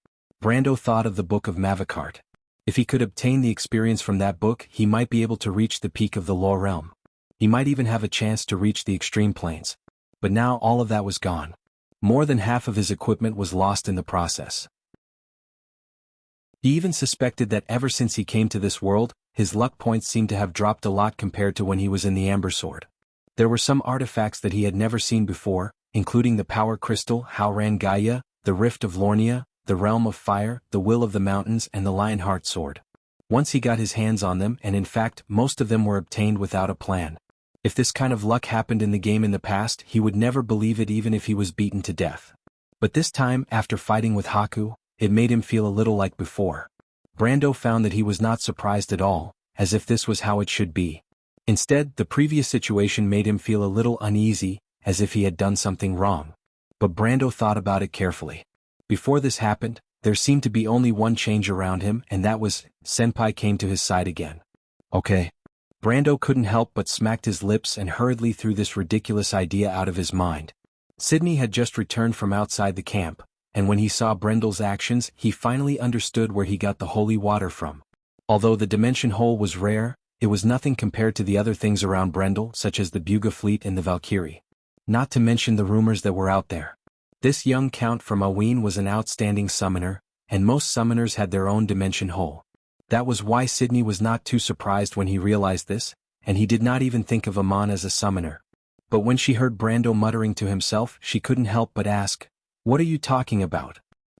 S1: Brando thought of the Book of Mavacart. If he could obtain the experience from that book, he might be able to reach the peak of the Law Realm. He might even have a chance to reach the extreme planes. But now all of that was gone. More than half of his equipment was lost in the process. He even suspected that ever since he came to this world, his luck points seemed to have dropped a lot compared to when he was in the Amber Sword. There were some artifacts that he had never seen before, including the Power Crystal, Haurangaya, the Rift of Lornia, the Realm of Fire, the Will of the Mountains and the Lionheart Sword. Once he got his hands on them, and in fact most of them were obtained without a plan. If this kind of luck happened in the game in the past, he would never believe it even if he was beaten to death. But this time, after fighting with Haku, it made him feel a little like before. Brando found that he was not surprised at all, as if this was how it should be. Instead, the previous situation made him feel a little uneasy, as if he had done something wrong. But Brando thought about it carefully. Before this happened, there seemed to be only one change around him, and that was, Senpai came to his side again. Okay. Brando couldn't help but smacked his lips and hurriedly threw this ridiculous idea out of his mind. Sydney had just returned from outside the camp, and when he saw Brendel's actions, he finally understood where he got the holy water from. Although the dimension hole was rare, it was nothing compared to the other things around Brendel, such as the Buga fleet and the Valkyrie. Not to mention the rumors that were out there. This young count from Aween was an outstanding summoner, and most summoners had their own dimension hole. That was why Sydney was not too surprised when he realized this, and he did not even think of Amon as a summoner. But when she heard Brando muttering to himself, she couldn't help but ask, "What are you talking about?"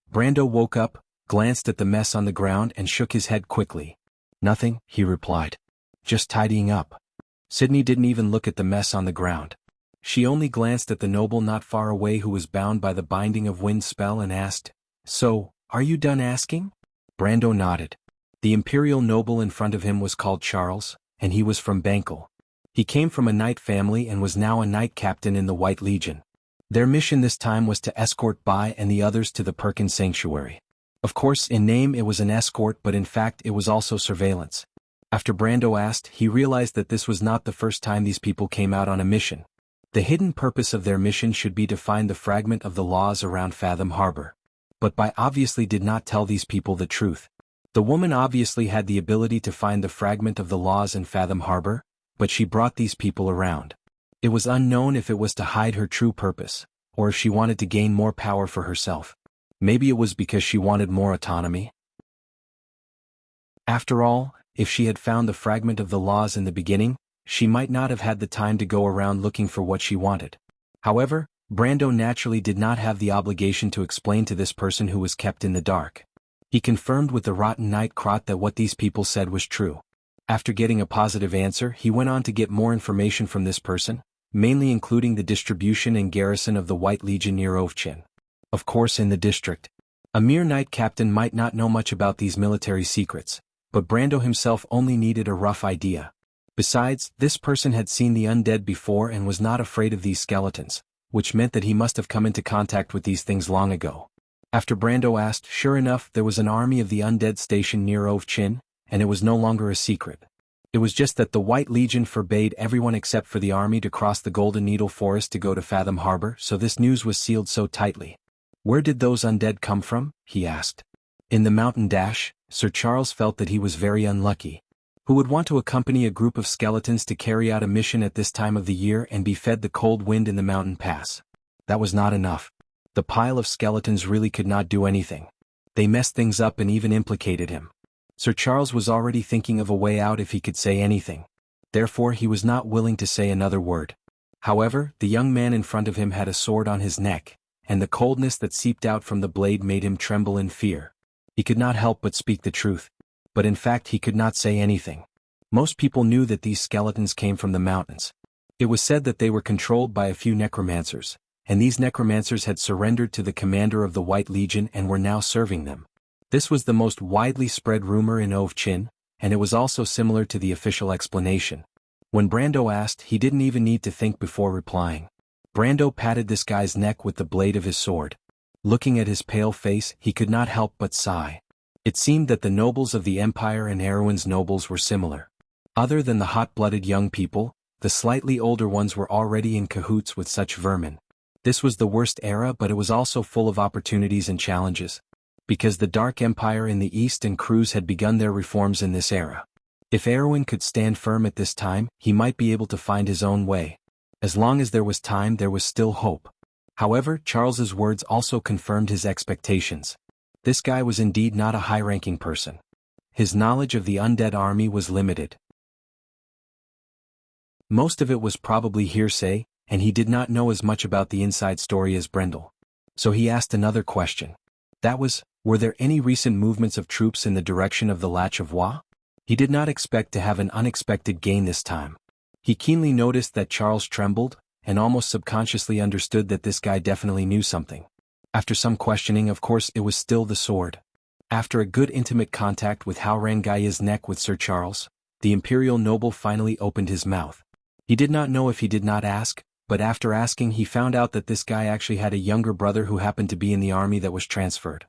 S1: Brando woke up, glanced at the mess on the ground and shook his head quickly. "Nothing," he replied. "Just tidying up." Sydney didn't even look at the mess on the ground. She only glanced at the noble not far away who was bound by the binding of wind spell and asked, "So, are you done asking?" Brando nodded. The imperial noble in front of him was called Charles, and he was from Bankel. He came from a knight family and was now a knight captain in the White Legion. Their mission this time was to escort Bai and the others to the Perkin Sanctuary. Of course, in name it was an escort, but in fact it was also surveillance. After Brando asked, he realized that this was not the first time these people came out on a mission. The hidden purpose of their mission should be to find the fragment of the laws around Fathom Harbor. But Bai obviously did not tell these people the truth. The woman obviously had the ability to find the fragment of the laws in Fathom Harbor, but she brought these people around. It was unknown if it was to hide her true purpose, or if she wanted to gain more power for herself. Maybe it was because she wanted more autonomy. After all, if she had found the fragment of the laws in the beginning, she might not have had the time to go around looking for what she wanted. However, Brando naturally did not have the obligation to explain to this person who was kept in the dark. He confirmed with the rotten Knight Krot that what these people said was true. After getting a positive answer, he went on to get more information from this person, mainly including the distribution and garrison of the White Legion near Ovchin. Of course, in the district. A mere knight captain might not know much about these military secrets, but Brando himself only needed a rough idea. Besides, this person had seen the undead before and was not afraid of these skeletons, which meant that he must have come into contact with these things long ago. After Brando asked, sure enough, there was an army of the undead stationed near Ovchin, and it was no longer a secret. It was just that the White Legion forbade everyone except for the army to cross the Golden Needle Forest to go to Fathom Harbor, so this news was sealed so tightly. Where did those undead come from? He asked. In the mountain dash, Sir Charles felt that he was very unlucky. Who would want to accompany a group of skeletons to carry out a mission at this time of the year and be fed the cold wind in the mountain pass? That was not enough. The pile of skeletons really could not do anything. They messed things up and even implicated him. Sir Charles was already thinking of a way out if he could say anything. Therefore he was not willing to say another word. However, the young man in front of him had a sword on his neck, and the coldness that seeped out from the blade made him tremble in fear. He could not help but speak the truth. But in fact he could not say anything. Most people knew that these skeletons came from the mountains. It was said that they were controlled by a few necromancers, and these necromancers had surrendered to the commander of the White Legion and were now serving them. This was the most widely spread rumor in Ovchin, and it was also similar to the official explanation. When Brando asked, he didn't even need to think before replying. Brando patted this guy's neck with the blade of his sword. Looking at his pale face, he could not help but sigh. It seemed that the nobles of the Empire and Erewhon's nobles were similar. Other than the hot-blooded young people, the slightly older ones were already in cahoots with such vermin. This was the worst era, but it was also full of opportunities and challenges. Because the Dark Empire in the East and Cruz had begun their reforms in this era. If Erewhon could stand firm at this time, he might be able to find his own way. As long as there was time, there was still hope. However, Charles's words also confirmed his expectations. This guy was indeed not a high-ranking person. His knowledge of the undead army was limited. Most of it was probably hearsay, and he did not know as much about the inside story as Brendel. So he asked another question. That was, were there any recent movements of troops in the direction of the Latch of Wa? He did not expect to have an unexpected gain this time. He keenly noticed that Charles trembled, and almost subconsciously understood that this guy definitely knew something. After some questioning, of course, it was still the sword. After a good intimate contact with Hao Rangai's neck with Sir Charles, the imperial noble finally opened his mouth. He did not know if he did not ask, but after asking he found out that this guy actually had a younger brother who happened to be in the army that was transferred.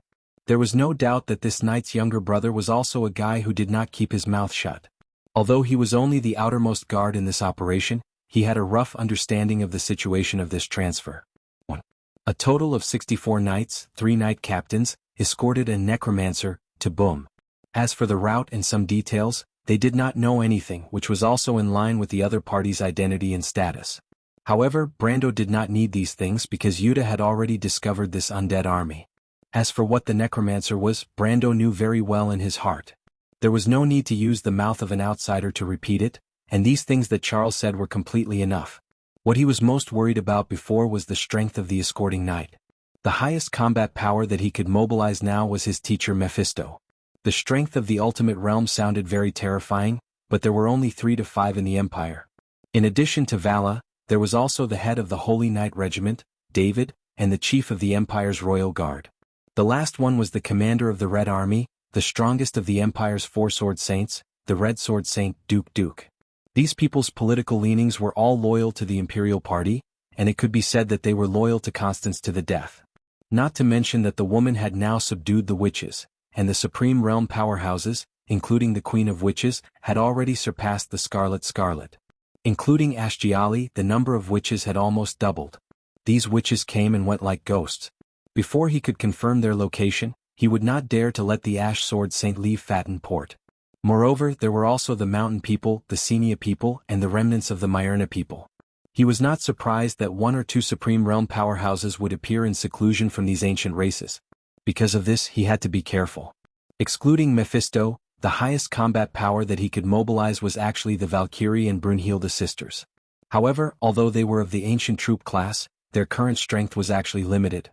S1: There was no doubt that this knight's younger brother was also a guy who did not keep his mouth shut. Although he was only the outermost guard in this operation, he had a rough understanding of the situation of this transfer. 1. A total of 64 knights, 3 knight captains, escorted a necromancer to Boom. As for the route and some details, they did not know anything, which was also in line with the other party's identity and status. However, Brando did not need these things because Yuta had already discovered this undead army. As for what the necromancer was, Brando knew very well in his heart. There was no need to use the mouth of an outsider to repeat it, and these things that Charles said were completely enough. What he was most worried about before was the strength of the escorting knight. The highest combat power that he could mobilize now was his teacher Mephisto. The strength of the ultimate realm sounded very terrifying, but there were only 3 to 5 in the Empire. In addition to Vala, there was also the head of the Holy Knight Regiment, David, and the chief of the Empire's Royal Guard. The last one was the commander of the Red Army, the strongest of the Empire's 4 sword saints, the Red Sword Saint Duke. These people's political leanings were all loyal to the Imperial Party, and it could be said that they were loyal to Constance to the death. Not to mention that the woman had now subdued the witches, and the supreme realm powerhouses, including the Queen of Witches, had already surpassed the Scarlet. Including Ashgiali, the number of witches had almost doubled. These witches came and went like ghosts. Before he could confirm their location, he would not dare to let the Ash Sword Saint leave Fatten Port. Moreover, there were also the Mountain people, the Senia people, and the remnants of the Myrna people. He was not surprised that 1 or 2 supreme realm powerhouses would appear in seclusion from these ancient races. Because of this, he had to be careful. Excluding Mephisto, the highest combat power that he could mobilize was actually the Valkyrie and Brunhilde sisters. However, although they were of the ancient troop class, their current strength was actually limited.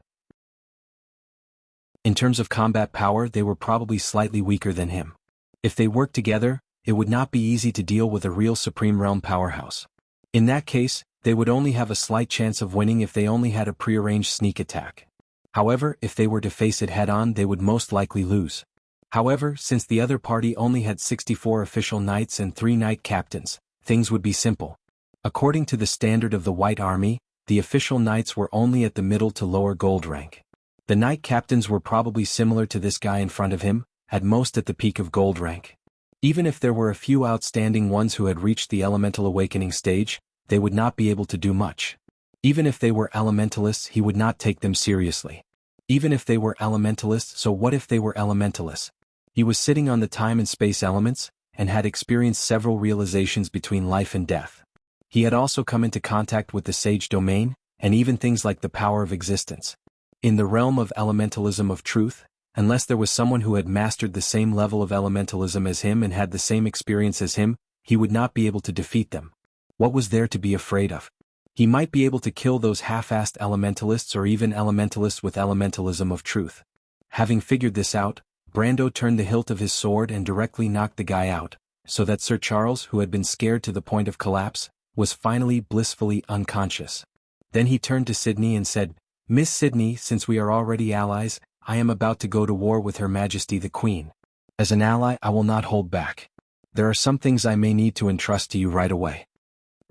S1: In terms of combat power, they were probably slightly weaker than him. If they worked together, it would not be easy to deal with a real supreme realm powerhouse. In that case, they would only have a slight chance of winning if they only had a prearranged sneak attack. However, if they were to face it head-on, they would most likely lose. However, since the other party only had 64 official knights and 3 knight captains, things would be simple. According to the standard of the White Army, the official knights were only at the middle to lower gold rank. The knight captains were probably similar to this guy in front of him, at most at the peak of gold rank. Even if there were a few outstanding ones who had reached the elemental awakening stage, they would not be able to do much. Even if they were elementalists, he would not take them seriously. Even if they were elementalists, so what if they were elementalists? He was sitting on the time and space elements, and had experienced several realizations between life and death. He had also come into contact with the sage domain, and even things like the power of existence. In the realm of elementalism of truth, unless there was someone who had mastered the same level of elementalism as him and had the same experience as him, he would not be able to defeat them. What was there to be afraid of? He might be able to kill those half-assed elementalists or even elementalists with elementalism of truth. Having figured this out, Brando turned the hilt of his sword and directly knocked the guy out, so that Sir Charles, who had been scared to the point of collapse, was finally blissfully unconscious. Then he turned to Sydney and said, "Miss Sydney, since we are already allies, I am about to go to war with Her Majesty the Queen. As an ally, I will not hold back. There are some things I may need to entrust to you right away."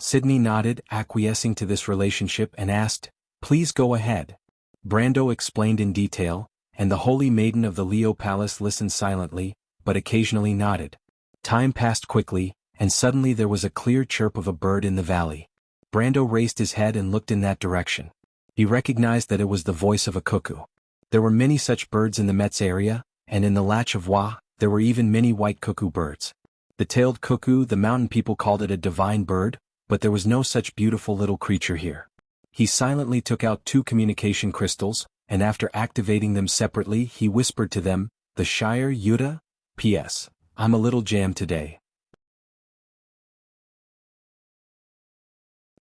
S1: Sydney nodded, acquiescing to this relationship, and asked, "Please go ahead." Brando explained in detail, and the Holy Maiden of the Leo Palace listened silently, but occasionally nodded. Time passed quickly, and suddenly there was a clear chirp of a bird in the valley. Brando raised his head and looked in that direction. He recognized that it was the voice of a cuckoo. There were many such birds in the Metz area, and in the Lach of Wa, there were even many white cuckoo birds. The tailed cuckoo, the mountain people called it a divine bird, but there was no such beautiful little creature here. He silently took out 2 communication crystals, and after activating them separately, he whispered to them, "The Shire Yuta? P.S. I'm a little jammed today."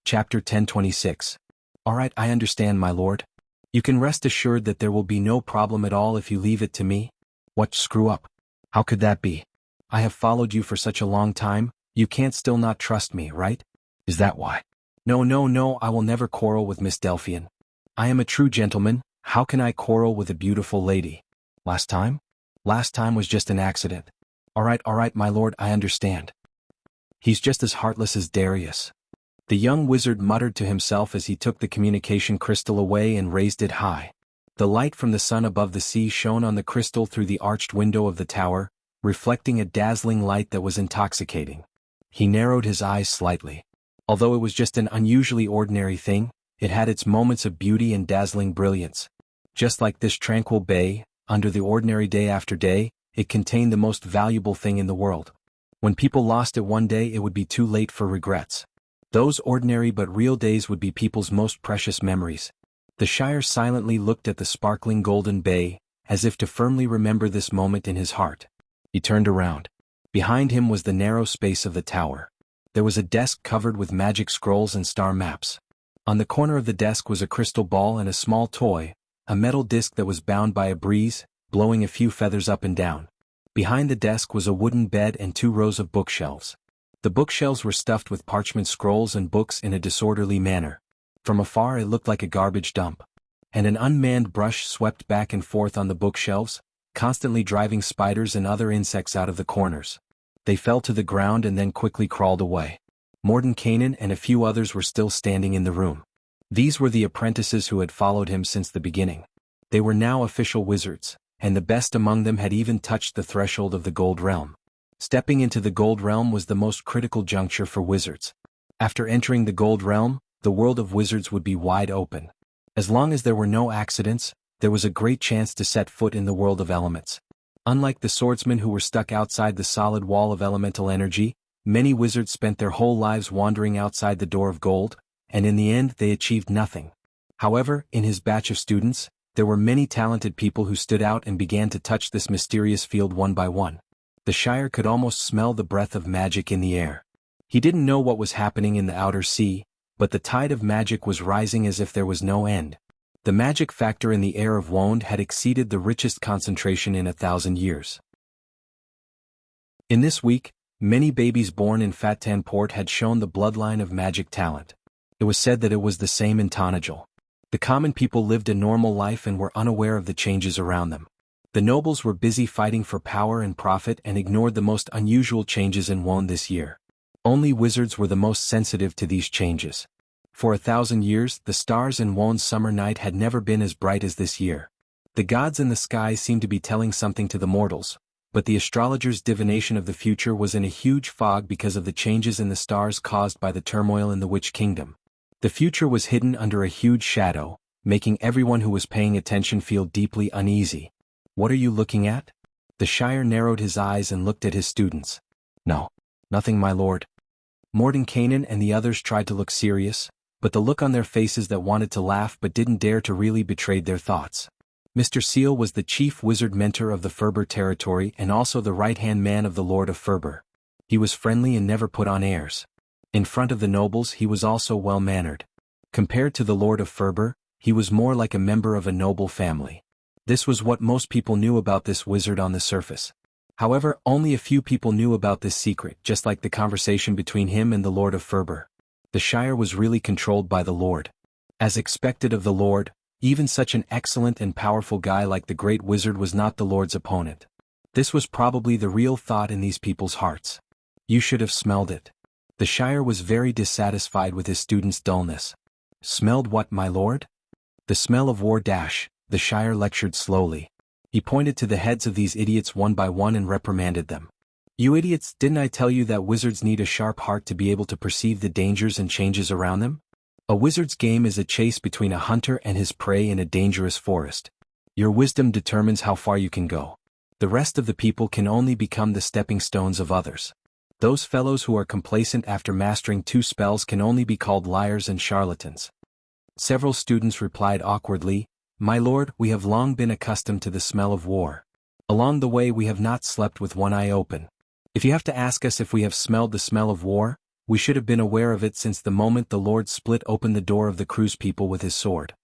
S1: Chapter 1026. Alright, I understand, my lord. You can rest assured that there will be no problem at all if you leave it to me. What screw up? How could that be? I have followed you for such a long time, you can't still not trust me, right? Is that why? No, no, no, I will never quarrel with Miss Delphian. I am a true gentleman, how can I quarrel with a beautiful lady? Last time? Last time was just an accident. All right, my lord, I understand. He's just as heartless as Darius. The young wizard muttered to himself as he took the communication crystal away and raised it high. The light from the sun above the sea shone on the crystal through the arched window of the tower, reflecting a dazzling light that was intoxicating. He narrowed his eyes slightly. Although it was just an unusually ordinary thing, it had its moments of beauty and dazzling brilliance. Just like this tranquil bay, under the ordinary day after day, it contained the most valuable thing in the world. When people lost it one day, it would be too late for regrets. Those ordinary but real days would be people's most precious memories. The Shire silently looked at the sparkling golden bay, as if to firmly remember this moment in his heart. He turned around. Behind him was the narrow space of the tower. There was a desk covered with magic scrolls and star maps. On the corner of the desk was a crystal ball and a small toy, a metal disc that was bound by a breeze, blowing a few feathers up and down. Behind the desk was a wooden bed and 2 rows of bookshelves. The bookshelves were stuffed with parchment scrolls and books in a disorderly manner. From afar it looked like a garbage dump. And an unmanned brush swept back and forth on the bookshelves, constantly driving spiders and other insects out of the corners. They fell to the ground and then quickly crawled away. Mordenkainen and a few others were still standing in the room. These were the apprentices who had followed him since the beginning. They were now official wizards, and the best among them had even touched the threshold of the Gold Realm. Stepping into the Gold Realm was the most critical juncture for wizards. After entering the Gold Realm, the world of wizards would be wide open. As long as there were no accidents, there was a great chance to set foot in the world of elements. Unlike the swordsmen who were stuck outside the solid wall of elemental energy, many wizards spent their whole lives wandering outside the door of gold, and in the end they achieved nothing. However, in his batch of students, there were many talented people who stood out and began to touch this mysterious field one by one. The Shire could almost smell the breath of magic in the air. He didn't know what was happening in the outer sea, but the tide of magic was rising as if there was no end. The magic factor in the air of Wonde had exceeded the richest concentration in 1,000 years. In this week, many babies born in Fattan Port had shown the bloodline of magic talent. It was said that it was the same in Tonajal. The common people lived a normal life and were unaware of the changes around them. The nobles were busy fighting for power and profit and ignored the most unusual changes in Wonde this year. Only wizards were the most sensitive to these changes. For 1,000 years, the stars in Wonde's summer night had never been as bright as this year. The gods in the sky seemed to be telling something to the mortals, but the astrologer's divination of the future was in a huge fog because of the changes in the stars caused by the turmoil in the Witch Kingdom. The future was hidden under a huge shadow, making everyone who was paying attention feel deeply uneasy. What are you looking at? The Shire narrowed his eyes and looked at his students. No, nothing, my lord. Mordenkainen and the others tried to look serious, but the look on their faces that wanted to laugh but didn't dare to really betrayed their thoughts. Mr. Seal was the chief wizard mentor of the Ferber territory and also the right-hand man of the Lord of Ferber. He was friendly and never put on airs. In front of the nobles he was also well-mannered. Compared to the Lord of Ferber, he was more like a member of a noble family. This was what most people knew about this wizard on the surface. However, only a few people knew about this secret, just like the conversation between him and the Lord of Ferber. The Shire was really controlled by the Lord. As expected of the Lord, even such an excellent and powerful guy like the great wizard was not the Lord's opponent. This was probably the real thought in these people's hearts. You should have smelled it. The Shire was very dissatisfied with his students' dullness. Smelled what, my lord? The smell of war. The Shire lectured slowly. He pointed to the heads of these idiots one by one and reprimanded them. You idiots, didn't I tell you that wizards need a sharp heart to be able to perceive the dangers and changes around them? A wizard's game is a chase between a hunter and his prey in a dangerous forest. Your wisdom determines how far you can go. The rest of the people can only become the stepping stones of others. Those fellows who are complacent after mastering 2 spells can only be called liars and charlatans. Several students replied awkwardly, My lord, we have long been accustomed to the smell of war. Along the way we have not slept with one eye open. If you have to ask us if we have smelled the smell of war, we should have been aware of it since the moment the Lord split open the door of the Cruz people with his sword.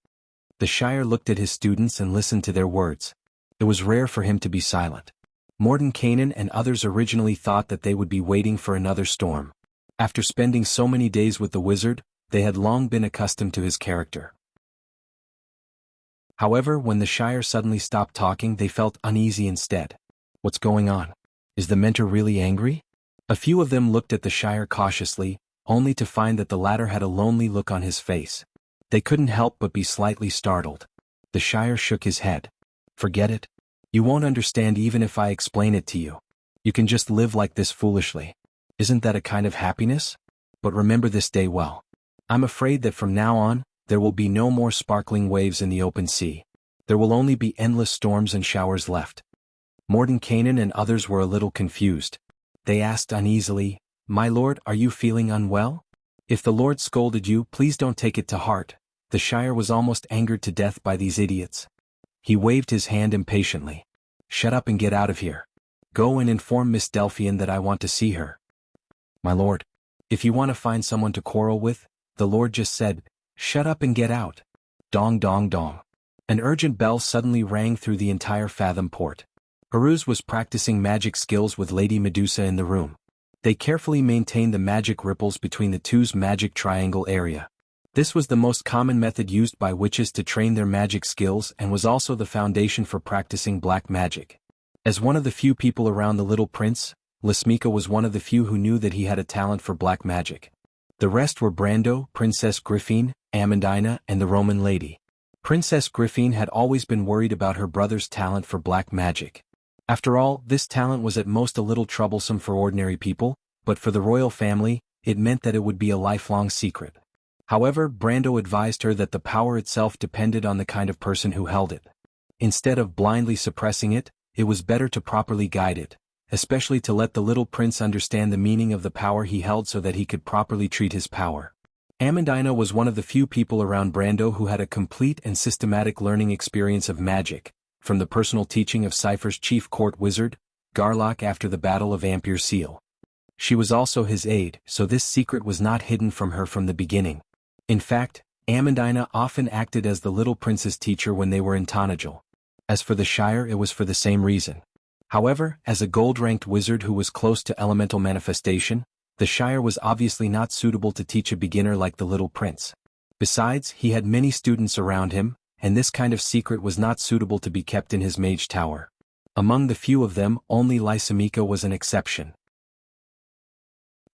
S1: The Shire looked at his students and listened to their words. It was rare for him to be silent. Mordenkainen and others originally thought that they would be waiting for another storm. After spending so many days with the wizard, they had long been accustomed to his character. However, when the Shire suddenly stopped talking, they felt uneasy instead. What's going on? Is the mentor really angry? A few of them looked at the Shire cautiously, only to find that the latter had a lonely look on his face. They couldn't help but be slightly startled. The Shire shook his head. Forget it. You won't understand even if I explain it to you. You can just live like this foolishly. Isn't that a kind of happiness? But remember this day well. I'm afraid that from now on, there will be no more sparkling waves in the open sea. There will only be endless storms and showers left. Mordenkainen and others were a little confused. They asked uneasily, My lord, are you feeling unwell? If the Lord scolded you, please don't take it to heart. The Shire was almost angered to death by these idiots. He waved his hand impatiently. Shut up and get out of here. Go and inform Miss Delphian that I want to see her. My lord, if you want to find someone to quarrel with, the Lord just said, shut up and get out. Dong dong dong. An urgent bell suddenly rang through the entire Fathom port. Haruz was practicing magic skills with Lady Medusa in the room. They carefully maintained the magic ripples between the two's magic triangle area. This was the most common method used by witches to train their magic skills and was also the foundation for practicing black magic. As one of the few people around the little prince, Lasmika was one of the few who knew that he had a talent for black magic. The rest were Brando, Princess Griffine, Amandina, and the Roman lady. Princess Griffine had always been worried about her brother's talent for black magic. After all, this talent was at most a little troublesome for ordinary people, but for the royal family, it meant that it would be a lifelong secret. However, Brando advised her that the power itself depended on the kind of person who held it. Instead of blindly suppressing it, it was better to properly guide it, especially to let the little prince understand the meaning of the power he held so that he could properly treat his power. Amandina was one of the few people around Brando who had a complete and systematic learning experience of magic, from the personal teaching of Cypher's chief court wizard, Garlock after the Battle of Ampere Seal. She was also his aide, so this secret was not hidden from her from the beginning. In fact, Amandina often acted as the little prince's teacher when they were in Tonajal. As for the Shire, it was for the same reason. However, as a gold-ranked wizard who was close to elemental manifestation, the Shire was obviously not suitable to teach a beginner like the little prince. Besides, he had many students around him, and this kind of secret was not suitable to be kept in his mage tower. Among the few of them, only Lysimika was an exception.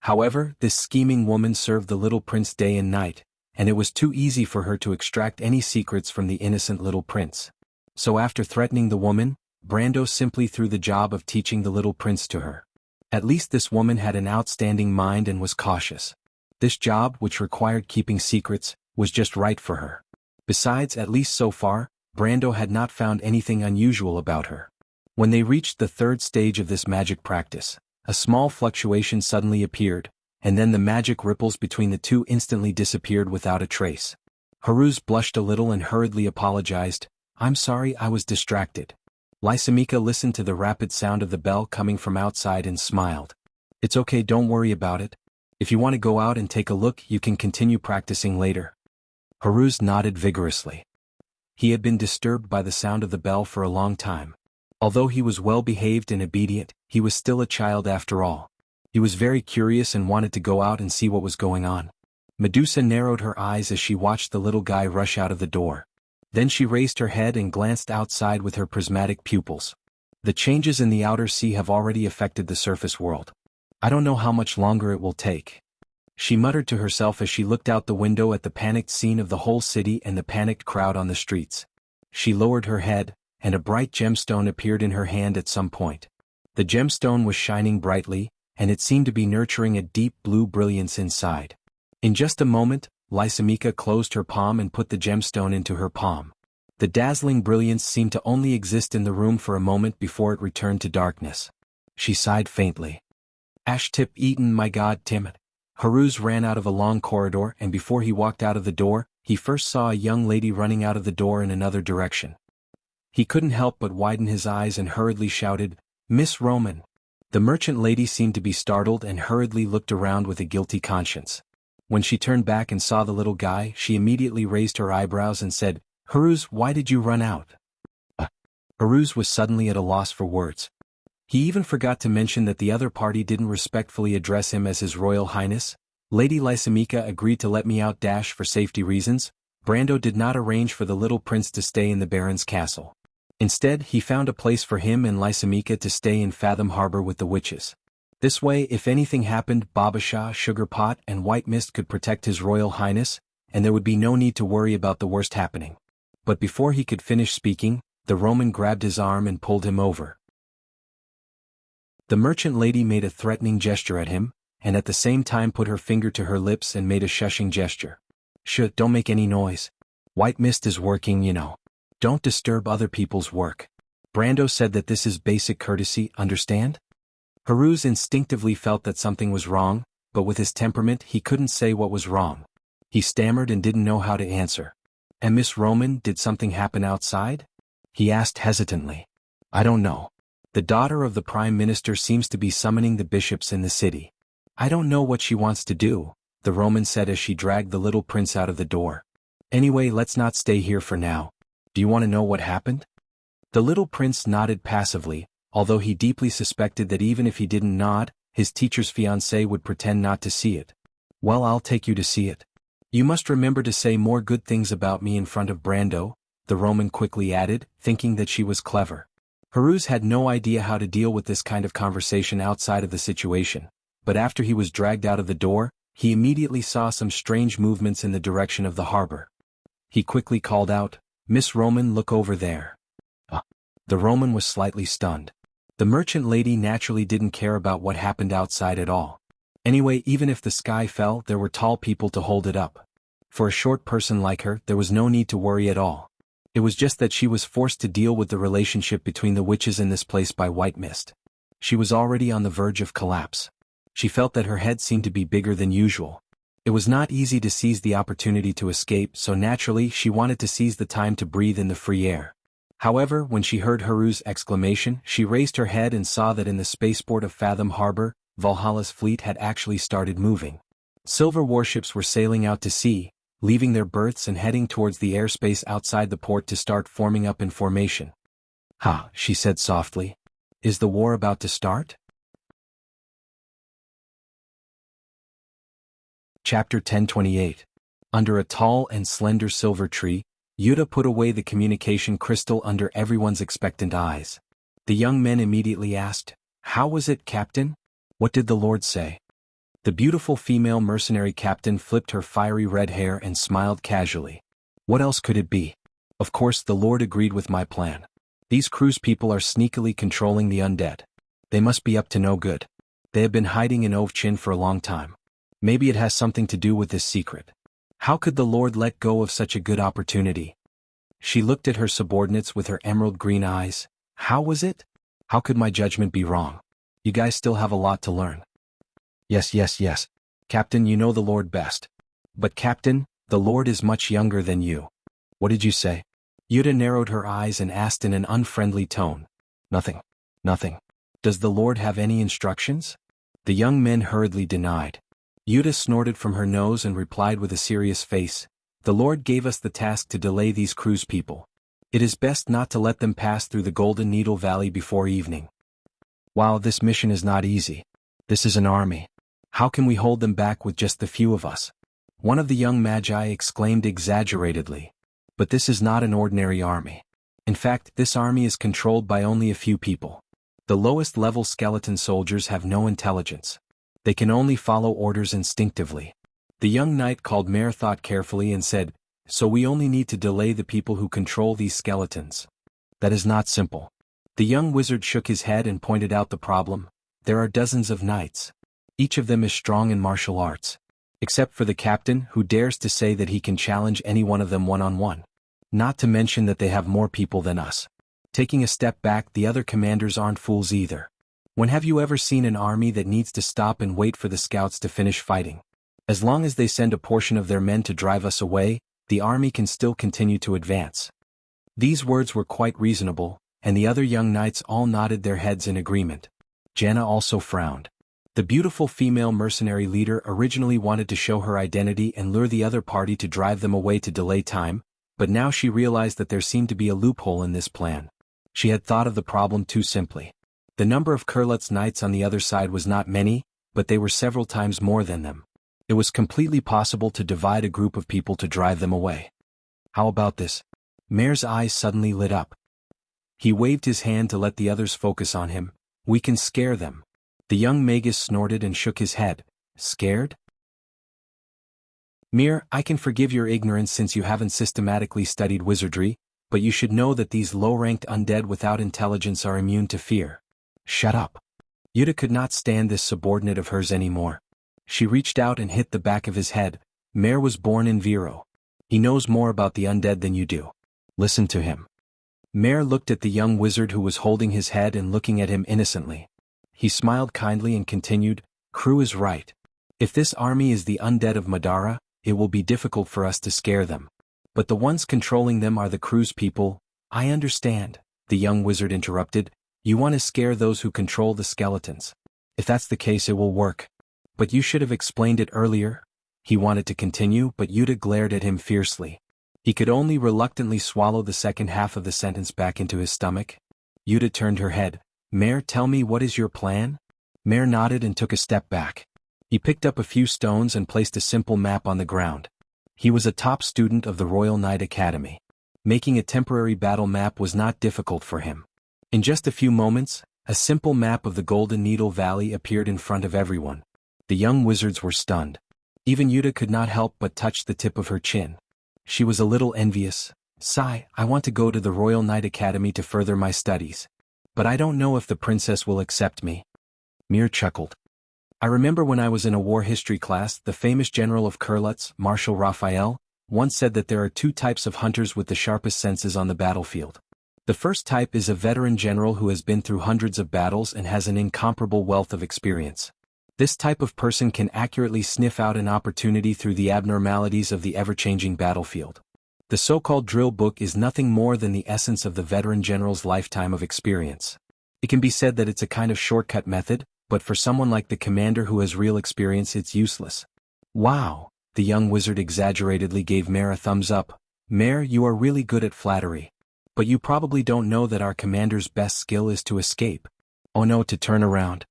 S1: However, this scheming woman served the little prince day and night, and it was too easy for her to extract any secrets from the innocent little prince. So after threatening the woman, Brando simply threw the job of teaching the little prince to her. At least this woman had an outstanding mind and was cautious. This job, which required keeping secrets, was just right for her. Besides, at least so far, Brando had not found anything unusual about her. When they reached the third stage of this magic practice, a small fluctuation suddenly appeared, and then the magic ripples between the two instantly disappeared without a trace. Haruz blushed a little and hurriedly apologized, I'm sorry, I was distracted. Lysimika listened to the rapid sound of the bell coming from outside and smiled. It's okay, don't worry about it. If you want to go out and take a look, you can continue practicing later. Haruz nodded vigorously. He had been disturbed by the sound of the bell for a long time. Although he was well-behaved and obedient, he was still a child after all. He was very curious and wanted to go out and see what was going on. Medusa narrowed her eyes as she watched the little guy rush out of the door. Then she raised her head and glanced outside with her prismatic pupils. The changes in the outer sea have already affected the surface world. I don't know how much longer it will take. She muttered to herself as she looked out the window at the panicked scene of the whole city and the panicked crowd on the streets. She lowered her head, and a bright gemstone appeared in her hand at some point. The gemstone was shining brightly, and it seemed to be nurturing a deep blue brilliance inside. In just a moment, Lysimika closed her palm and put the gemstone into her palm. The dazzling brilliance seemed to only exist in the room for a moment before it returned to darkness. She sighed faintly. Ashtip eaten, my god, Timid. Haruz ran out of a long corridor, and before he walked out of the door, he first saw a young lady running out of the door in another direction. He couldn't help but widen his eyes and hurriedly shouted, Miss Roman. The merchant lady seemed to be startled and hurriedly looked around with a guilty conscience. When she turned back and saw the little guy, she immediately raised her eyebrows and said, Haruz, why did you run out? Haruz was suddenly at a loss for words. He even forgot to mention that the other party didn't respectfully address him as His Royal Highness. Lady Lysimeka agreed to let me out for safety reasons. Brando did not arrange for the little prince to stay in the Baron's castle. Instead, he found a place for him and Lysimeka to stay in Fathom Harbor with the witches. This way, if anything happened, Babasha, Sugarpot, and White Mist could protect His Royal Highness, and there would be no need to worry about the worst happening. But before he could finish speaking, the Roman grabbed his arm and pulled him over. The merchant lady made a threatening gesture at him, and at the same time put her finger to her lips and made a shushing gesture. "Shh, don't make any noise. White Mist is working, you know. Don't disturb other people's work." Brando said that this is basic courtesy, understand? Haruz instinctively felt that something was wrong, but with his temperament he couldn't say what was wrong. He stammered and didn't know how to answer. "And Miss Roman, did something happen outside?" he asked hesitantly. "I don't know. The daughter of the Prime Minister seems to be summoning the bishops in the city. I don't know what she wants to do," the Roman said as she dragged the little prince out of the door. "Anyway, let's not stay here for now. Do you want to know what happened?" The little prince nodded passively, although he deeply suspected that even if he didn't nod, his teacher's fiancée would pretend not to see it. "Well, I'll take you to see it. You must remember to say more good things about me in front of Brando," the Roman quickly added, thinking that she was clever. Haruz had no idea how to deal with this kind of conversation outside of the situation, but after he was dragged out of the door, he immediately saw some strange movements in the direction of the harbor. He quickly called out, "Miss Roman, look over there." The Roman was slightly stunned. The merchant lady naturally didn't care about what happened outside at all. Anyway, even if the sky fell, there were tall people to hold it up. For a short person like her, there was no need to worry at all. It was just that she was forced to deal with the relationship between the witches in this place by White Mist. She was already on the verge of collapse. She felt that her head seemed to be bigger than usual. It was not easy to seize the opportunity to escape, so naturally she wanted to seize the time to breathe in the free air. However, when she heard Haruz's exclamation, she raised her head and saw that in the spaceport of Fathom Harbor, Valhalla's fleet had actually started moving. Silver warships were sailing out to sea, leaving their berths and heading towards the airspace outside the port to start forming up in formation. "Ha," she said softly. "Is the war about to start?" Chapter 1028. Under a tall and slender silver tree, Yuta put away the communication crystal under everyone's expectant eyes. The young men immediately asked, "How was it, Captain? What did the Lord say?" The beautiful female mercenary captain flipped her fiery red hair and smiled casually. "What else could it be? Of course the Lord agreed with my plan. These cruise people are sneakily controlling the undead. They must be up to no good. They have been hiding in Ovchin for a long time. Maybe it has something to do with this secret. How could the Lord let go of such a good opportunity?" She looked at her subordinates with her emerald green eyes. "How was it? How could my judgment be wrong? You guys still have a lot to learn." Yes. Captain, you know the Lord best. But Captain, the Lord is much younger than you." "What did you say?" Yuta narrowed her eyes and asked in an unfriendly tone. Nothing. Does the Lord have any instructions?" The young men hurriedly denied. Yuta snorted from her nose and replied with a serious face, "The Lord gave us the task to delay these cruise people. It is best not to let them pass through the Golden Needle Valley before evening. Wow, this mission is not easy. This is an army. How can we hold them back with just the few of us?" One of the young magi exclaimed exaggeratedly. "But this is not an ordinary army. In fact, this army is controlled by only a few people. The lowest level skeleton soldiers have no intelligence. They can only follow orders instinctively." The young knight called Mare thought carefully and said, "So we only need to delay the people who control these skeletons. That is not simple." The young wizard shook his head and pointed out the problem. "There are dozens of knights. Each of them is strong in martial arts. Except for the captain, who dares to say that he can challenge any one of them one-on-one. Not to mention that they have more people than us. Taking a step back, the other commanders aren't fools either. When have you ever seen an army that needs to stop and wait for the scouts to finish fighting? As long as they send a portion of their men to drive us away, the army can still continue to advance." These words were quite reasonable, and the other young knights all nodded their heads in agreement. Janna also frowned. The beautiful female mercenary leader originally wanted to show her identity and lure the other party to drive them away to delay time, but now she realized that there seemed to be a loophole in this plan. She had thought of the problem too simply. The number of Kurlut's knights on the other side was not many, but they were several times more than them. It was completely possible to divide a group of people to drive them away. How about this? Mare's eyes suddenly lit up. He waved his hand to let the others focus on him. We can scare them. The young magus snorted and shook his head. Scared? Mir, I can forgive your ignorance since you haven't systematically studied wizardry, but you should know that these low-ranked undead without intelligence are immune to fear. Shut up. Yuta could not stand this subordinate of hers anymore. She reached out and hit the back of his head. Mare was born in Viro. He knows more about the undead than you do. Listen to him. Mare looked at the young wizard who was holding his head and looking at him innocently. He smiled kindly and continued, Crew is right. If this army is the undead of Madara, it will be difficult for us to scare them. But the ones controlling them are the crew's people. I understand, the young wizard interrupted. You want to scare those who control the skeletons. If that's the case, it will work. But you should have explained it earlier. He wanted to continue, but Yuta glared at him fiercely. He could only reluctantly swallow the second half of the sentence back into his stomach. Yuta turned her head. Mare, tell me, what is your plan? Mare nodded and took a step back. He picked up a few stones and placed a simple map on the ground. He was a top student of the Royal Knight Academy. Making a temporary battle map was not difficult for him. In just a few moments, a simple map of the Golden Needle Valley appeared in front of everyone. The young wizards were stunned. Even Yuta could not help but touch the tip of her chin. She was a little envious. Sigh, I want to go to the Royal Knight Academy to further my studies. But I don't know if the princess will accept me. Mir chuckled. I remember when I was in a war history class, the famous general of Kurlutz, Marshal Raphael, once said that there are two types of hunters with the sharpest senses on the battlefield. The first type is a veteran general who has been through hundreds of battles and has an incomparable wealth of experience. This type of person can accurately sniff out an opportunity through the abnormalities of the ever-changing battlefield. The so-called drill book is nothing more than the essence of the veteran general's lifetime of experience. It can be said that it's a kind of shortcut method, but for someone like the commander who has real experience, it's useless. Wow, the young wizard exaggeratedly gave Mare a thumbs up. Mare, you are really good at flattery. But you probably don't know that our commander's best skill is to escape. Oh no, to turn around.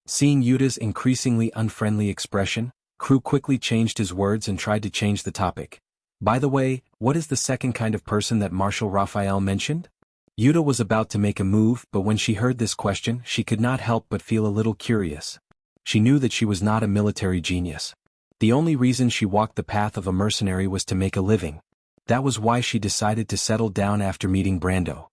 S1: Seeing Yuta's increasingly unfriendly expression, Crew quickly changed his words and tried to change the topic. By the way, what is the second kind of person that Marshal Raphael mentioned? Yuta was about to make a move, but when she heard this question, she could not help but feel a little curious. She knew that she was not a military genius. The only reason she walked the path of a mercenary was to make a living. That was why she decided to settle down after meeting Brando.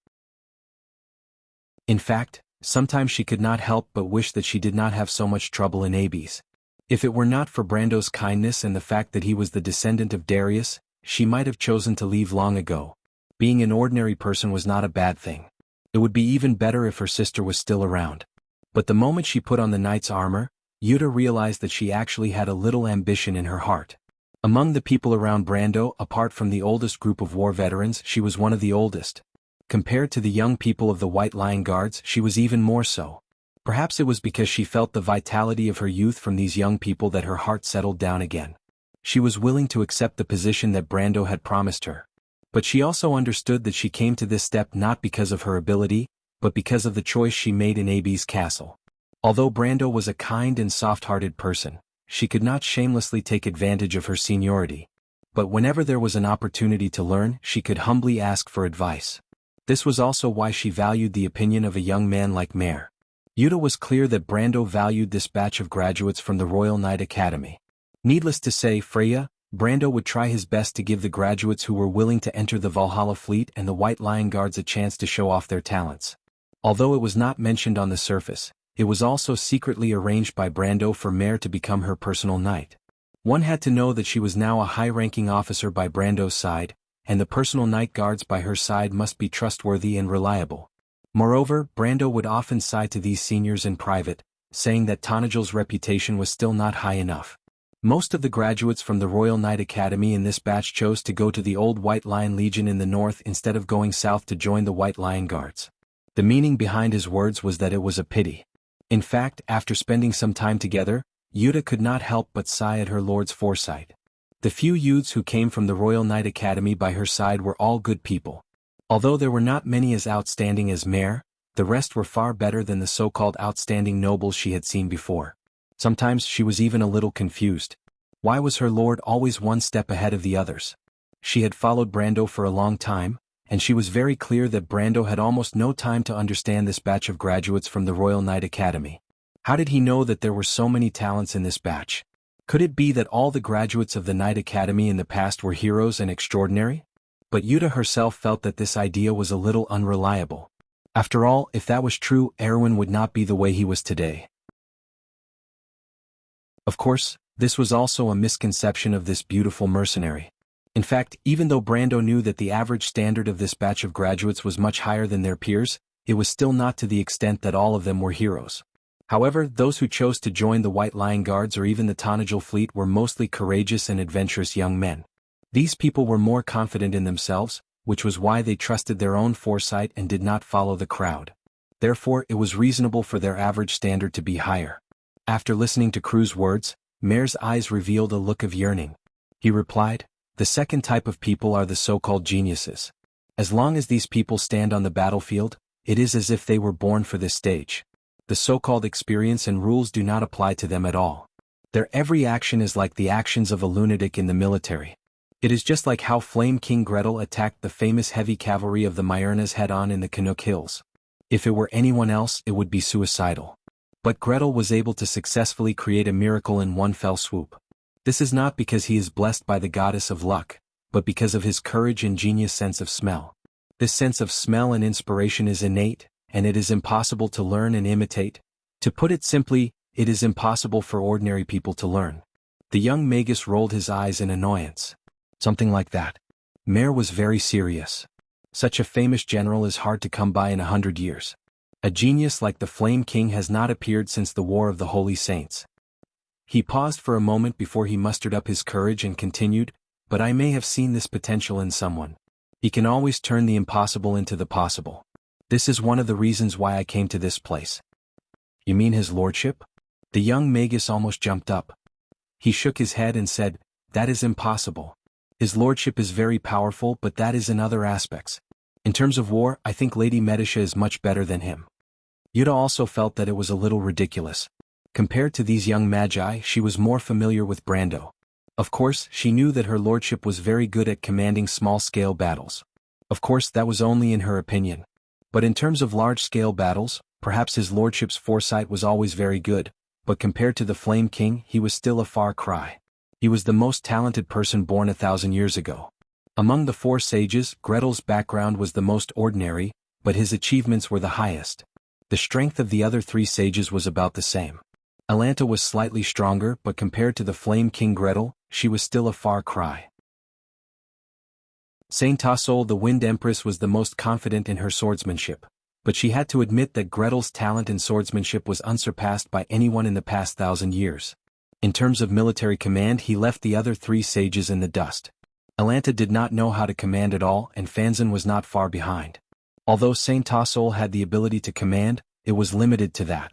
S1: In fact, sometimes she could not help but wish that she did not have so much trouble in Abes. If it were not for Brando's kindness and the fact that he was the descendant of Darius, she might have chosen to leave long ago. Being an ordinary person was not a bad thing. It would be even better if her sister was still around. But the moment she put on the knight's armor, Yuta realized that she actually had a little ambition in her heart. Among the people around Brando, apart from the oldest group of war veterans, she was one of the oldest. Compared to the young people of the White Lion Guards, she was even more so. Perhaps it was because she felt the vitality of her youth from these young people that her heart settled down again. She was willing to accept the position that Brando had promised her. But she also understood that she came to this step not because of her ability, but because of the choice she made in Abes Castle. Although Brando was a kind and soft-hearted person, she could not shamelessly take advantage of her seniority. But whenever there was an opportunity to learn, she could humbly ask for advice. This was also why she valued the opinion of a young man like Mare. Yuta was clear that Brando valued this batch of graduates from the Royal Knight Academy. Needless to say, Freya, Brando would try his best to give the graduates who were willing to enter the Valhalla fleet and the White Lion Guards a chance to show off their talents. Although it was not mentioned on the surface, it was also secretly arranged by Brando for Mare to become her personal knight. One had to know that she was now a high-ranking officer by Brando's side, and the personal knight guards by her side must be trustworthy and reliable. Moreover, Brando would often sigh to these seniors in private, saying that Tanajal's reputation was still not high enough. Most of the graduates from the Royal Knight Academy in this batch chose to go to the old White Lion Legion in the north instead of going south to join the White Lion Guards. The meaning behind his words was that it was a pity. In fact, after spending some time together, Yuta could not help but sigh at her lord's foresight. The few youths who came from the Royal Knight Academy by her side were all good people. Although there were not many as outstanding as Mare, The rest were far better than the so-called outstanding nobles she had seen before. Sometimes she was even a little confused. Why was her lord always one step ahead of the others? She had followed Brando for a long time, and she was very clear that Brando had almost no time to understand this batch of graduates from the Royal Knight Academy. How did he know that there were so many talents in this batch? Could it be that all the graduates of the Knight Academy in the past were heroes and extraordinary? But Yuta herself felt that this idea was a little unreliable. After all, if that was true, Erwin would not be the way he was today. Of course, this was also a misconception of this beautiful mercenary. In fact, even though Brando knew that the average standard of this batch of graduates was much higher than their peers, it was still not to the extent that all of them were heroes. However, those who chose to join the White Lion Guards or even the Tanajil fleet were mostly courageous and adventurous young men. These people were more confident in themselves, which was why they trusted their own foresight and did not follow the crowd. Therefore, it was reasonable for their average standard to be higher. After listening to Kru's words, Mare's eyes revealed a look of yearning. He replied, "The second type of people are the so-called geniuses. As long as these people stand on the battlefield, it is as if they were born for this stage. The so-called experience and rules do not apply to them at all. Their every action is like the actions of a lunatic in the military. It is just like how Flame King Gretel attacked the famous heavy cavalry of the Myrnas head-on in the Canuck Hills. If it were anyone else, it would be suicidal. But Gretel was able to successfully create a miracle in one fell swoop. This is not because he is blessed by the goddess of luck, but because of his courage and genius sense of smell. This sense of smell and inspiration is innate, and it is impossible to learn and imitate. To put it simply, it is impossible for ordinary people to learn." The young magus rolled his eyes in annoyance. Something like that. Mare was very serious. Such a famous general is hard to come by in 100 years. A genius like the Flame King has not appeared since the War of the Holy Saints. He paused for a moment before he mustered up his courage and continued, "But I may have seen this potential in someone. He can always turn the impossible into the possible. This is one of the reasons why I came to this place." "You mean his lordship?" The young magus almost jumped up. He shook his head and said, "That is impossible. His lordship is very powerful, but that is in other aspects. In terms of war, I think Lady Medisha is much better than him." Yuta also felt that it was a little ridiculous. Compared to these young magi, she was more familiar with Brando. Of course, she knew that her lordship was very good at commanding small-scale battles. Of course, that was only in her opinion. But in terms of large-scale battles, perhaps his lordship's foresight was always very good, but compared to the Flame King, he was still a far cry. He was the most talented person born 1,000 years ago. Among the 4 sages, Gretel's background was the most ordinary, but his achievements were the highest. The strength of the other 3 sages was about the same. Alanta was slightly stronger, but compared to the Flame King Gretel, she was still a far cry. Saint Tassol, the Wind Empress, was the most confident in her swordsmanship, but she had to admit that Gretel's talent in swordsmanship was unsurpassed by anyone in the past 1,000 years. In terms of military command, he left the other 3 sages in the dust. Alanta did not know how to command at all, and Fanzan was not far behind. Although Saint Tassol had the ability to command, it was limited to that.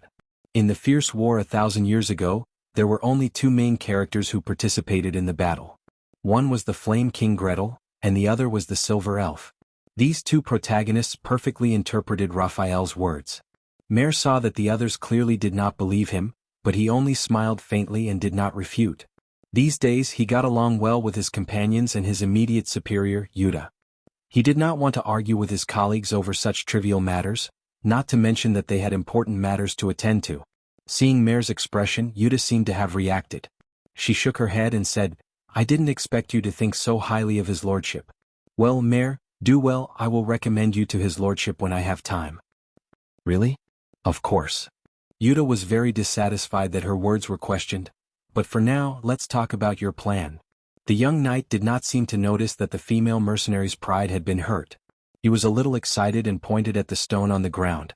S1: In the fierce war 1,000 years ago, there were only 2 main characters who participated in the battle. One was the Flame King Gretel, and the other was the Silver Elf. These 2 protagonists perfectly interpreted Raphael's words. Mare saw that the others clearly did not believe him, but he only smiled faintly and did not refute. These days he got along well with his companions and his immediate superior, Yuta. He did not want to argue with his colleagues over such trivial matters, not to mention that they had important matters to attend to. Seeing Mare's expression, Yuta seemed to have reacted. She shook her head and said, "I didn't expect you to think so highly of his lordship. Well, Mare, do well, I will recommend you to his lordship when I have time." "Really?" "Of course." Yuta was very dissatisfied that her words were questioned. "But for now, let's talk about your plan." The young knight did not seem to notice that the female mercenary's pride had been hurt. He was a little excited and pointed at the stone on the ground.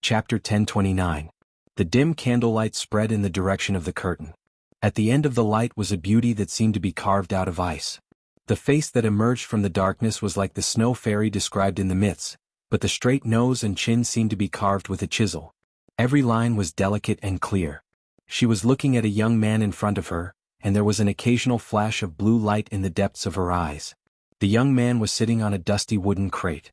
S1: Chapter 1029. The dim candlelight spread in the direction of the curtain. At the end of the light was a beauty that seemed to be carved out of ice. The face that emerged from the darkness was like the snow fairy described in the myths, but the straight nose and chin seemed to be carved with a chisel. Every line was delicate and clear. She was looking at a young man in front of her, and there was an occasional flash of blue light in the depths of her eyes. The young man was sitting on a dusty wooden crate.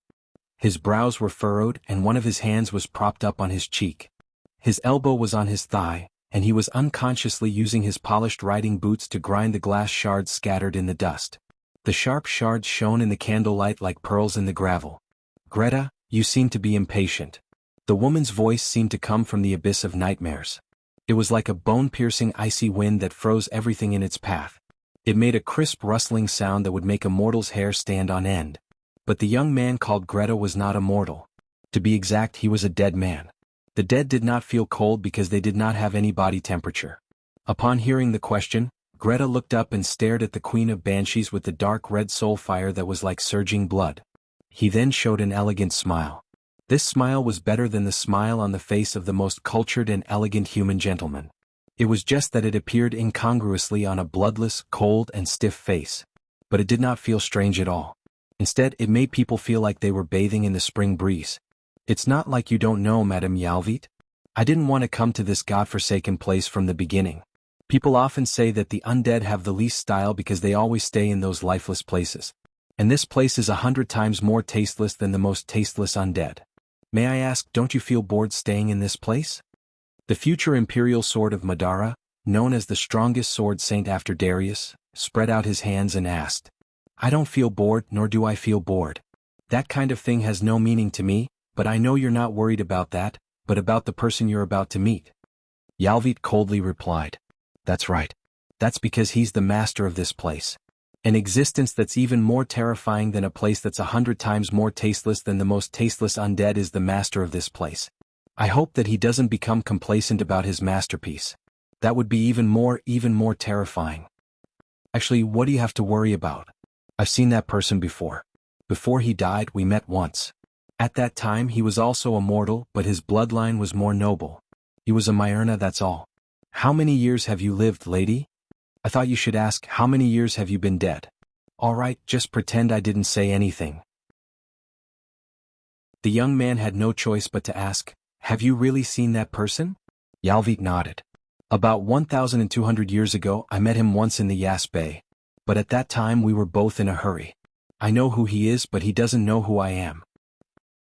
S1: His brows were furrowed and one of his hands was propped up on his cheek. His elbow was on his thigh, and he was unconsciously using his polished riding boots to grind the glass shards scattered in the dust. The sharp shards shone in the candlelight like pearls in the gravel. "Greta, you seem to be impatient." The woman's voice seemed to come from the abyss of nightmares. It was like a bone-piercing icy wind that froze everything in its path. It made a crisp rustling sound that would make a mortal's hair stand on end. But the young man called Greta was not a mortal. To be exact, he was a dead man. The dead did not feel cold because they did not have any body temperature. Upon hearing the question, Greta looked up and stared at the Queen of Banshees with the dark red soul fire that was like surging blood. He then showed an elegant smile. This smile was better than the smile on the face of the most cultured and elegant human gentleman. It was just that it appeared incongruously on a bloodless, cold and stiff face. But it did not feel strange at all. Instead, it made people feel like they were bathing in the spring breeze. "It's not like you don't know, Madame Yalvit. I didn't want to come to this godforsaken place from the beginning. People often say that the undead have the least style because they always stay in those lifeless places. And this place is 100 times more tasteless than the most tasteless undead. May I ask, don't you feel bored staying in this place?" The future imperial sword of Madara, known as the strongest sword saint after Darius, spread out his hands and asked, "I don't feel bored, nor do I feel bored. That kind of thing has no meaning to me, but I know you're not worried about that, but about the person you're about to meet." Yalvit coldly replied, "That's right. That's because he's the master of this place. An existence that's even more terrifying than a place that's 100 times more tasteless than the most tasteless undead is the master of this place. I hope that he doesn't become complacent about his masterpiece. That would be even more terrifying. Actually, what do you have to worry about? I've seen that person before. Before he died, we met once. At that time he was also a mortal, but his bloodline was more noble. He was a Myrna, that's all. How many years have you lived, lady? I thought you should ask, how many years have you been dead? All right, just pretend I didn't say anything." The young man had no choice but to ask, "Have you really seen that person?" Yalvit nodded. "About 1,200 years ago I met him once in the Yas Bay. But at that time we were both in a hurry. I know who he is, but he doesn't know who I am."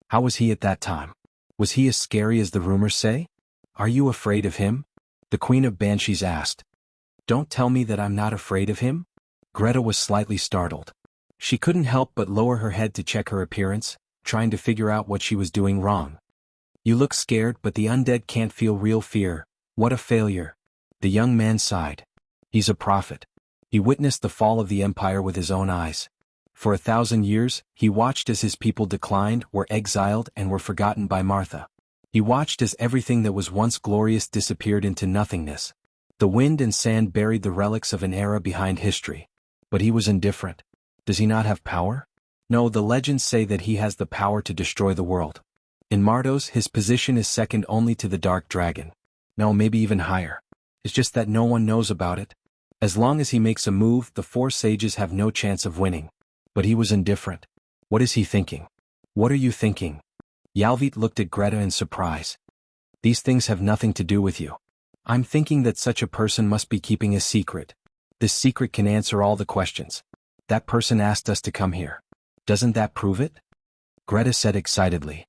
S1: "How was he at that time? Was he as scary as the rumors say? Are you afraid of him?" the Queen of Banshees asked. "Don't tell me that I'm not afraid of him?" Greta was slightly startled. She couldn't help but lower her head to check her appearance, trying to figure out what she was doing wrong. "You look scared, but the undead can't feel real fear. What a failure." The young man sighed. He's a prophet. He witnessed the fall of the empire with his own eyes. For 1,000 years, he watched as his people declined, were exiled, and were forgotten by Martha. He watched as everything that was once glorious disappeared into nothingness. The wind and sand buried the relics of an era behind history. But he was indifferent. Does he not have power? No, the legends say that he has the power to destroy the world. In Mardos, his position is second only to the Dark Dragon. No, maybe even higher. It's just that no one knows about it. As long as he makes a move, the four sages have no chance of winning. But he was indifferent. What is he thinking? What are you thinking? Yalvit looked at Greta in surprise. These things have nothing to do with you. I'm thinking that such a person must be keeping a secret. This secret can answer all the questions. That person asked us to come here. Doesn't that prove it? Greta said excitedly.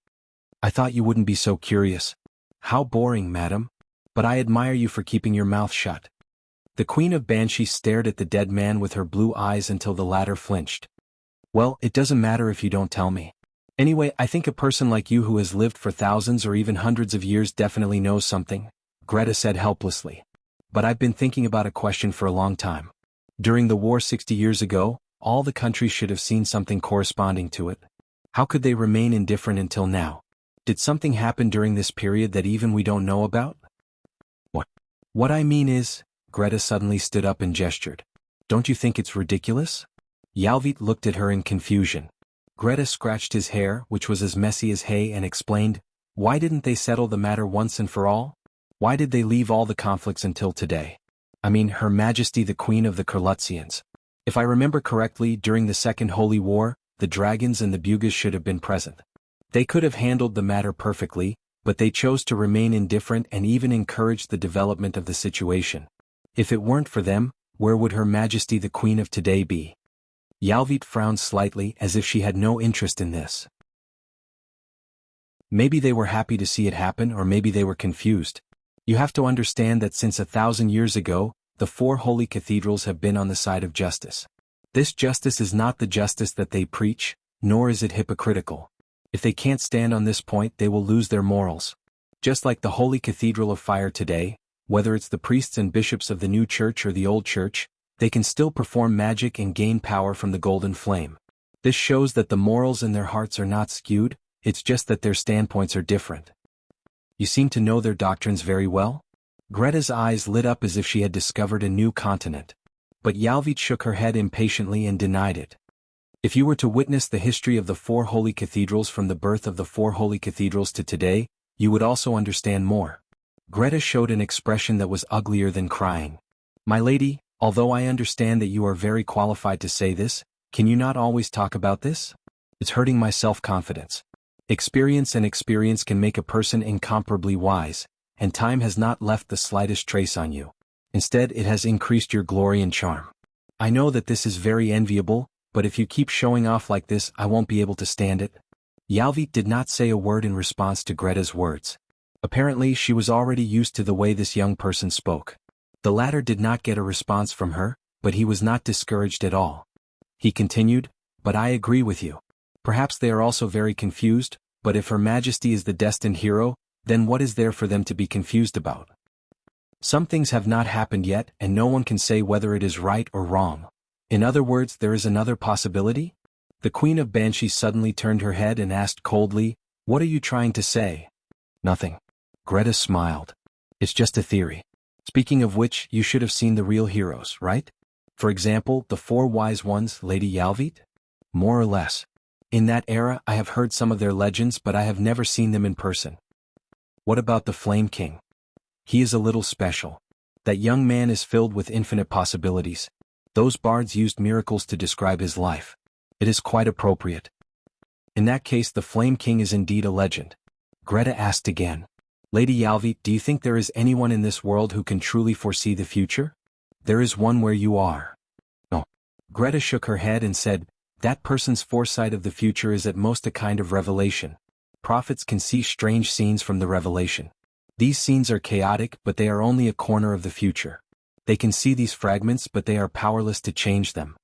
S1: I thought you wouldn't be so curious. How boring, madam. But I admire you for keeping your mouth shut. The Queen of Banshees stared at the dead man with her blue eyes until the latter flinched. Well, it doesn't matter if you don't tell me. Anyway, I think a person like you who has lived for thousands or even hundreds of years definitely knows something, Greta said helplessly. But I've been thinking about a question for a long time. During the war 60 years ago, all the countries should have seen something corresponding to it. How could they remain indifferent until now? Did something happen during this period that even we don't know about? What I mean is, Greta suddenly stood up and gestured. Don't you think it's ridiculous? Yalvit looked at her in confusion. Greta scratched his hair, which was as messy as hay, and explained, why didn't they settle the matter once and for all? Why did they leave all the conflicts until today? I mean, Her Majesty the Queen of the Kurlutzians. If I remember correctly, during the Second Holy War, the dragons and the Bugas should have been present. They could have handled the matter perfectly, but they chose to remain indifferent and even encouraged the development of the situation. If it weren't for them, where would Her Majesty the Queen of today be? Yalvit frowned slightly as if she had no interest in this. Maybe they were happy to see it happen, or maybe they were confused. You have to understand that since 1,000 years ago, the 4 holy cathedrals have been on the side of justice. This justice is not the justice that they preach, nor is it hypocritical. If they can't stand on this point, they will lose their morals. Just like the Holy Cathedral of Fire today, whether it's the priests and bishops of the new church or the old church, they can still perform magic and gain power from the golden flame. This shows that the morals in their hearts are not skewed, it's just that their standpoints are different. You seem to know their doctrines very well? Greta's eyes lit up as if she had discovered a new continent. But Yalvit shook her head impatiently and denied it. If you were to witness the history of the 4 holy cathedrals from the birth of the 4 holy cathedrals to today, you would also understand more. Greta showed an expression that was uglier than crying. My lady, although I understand that you are very qualified to say this, can you not always talk about this? It's hurting my self-confidence. Experience can make a person incomparably wise, and time has not left the slightest trace on you. Instead, it has increased your glory and charm. I know that this is very enviable, but if you keep showing off like this, I won't be able to stand it. Yalvit did not say a word in response to Greta's words. Apparently, she was already used to the way this young person spoke. The latter did not get a response from her, but he was not discouraged at all. He continued, but I agree with you. Perhaps they are also very confused, but if Her Majesty is the destined hero, then what is there for them to be confused about? Some things have not happened yet, and no one can say whether it is right or wrong. In other words, there is another possibility? The Queen of Banshees suddenly turned her head and asked coldly, what are you trying to say? Nothing. Greta smiled. It's just a theory. Speaking of which, you should have seen the real heroes, right? For example, the 4 wise ones, Lady Yalvit? More or less. In that era, I have heard some of their legends, but I have never seen them in person. What about the Flame King? He is a little special. That young man is filled with infinite possibilities. Those bards used miracles to describe his life. It is quite appropriate. In that case, the Flame King is indeed a legend. Greta asked again. Lady Yalvit, do you think there is anyone in this world who can truly foresee the future? There is one where you are. No. Greta shook her head and said, that person's foresight of the future is at most a kind of revelation. Prophets can see strange scenes from the revelation. These scenes are chaotic, but they are only a corner of the future. They can see these fragments, but they are powerless to change them.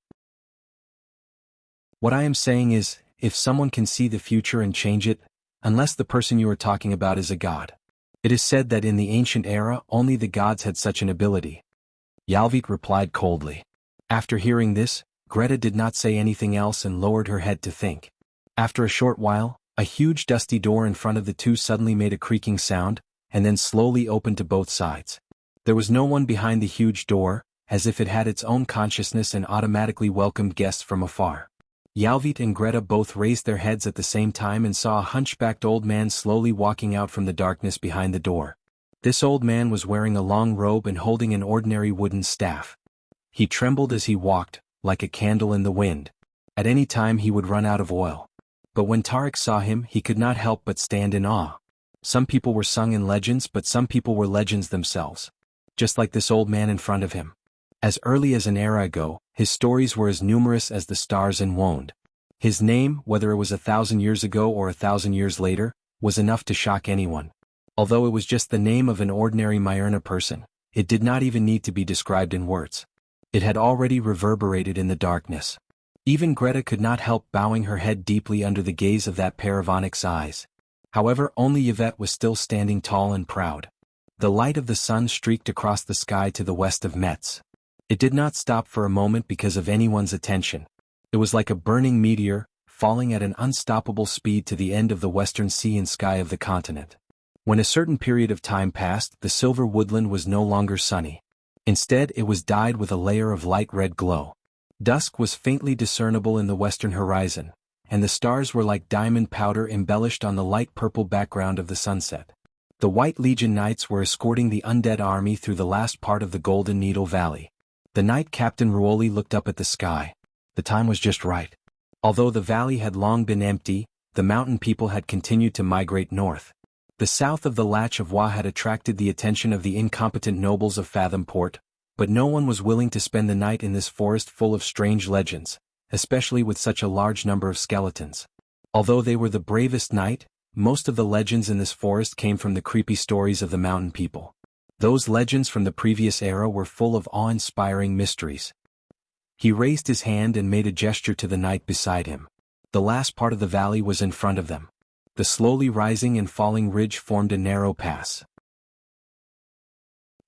S1: What I am saying is, if someone can see the future and change it, unless the person you are talking about is a god. It is said that in the ancient era, only the gods had such an ability. Yalvit replied coldly. After hearing this, Greta did not say anything else and lowered her head to think. After a short while, a huge dusty door in front of the two suddenly made a creaking sound, and then slowly opened to both sides. There was no one behind the huge door, as if it had its own consciousness and automatically welcomed guests from afar. Yalvit and Greta both raised their heads at the same time and saw a hunchbacked old man slowly walking out from the darkness behind the door. This old man was wearing a long robe and holding an ordinary wooden staff. He trembled as he walked, like a candle in the wind. At any time he would run out of oil. But when Tarek saw him, he could not help but stand in awe. Some people were sung in legends, but some people were legends themselves. Just like this old man in front of him. As early as an era ago, his stories were as numerous as the stars in Wonde. His name, whether it was 1,000 years ago or 1,000 years later, was enough to shock anyone. Although it was just the name of an ordinary Myrna person, it did not even need to be described in words. It had already reverberated in the darkness. Even Greta could not help bowing her head deeply under the gaze of that pair of onyx eyes. However, only Yvette was still standing tall and proud. The light of the sun streaked across the sky to the west of Metz. It did not stop for a moment because of anyone's attention. It was like a burning meteor, falling at an unstoppable speed to the end of the western sea and sky of the continent. When a certain period of time passed, the silver woodland was no longer sunny. Instead, it was dyed with a layer of light red glow. Dusk was faintly discernible in the western horizon, and the stars were like diamond powder embellished on the light purple background of the sunset. The White Legion Knights were escorting the undead army through the last part of the Golden Needle Valley. The Knight Captain Ruoli looked up at the sky. The time was just right. Although the valley had long been empty, the mountain people had continued to migrate north. The south of the Latch of Wa had attracted the attention of the incompetent nobles of Fathom Port, but no one was willing to spend the night in this forest full of strange legends, especially with such a large number of skeletons. Although they were the bravest knight, most of the legends in this forest came from the creepy stories of the mountain people. Those legends from the previous era were full of awe-inspiring mysteries. He raised his hand and made a gesture to the knight beside him. The last part of the valley was in front of them. The slowly rising and falling ridge formed a narrow pass.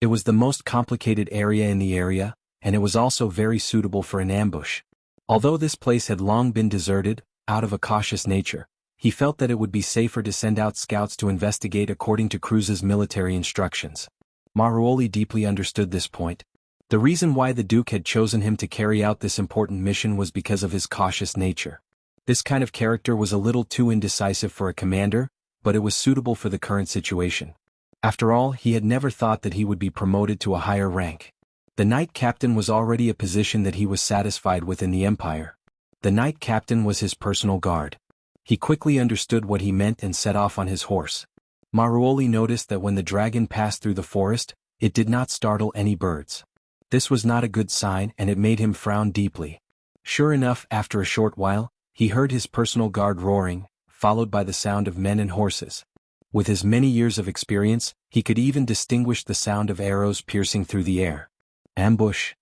S1: It was the most complicated area in the area, and it was also very suitable for an ambush. Although this place had long been deserted, out of a cautious nature, he felt that it would be safer to send out scouts to investigate according to Cruz's military instructions. Marruoli deeply understood this point. The reason why the Duke had chosen him to carry out this important mission was because of his cautious nature. This kind of character was a little too indecisive for a commander, but it was suitable for the current situation. After all, he had never thought that he would be promoted to a higher rank. The Knight Captain was already a position that he was satisfied with in the Empire. The Knight Captain was his personal guard. He quickly understood what he meant and set off on his horse. Marruoli noticed that when the dragon passed through the forest, it did not startle any birds. This was not a good sign, and it made him frown deeply. Sure enough, after a short while, he heard his personal guard roaring, followed by the sound of men and horses. With his many years of experience, he could even distinguish the sound of arrows piercing through the air. Ambush.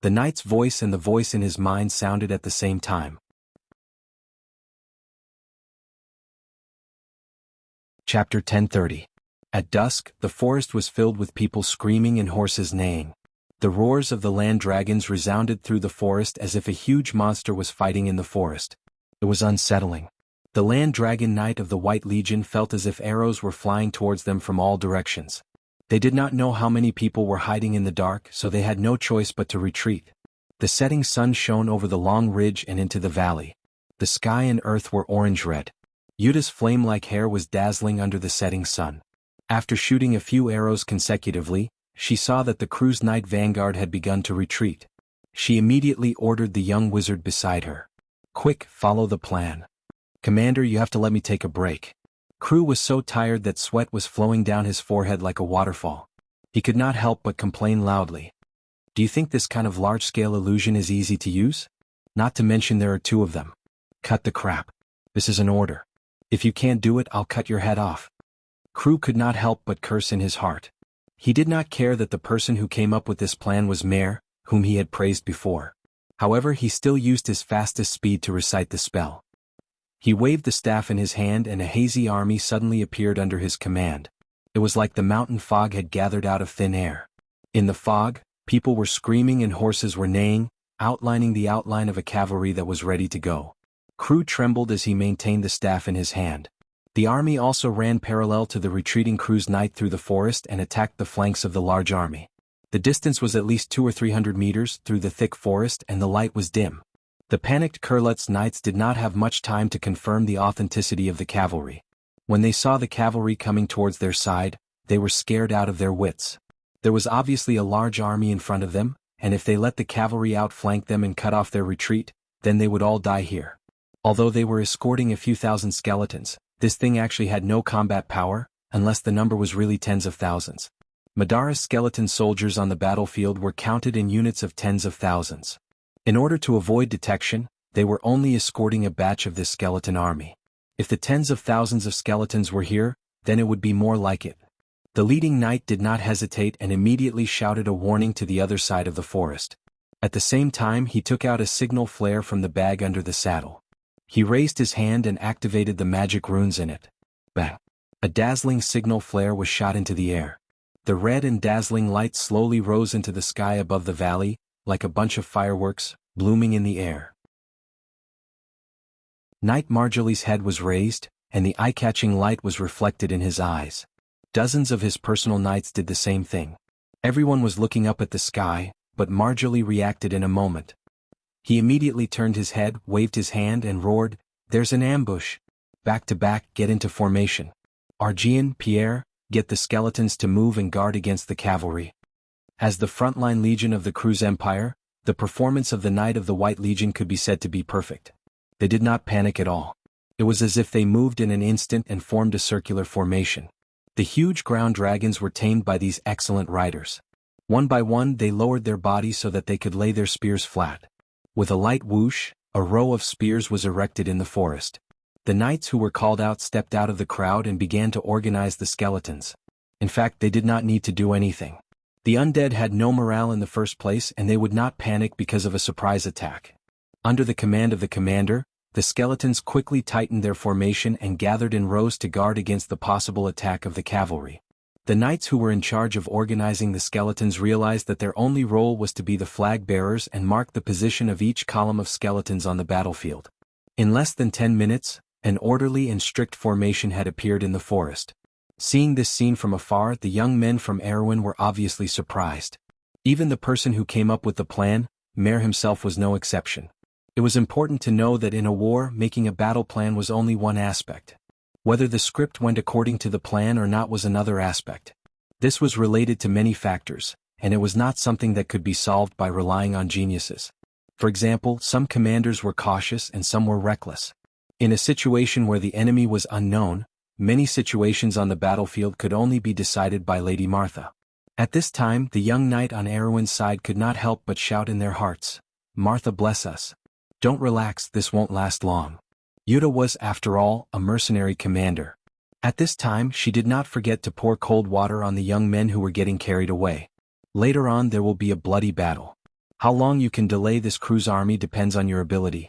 S1: The knight's voice and the voice in his mind sounded at the same time. Chapter 10:30. At dusk, the forest was filled with people screaming and horses neighing. The roars of the land dragons resounded through the forest as if a huge monster was fighting in the forest. It was unsettling. The land dragon knight of the White Legion felt as if arrows were flying towards them from all directions. They did not know how many people were hiding in the dark, so they had no choice but to retreat. The setting sun shone over the long ridge and into the valley. The sky and earth were orange-red. Yuta's flame-like hair was dazzling under the setting sun. After shooting a few arrows consecutively, she saw that the Cruz Knight vanguard had begun to retreat. She immediately ordered the young wizard beside her. "Quick, follow the plan. Commander, you have to let me take a break." Crew was so tired that sweat was flowing down his forehead like a waterfall. He could not help but complain loudly. "Do you think this kind of large-scale illusion is easy to use? Not to mention there are two of them. Cut the crap. This is an order. If you can't do it, I'll cut your head off." Crew could not help but curse in his heart. He did not care that the person who came up with this plan was Mare, whom he had praised before. However, he still used his fastest speed to recite the spell. He waved the staff in his hand and a hazy army suddenly appeared under his command. It was like the mountain fog had gathered out of thin air. In the fog, people were screaming and horses were neighing, outlining the outline of a cavalry that was ready to go. Crew trembled as he maintained the staff in his hand. The army also ran parallel to the retreating Cruz Knight through the forest and attacked the flanks of the large army. The distance was at least 200 or 300 meters through the thick forest and the light was dim. The panicked Kurlut's knights did not have much time to confirm the authenticity of the cavalry. When they saw the cavalry coming towards their side, they were scared out of their wits. There was obviously a large army in front of them, and if they let the cavalry outflank them and cut off their retreat, then they would all die here. Although they were escorting a few thousand skeletons, this thing actually had no combat power, unless the number was really tens of thousands. Madara's skeleton soldiers on the battlefield were counted in units of tens of thousands. In order to avoid detection, they were only escorting a batch of this skeleton army. If the tens of thousands of skeletons were here, then it would be more like it. The leading knight did not hesitate and immediately shouted a warning to the other side of the forest. At the same time, he took out a signal flare from the bag under the saddle. He raised his hand and activated the magic runes in it. Bang! A dazzling signal flare was shot into the air. The red and dazzling light slowly rose into the sky above the valley, like a bunch of fireworks, blooming in the air. Knight Marjolie's head was raised, and the eye-catching light was reflected in his eyes. Dozens of his personal knights did the same thing. Everyone was looking up at the sky, but Marjolie reacted in a moment. He immediately turned his head, waved his hand and roared, "There's an ambush! Back to back, get into formation. Argian, Pierre, get the skeletons to move and guard against the cavalry." As the frontline legion of the Cruz Empire, the performance of the Knight of the White Legion could be said to be perfect. They did not panic at all. It was as if they moved in an instant and formed a circular formation. The huge ground dragons were tamed by these excellent riders. One by one they lowered their bodies so that they could lay their spears flat. With a light whoosh, A row of spears was erected in the forest. The knights who were called out stepped out of the crowd and began to organize the skeletons. In fact, they did not need to do anything. The undead had no morale in the first place, and they would not panic because of a surprise attack. Under the command of the commander, the skeletons quickly tightened their formation and gathered in rows to guard against the possible attack of the cavalry. The knights who were in charge of organizing the skeletons realized that their only role was to be the flag bearers and mark the position of each column of skeletons on the battlefield. In less than 10 minutes, an orderly and strict formation had appeared in the forest. Seeing this scene from afar, the young men from Erewhon were obviously surprised. Even the person who came up with the plan, Mare himself, was no exception. It was important to know that in a war, making a battle plan was only one aspect. Whether the script went according to the plan or not was another aspect. This was related to many factors, and it was not something that could be solved by relying on geniuses. For example, some commanders were cautious and some were reckless. In a situation where the enemy was unknown, many situations on the battlefield could only be decided by Lady Martha. At this time, the young knight on Erewhon's side could not help but shout in their hearts, "Martha, bless us. Don't relax, this won't last long." Yuta was, after all, a mercenary commander. At this time, she did not forget to pour cold water on the young men who were getting carried away. Later on there will be a bloody battle. How long you can delay this crew's army depends on your ability.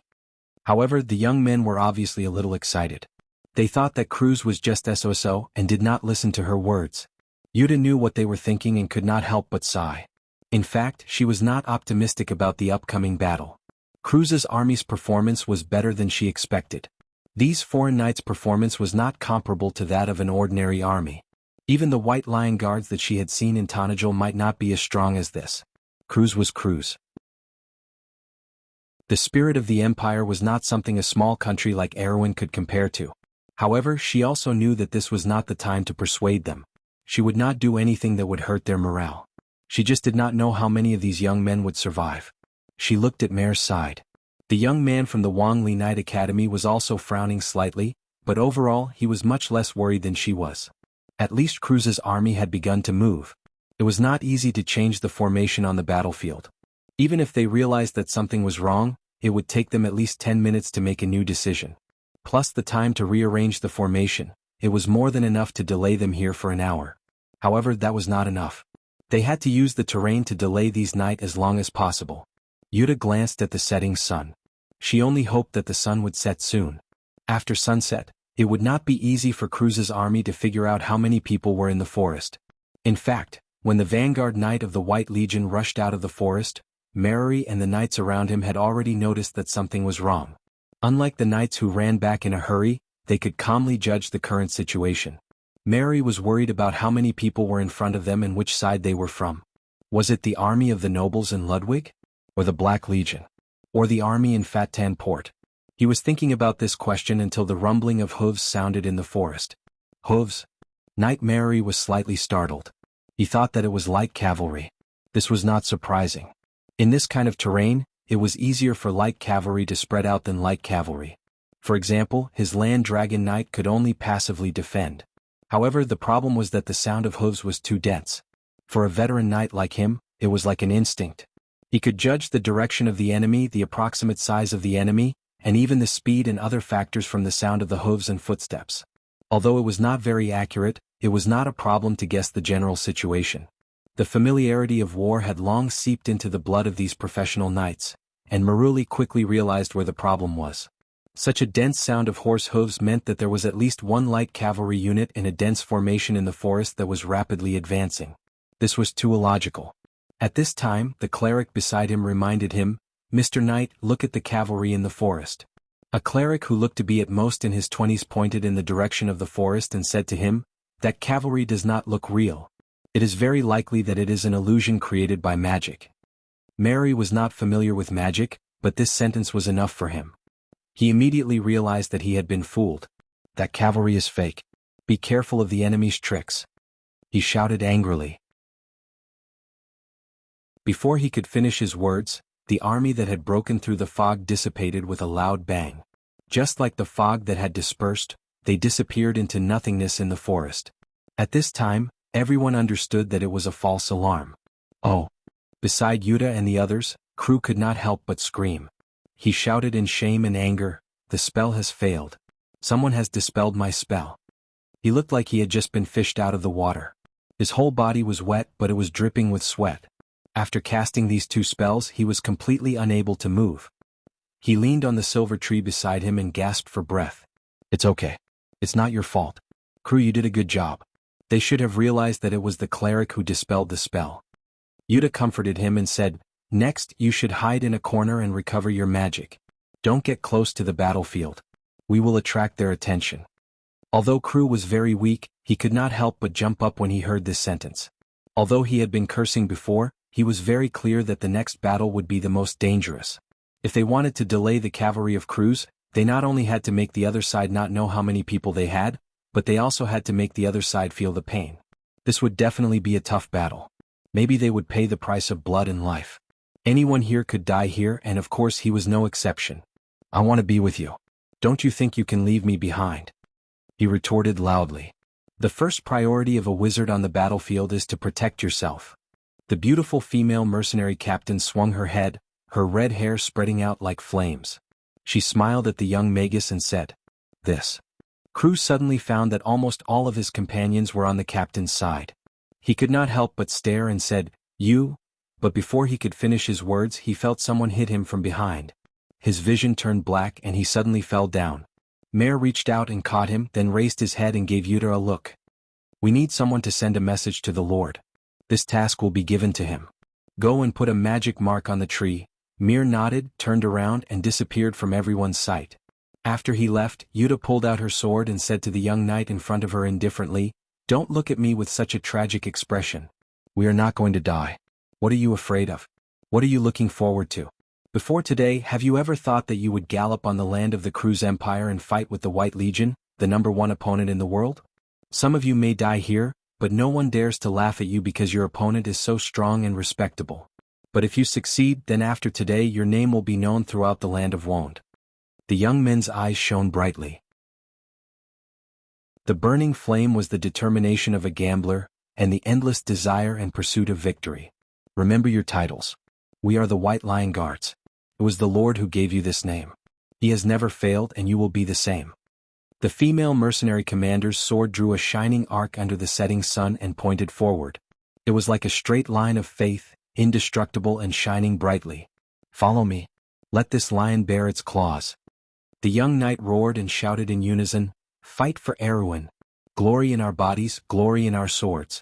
S1: However, the young men were obviously a little excited. They thought that Cruz was just SOSO and did not listen to her words. Yuta knew what they were thinking and could not help but sigh. In fact, she was not optimistic about the upcoming battle. Cruz's army's performance was better than she expected. These foreign knights' performance was not comparable to that of an ordinary army. Even the White Lion Guards that she had seen in Tanajil might not be as strong as this. Cruz was Cruz. The spirit of the Empire was not something a small country like Erewhon could compare to. However, she also knew that this was not the time to persuade them. She would not do anything that would hurt their morale. She just did not know how many of these young men would survive. She looked at Mare's side. The young man from the Wangli Knight Academy was also frowning slightly, but overall he was much less worried than she was. At least Cruz's army had begun to move. It was not easy to change the formation on the battlefield. Even if they realized that something was wrong, it would take them at least 10 minutes to make a new decision. Plus the time to rearrange the formation, it was more than enough to delay them here for an hour. However, that was not enough. They had to use the terrain to delay these night as long as possible. Yuta glanced at the setting sun. She only hoped that the sun would set soon. After sunset, it would not be easy for Cruz's army to figure out how many people were in the forest. In fact, when the vanguard knight of the White Legion rushed out of the forest, Mariri and the knights around him had already noticed that something was wrong. Unlike the knights who ran back in a hurry, they could calmly judge the current situation. Mariri was worried about how many people were in front of them and which side they were from. Was it the army of the nobles in Ludwig? Or the Black Legion? Or the army in Fattan Port? He was thinking about this question until the rumbling of hooves sounded in the forest. Hooves? Knight Mariri was slightly startled. He thought that it was light cavalry. This was not surprising. In this kind of terrain, it was easier for light cavalry to spread out than light cavalry. For example, his land dragon knight could only passively defend. However, the problem was that the sound of hooves was too dense. For a veteran knight like him, it was like an instinct. He could judge the direction of the enemy, the approximate size of the enemy, and even the speed and other factors from the sound of the hooves and footsteps. Although it was not very accurate, it was not a problem to guess the general situation. The familiarity of war had long seeped into the blood of these professional knights, and Maruli quickly realized where the problem was. Such a dense sound of horse hooves meant that there was at least one light cavalry unit in a dense formation in the forest that was rapidly advancing. This was too illogical. At this time, the cleric beside him reminded him, "Mr. Knight, look at the cavalry in the forest." A cleric who looked to be at most in his 20s pointed in the direction of the forest and said to him, "That cavalry does not look real. It is very likely that it is an illusion created by magic." Mary was not familiar with magic, but this sentence was enough for him. He immediately realized that he had been fooled. That cavalry is fake. Be careful of the enemy's tricks. He shouted angrily. Before he could finish his words, the army that had broken through the fog dissipated with a loud bang. Just like the fog that had dispersed, they disappeared into nothingness in the forest. At this time, everyone understood that it was a false alarm. Oh! Beside Yuta and the others, Crew could not help but scream. He shouted in shame and anger, "The spell has failed. Someone has dispelled my spell." He looked like he had just been fished out of the water. His whole body was wet, but it was dripping with sweat. After casting these 2 spells, he was completely unable to move. He leaned on the silver tree beside him and gasped for breath. "It's okay. It's not your fault. Crew, you did a good job." They should have realized that it was the cleric who dispelled the spell. Yuta comforted him and said, "Next, you should hide in a corner and recover your magic. Don't get close to the battlefield. We will attract their attention." Although Crew was very weak, he could not help but jump up when he heard this sentence. Although he had been cursing before, he was very clear that the next battle would be the most dangerous. If they wanted to delay the cavalry of Cruz, they not only had to make the other side not know how many people they had, but they also had to make the other side feel the pain. This would definitely be a tough battle. Maybe they would pay the price of blood and life. Anyone here could die here, and of course he was no exception. "I want to be with you. Don't you think you can leave me behind?" he retorted loudly. The first priority of a wizard on the battlefield is to protect yourself. The beautiful female mercenary captain swung her head, her red hair spreading out like flames. She smiled at the young magus and said, "This." Cruz suddenly found that almost all of his companions were on the captain's side. He could not help but stare and said, "You?" But before he could finish his words, he felt someone hit him from behind. His vision turned black and he suddenly fell down. Mare reached out and caught him, then raised his head and gave Yuta a look. "We need someone to send a message to the Lord. This task will be given to him. Go and put a magic mark on the tree." Mir nodded, turned around and disappeared from everyone's sight. After he left, Yuta pulled out her sword and said to the young knight in front of her indifferently, "Don't look at me with such a tragic expression. We are not going to die. What are you afraid of? What are you looking forward to? Before today, have you ever thought that you would gallop on the land of the Cruz Empire and fight with the White Legion, the #1 opponent in the world? Some of you may die here, but no one dares to laugh at you because your opponent is so strong and respectable. But if you succeed, then after today your name will be known throughout the land of Wond." The young men's eyes shone brightly. The burning flame was the determination of a gambler, and the endless desire and pursuit of victory. Remember your titles. We are the White Lion Guards. It was the Lord who gave you this name. He has never failed, and you will be the same. The female mercenary commander's sword drew a shining arc under the setting sun and pointed forward. It was like a straight line of faith, indestructible and shining brightly. "Follow me. Let this lion bare its claws." The young knight roared and shouted in unison, "Fight for Erwin. Glory in our bodies, glory in our swords."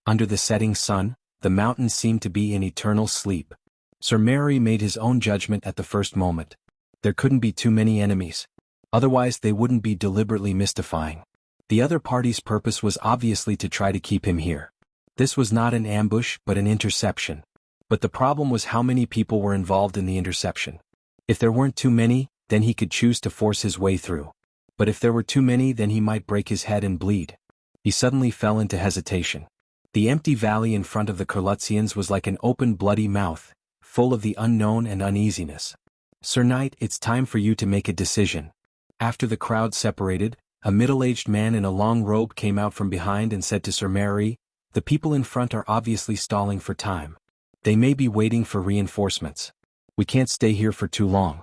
S1: Under the setting sun, the mountains seemed to be in eternal sleep. Sir Mary made his own judgment at the first moment. There couldn't be too many enemies. Otherwise they wouldn't be deliberately mystifying. The other party's purpose was obviously to try to keep him here. This was not an ambush but an interception. But the problem was how many people were involved in the interception. If there weren't too many, then he could choose to force his way through. But if there were too many, then he might break his head and bleed. He suddenly fell into hesitation. The empty valley in front of the Kurlutzians was like an open bloody mouth, full of the unknown and uneasiness. "Sir Knight, it's time for you to make a decision." After the crowd separated, a middle-aged man in a long robe came out from behind and said to Sir Mary, "The people in front are obviously stalling for time. They may be waiting for reinforcements. We can't stay here for too long."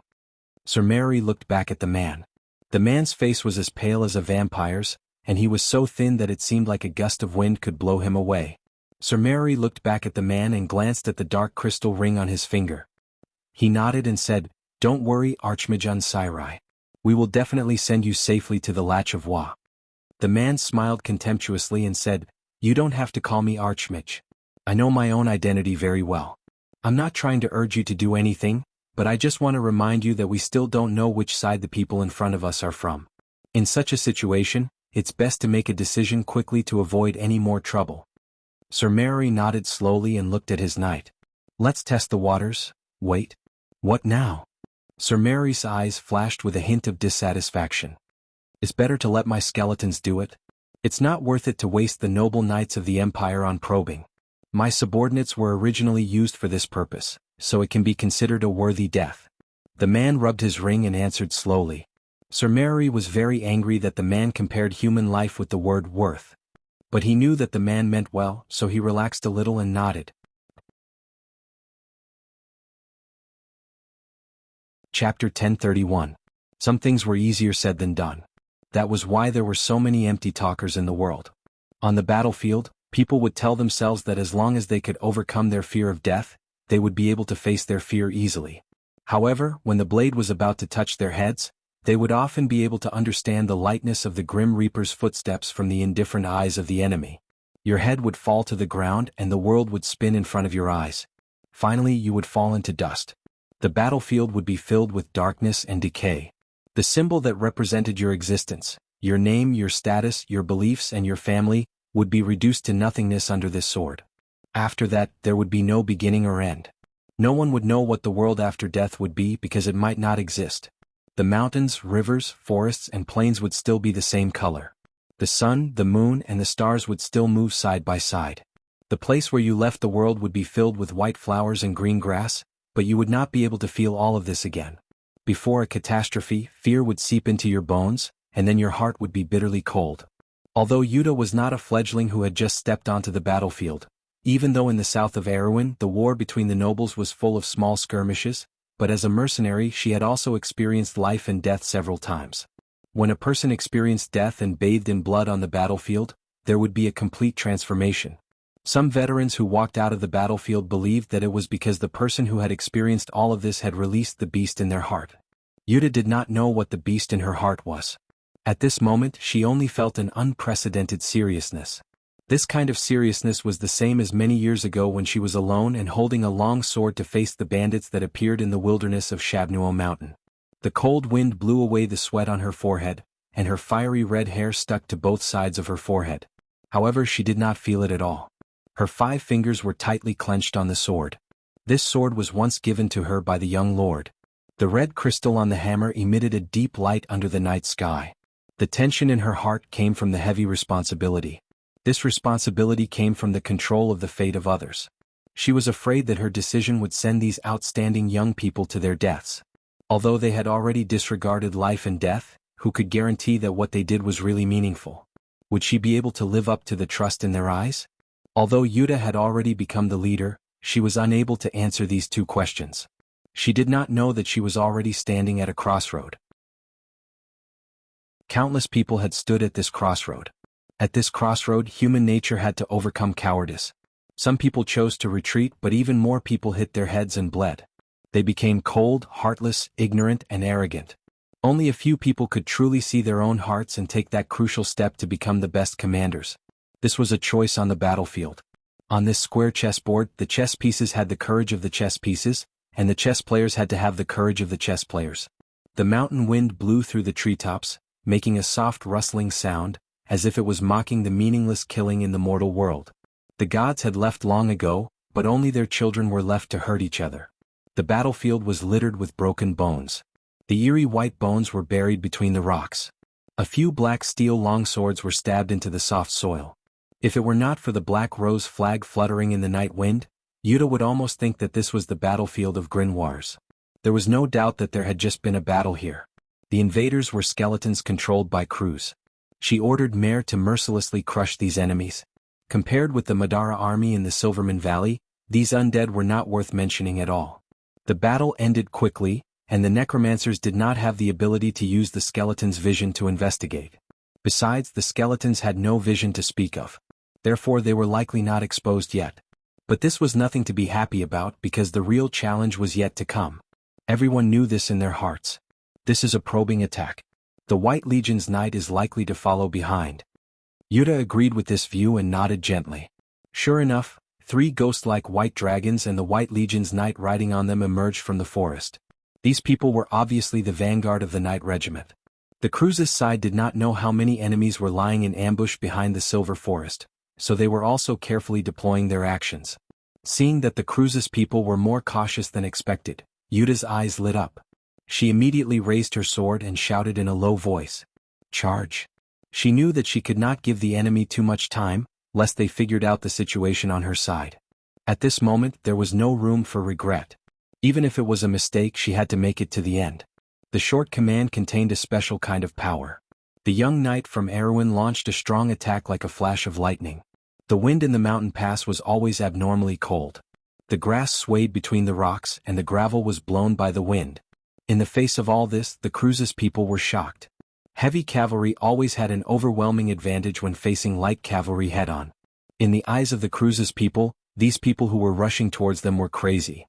S1: Sir Mary looked back at the man. The man's face was as pale as a vampire's, and he was so thin that it seemed like a gust of wind could blow him away. Sir Mary looked back at the man and glanced at the dark crystal ring on his finger. He nodded and said, "Don't worry, Archmage Unsirai. We will definitely send you safely to the Latch of Wa." The man smiled contemptuously and said, "You don't have to call me Archmage. I know my own identity very well. I'm not trying to urge you to do anything, but I just want to remind you that we still don't know which side the people in front of us are from. In such a situation, it's best to make a decision quickly to avoid any more trouble." Sir Mary nodded slowly and looked at his knight. "Let's test the waters. Wait. What now?" Sir Mary's eyes flashed with a hint of dissatisfaction. "It's better to let my skeletons do it. It's not worth it to waste the noble knights of the Empire on probing. My subordinates were originally used for this purpose, so it can be considered a worthy death." The man rubbed his ring and answered slowly. Sir Mary was very angry that the man compared human life with the word worth. But he knew that the man meant well, so he relaxed a little and nodded. Chapter 1031. Some things were easier said than done. That was why there were so many empty talkers in the world. On the battlefield, people would tell themselves that as long as they could overcome their fear of death, they would be able to face their fear easily. However, when the blade was about to touch their heads, they would often be able to understand the lightness of the Grim Reaper's footsteps from the indifferent eyes of the enemy. Your head would fall to the ground and the world would spin in front of your eyes. Finally, you would fall into dust. The battlefield would be filled with darkness and decay. The symbol that represented your existence, your name, your status, your beliefs, and your family, would be reduced to nothingness under this sword. After that, there would be no beginning or end. No one would know what the world after death would be because it might not exist. The mountains, rivers, forests, and plains would still be the same color. The sun, the moon, and the stars would still move side by side. The place where you left the world would be filled with white flowers and green grass, but you would not be able to feel all of this again. Before a catastrophe, fear would seep into your bones, and then your heart would be bitterly cold. Although Yuta was not a fledgling who had just stepped onto the battlefield, even though in the south of Erewhon the war between the nobles was full of small skirmishes, but as a mercenary she had also experienced life and death several times. When a person experienced death and bathed in blood on the battlefield, there would be a complete transformation. Some veterans who walked out of the battlefield believed that it was because the person who had experienced all of this had released the beast in their heart. Yuta did not know what the beast in her heart was. At this moment she only felt an unprecedented seriousness. This kind of seriousness was the same as many years ago when she was alone and holding a long sword to face the bandits that appeared in the wilderness of Shabnuo Mountain. The cold wind blew away the sweat on her forehead, and her fiery red hair stuck to both sides of her forehead. However, she did not feel it at all. Her 5 fingers were tightly clenched on the sword. This sword was once given to her by the young lord. The red crystal on the hammer emitted a deep light under the night sky. The tension in her heart came from the heavy responsibility. This responsibility came from the control of the fate of others. She was afraid that her decision would send these outstanding young people to their deaths. Although they had already disregarded life and death, who could guarantee that what they did was really meaningful? Would she be able to live up to the trust in their eyes? Although Yuta had already become the leader, she was unable to answer these 2 questions. She did not know that she was already standing at a crossroad. Countless people had stood at this crossroad. At this crossroad, human nature had to overcome cowardice. Some people chose to retreat, but even more people hit their heads and bled. They became cold, heartless, ignorant, and arrogant. Only a few people could truly see their own hearts and take that crucial step to become the best commanders. This was a choice on the battlefield. On this square chessboard, the chess pieces had the courage of the chess pieces, and the chess players had to have the courage of the chess players. The mountain wind blew through the treetops, making a soft rustling sound, as if it was mocking the meaningless killing in the mortal world. The gods had left long ago, but only their children were left to hurt each other. The battlefield was littered with broken bones. The eerie white bones were buried between the rocks. A few black steel longswords were stabbed into the soft soil. If it were not for the black rose flag fluttering in the night wind, Yuta would almost think that this was the battlefield of Grimoires. There was no doubt that there had just been a battle here. The invaders were skeletons controlled by crews. She ordered Mare to mercilessly crush these enemies. Compared with the Madara army in the Silverman Valley, these undead were not worth mentioning at all. The battle ended quickly, and the necromancers did not have the ability to use the skeletons' vision to investigate. Besides, the skeletons had no vision to speak of. Therefore they were likely not exposed yet. But this was nothing to be happy about because the real challenge was yet to come. Everyone knew this in their hearts. This is a probing attack. The White Legion's knight is likely to follow behind. Yuta agreed with this view and nodded gently. Sure enough, 3 ghost-like white dragons and the White Legion's knight riding on them emerged from the forest. These people were obviously the vanguard of the Knight Regiment. The crew's side did not know how many enemies were lying in ambush behind the Silver Forest, so they were also carefully deploying their actions. Seeing that the crew's people were more cautious than expected, Yuta's eyes lit up. She immediately raised her sword and shouted in a low voice, "Charge!" She knew that she could not give the enemy too much time, lest they figured out the situation on her side. At this moment there was no room for regret. Even if it was a mistake, she had to make it to the end. The short command contained a special kind of power. The young knight from Erewhon launched a strong attack like a flash of lightning. The wind in the mountain pass was always abnormally cold. The grass swayed between the rocks and the gravel was blown by the wind. In the face of all this, the cruise's people were shocked. Heavy cavalry always had an overwhelming advantage when facing light cavalry head-on. In the eyes of the cruise's people, these people who were rushing towards them were crazy.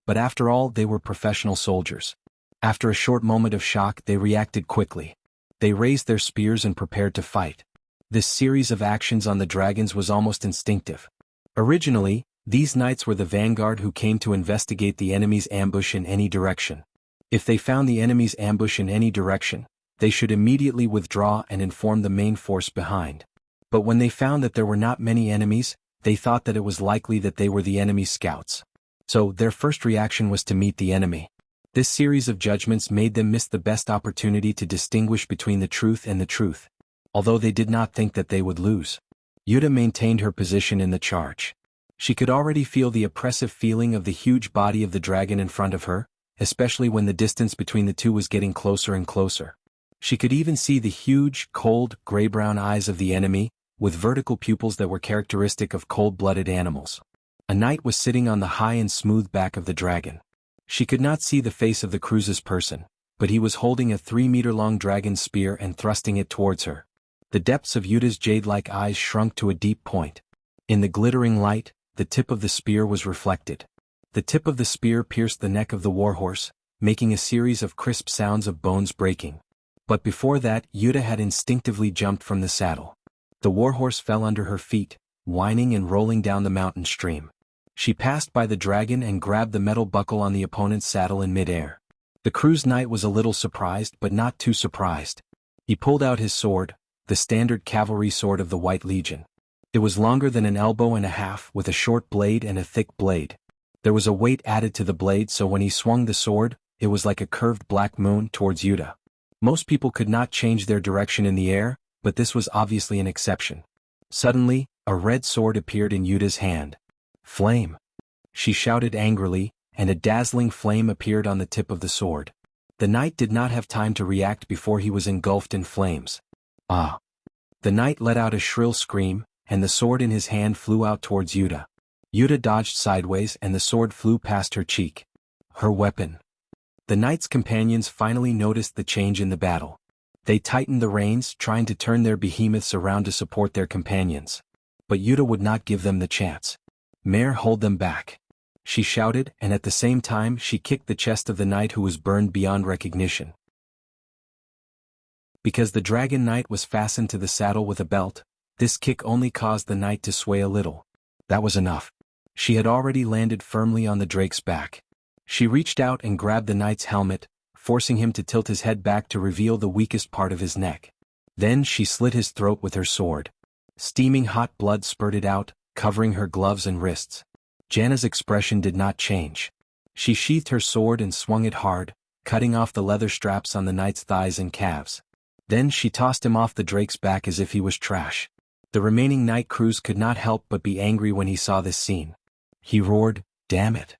S1: But after all, they were professional soldiers. After a short moment of shock, they reacted quickly. They raised their spears and prepared to fight. This series of actions on the dragons was almost instinctive. Originally, these knights were the vanguard who came to investigate the enemy's ambush in any direction. If they found the enemy's ambush in any direction, they should immediately withdraw and inform the main force behind. But when they found that there were not many enemies, they thought that it was likely that they were the enemy's scouts. So, their first reaction was to meet the enemy. This series of judgments made them miss the best opportunity to distinguish between the truth and the truth. Although they did not think that they would lose. Yuta maintained her position in the charge. She could already feel the oppressive feeling of the huge body of the dragon in front of her, especially when the distance between the two was getting closer and closer. She could even see the huge, cold, gray-brown eyes of the enemy, with vertical pupils that were characteristic of cold-blooded animals. A knight was sitting on the high and smooth back of the dragon. She could not see the face of the cruise's person, but he was holding a 3-meter-long dragon spear and thrusting it towards her. The depths of Yuta's jade-like eyes shrunk to a deep point. In the glittering light, the tip of the spear was reflected. The tip of the spear pierced the neck of the warhorse, making a series of crisp sounds of bones breaking. But before that, Yuta had instinctively jumped from the saddle. The warhorse fell under her feet, whining and rolling down the mountain stream. She passed by the dragon and grabbed the metal buckle on the opponent's saddle in midair. The cruise knight was a little surprised but not too surprised. He pulled out his sword, the standard cavalry sword of the White Legion. It was longer than an elbow and a half, with a short blade and a thick blade. There was a weight added to the blade, so when he swung the sword, it was like a curved black moon towards Yuta. Most people could not change their direction in the air, but this was obviously an exception. Suddenly, a red sword appeared in Yuta's hand. Flame! She shouted angrily, and a dazzling flame appeared on the tip of the sword. The knight did not have time to react before he was engulfed in flames. Ah! The knight let out a shrill scream, and the sword in his hand flew out towards Yuta. Yuta dodged sideways and the sword flew past her cheek. Her weapon. The knight's companions finally noticed the change in the battle. They tightened the reins, trying to turn their behemoths around to support their companions. But Yuta would not give them the chance. "Mare, hold them back," she shouted, and at the same time she kicked the chest of the knight, who was burned beyond recognition. Because the dragon knight was fastened to the saddle with a belt, this kick only caused the knight to sway a little. That was enough. She had already landed firmly on the drake's back. She reached out and grabbed the knight's helmet, forcing him to tilt his head back to reveal the weakest part of his neck. Then she slit his throat with her sword. Steaming hot blood spurted out, covering her gloves and wrists. Janna's expression did not change. She sheathed her sword and swung it hard, cutting off the leather straps on the knight's thighs and calves. Then she tossed him off the drake's back as if he was trash. The remaining knight crews could not help but be angry when he saw this scene. He roared, "Damn it!"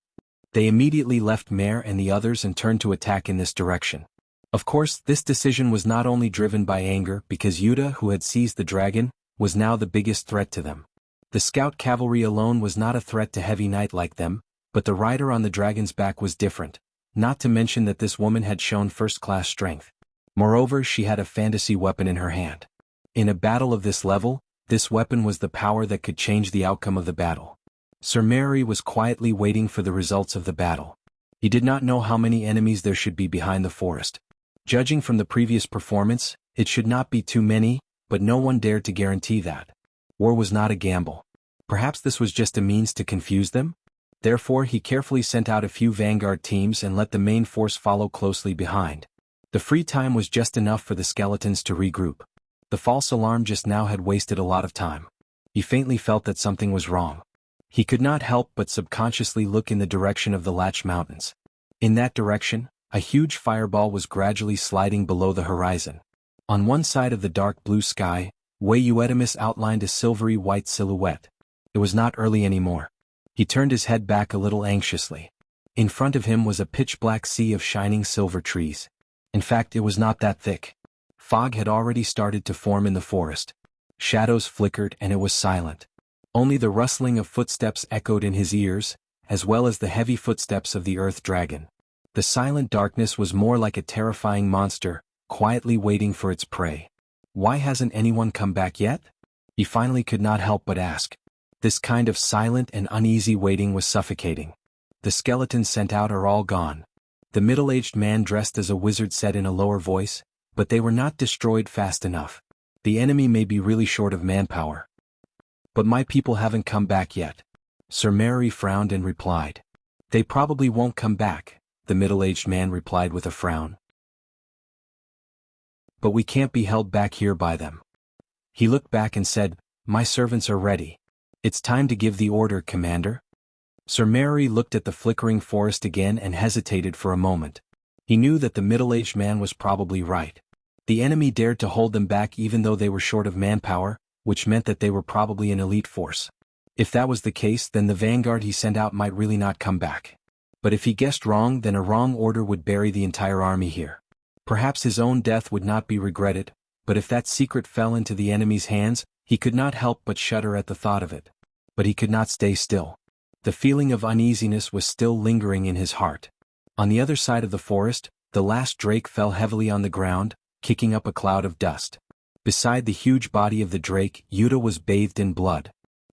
S1: They immediately left Mare and the others and turned to attack in this direction. Of course, this decision was not only driven by anger, because Yuta, who had seized the dragon, was now the biggest threat to them. The scout cavalry alone was not a threat to heavy knight like them, but the rider on the dragon's back was different, not to mention that this woman had shown first-class strength. Moreover, she had a fantasy weapon in her hand. In a battle of this level, this weapon was the power that could change the outcome of the battle. Sir Mary was quietly waiting for the results of the battle. He did not know how many enemies there should be behind the forest. Judging from the previous performance, it should not be too many, but no one dared to guarantee that. War was not a gamble. Perhaps this was just a means to confuse them? Therefore, he carefully sent out a few vanguard teams and let the main force follow closely behind. The free time was just enough for the skeletons to regroup. The false alarm just now had wasted a lot of time. He faintly felt that something was wrong. He could not help but subconsciously look in the direction of the Latch Mountains. In that direction, a huge fireball was gradually sliding below the horizon. On one side of the dark blue sky, Wei Uedimus outlined a silvery white silhouette. It was not early anymore. He turned his head back a little anxiously. In front of him was a pitch-black sea of shining silver trees. In fact, it was not that thick. Fog had already started to form in the forest. Shadows flickered and it was silent. Only the rustling of footsteps echoed in his ears, as well as the heavy footsteps of the earth dragon. The silent darkness was more like a terrifying monster, quietly waiting for its prey. Why hasn't anyone come back yet? He finally could not help but ask. This kind of silent and uneasy waiting was suffocating. The skeletons sent out are all gone. The middle-aged man dressed as a wizard said in a lower voice, but they were not destroyed fast enough. The enemy may be really short of manpower. But my people haven't come back yet. Sir Mary frowned and replied. They probably won't come back, the middle-aged man replied with a frown. But we can't be held back here by them. He looked back and said, My servants are ready. It's time to give the order, Commander. Sir Mary looked at the flickering forest again and hesitated for a moment. He knew that the middle-aged man was probably right. The enemy dared to hold them back even though they were short of manpower, which meant that they were probably an elite force. If that was the case, then the vanguard he sent out might really not come back. But if he guessed wrong, then a wrong order would bury the entire army here. Perhaps his own death would not be regretted, but if that secret fell into the enemy's hands, he could not help but shudder at the thought of it. But he could not stay still. The feeling of uneasiness was still lingering in his heart. On the other side of the forest, the last drake fell heavily on the ground, kicking up a cloud of dust. Beside the huge body of the drake, Yuta was bathed in blood.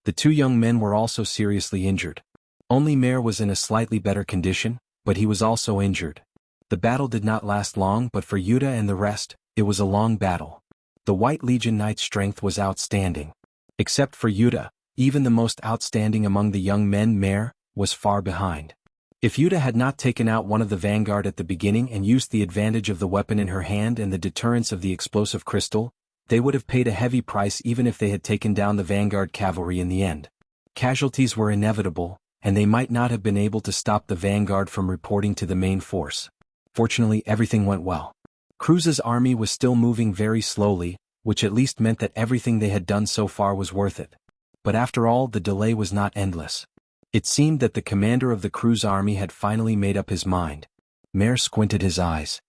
S1: The two young men were also seriously injured. Only Mare was in a slightly better condition, but he was also injured. The battle did not last long, but for Yuta and the rest, it was a long battle. The White Legion Knight's strength was outstanding. Except for Yuta, even the most outstanding among the young men, Mare, was far behind. If Yuta had not taken out one of the vanguard at the beginning and used the advantage of the weapon in her hand and the deterrence of the explosive crystal, they would have paid a heavy price even if they had taken down the vanguard cavalry in the end. Casualties were inevitable, and they might not have been able to stop the vanguard from reporting to the main force. Fortunately, everything went well. Cruz's army was still moving very slowly, which at least meant that everything they had done so far was worth it. But after all, the delay was not endless. It seemed that the commander of the Cruz army had finally made up his mind. Mare squinted his eyes.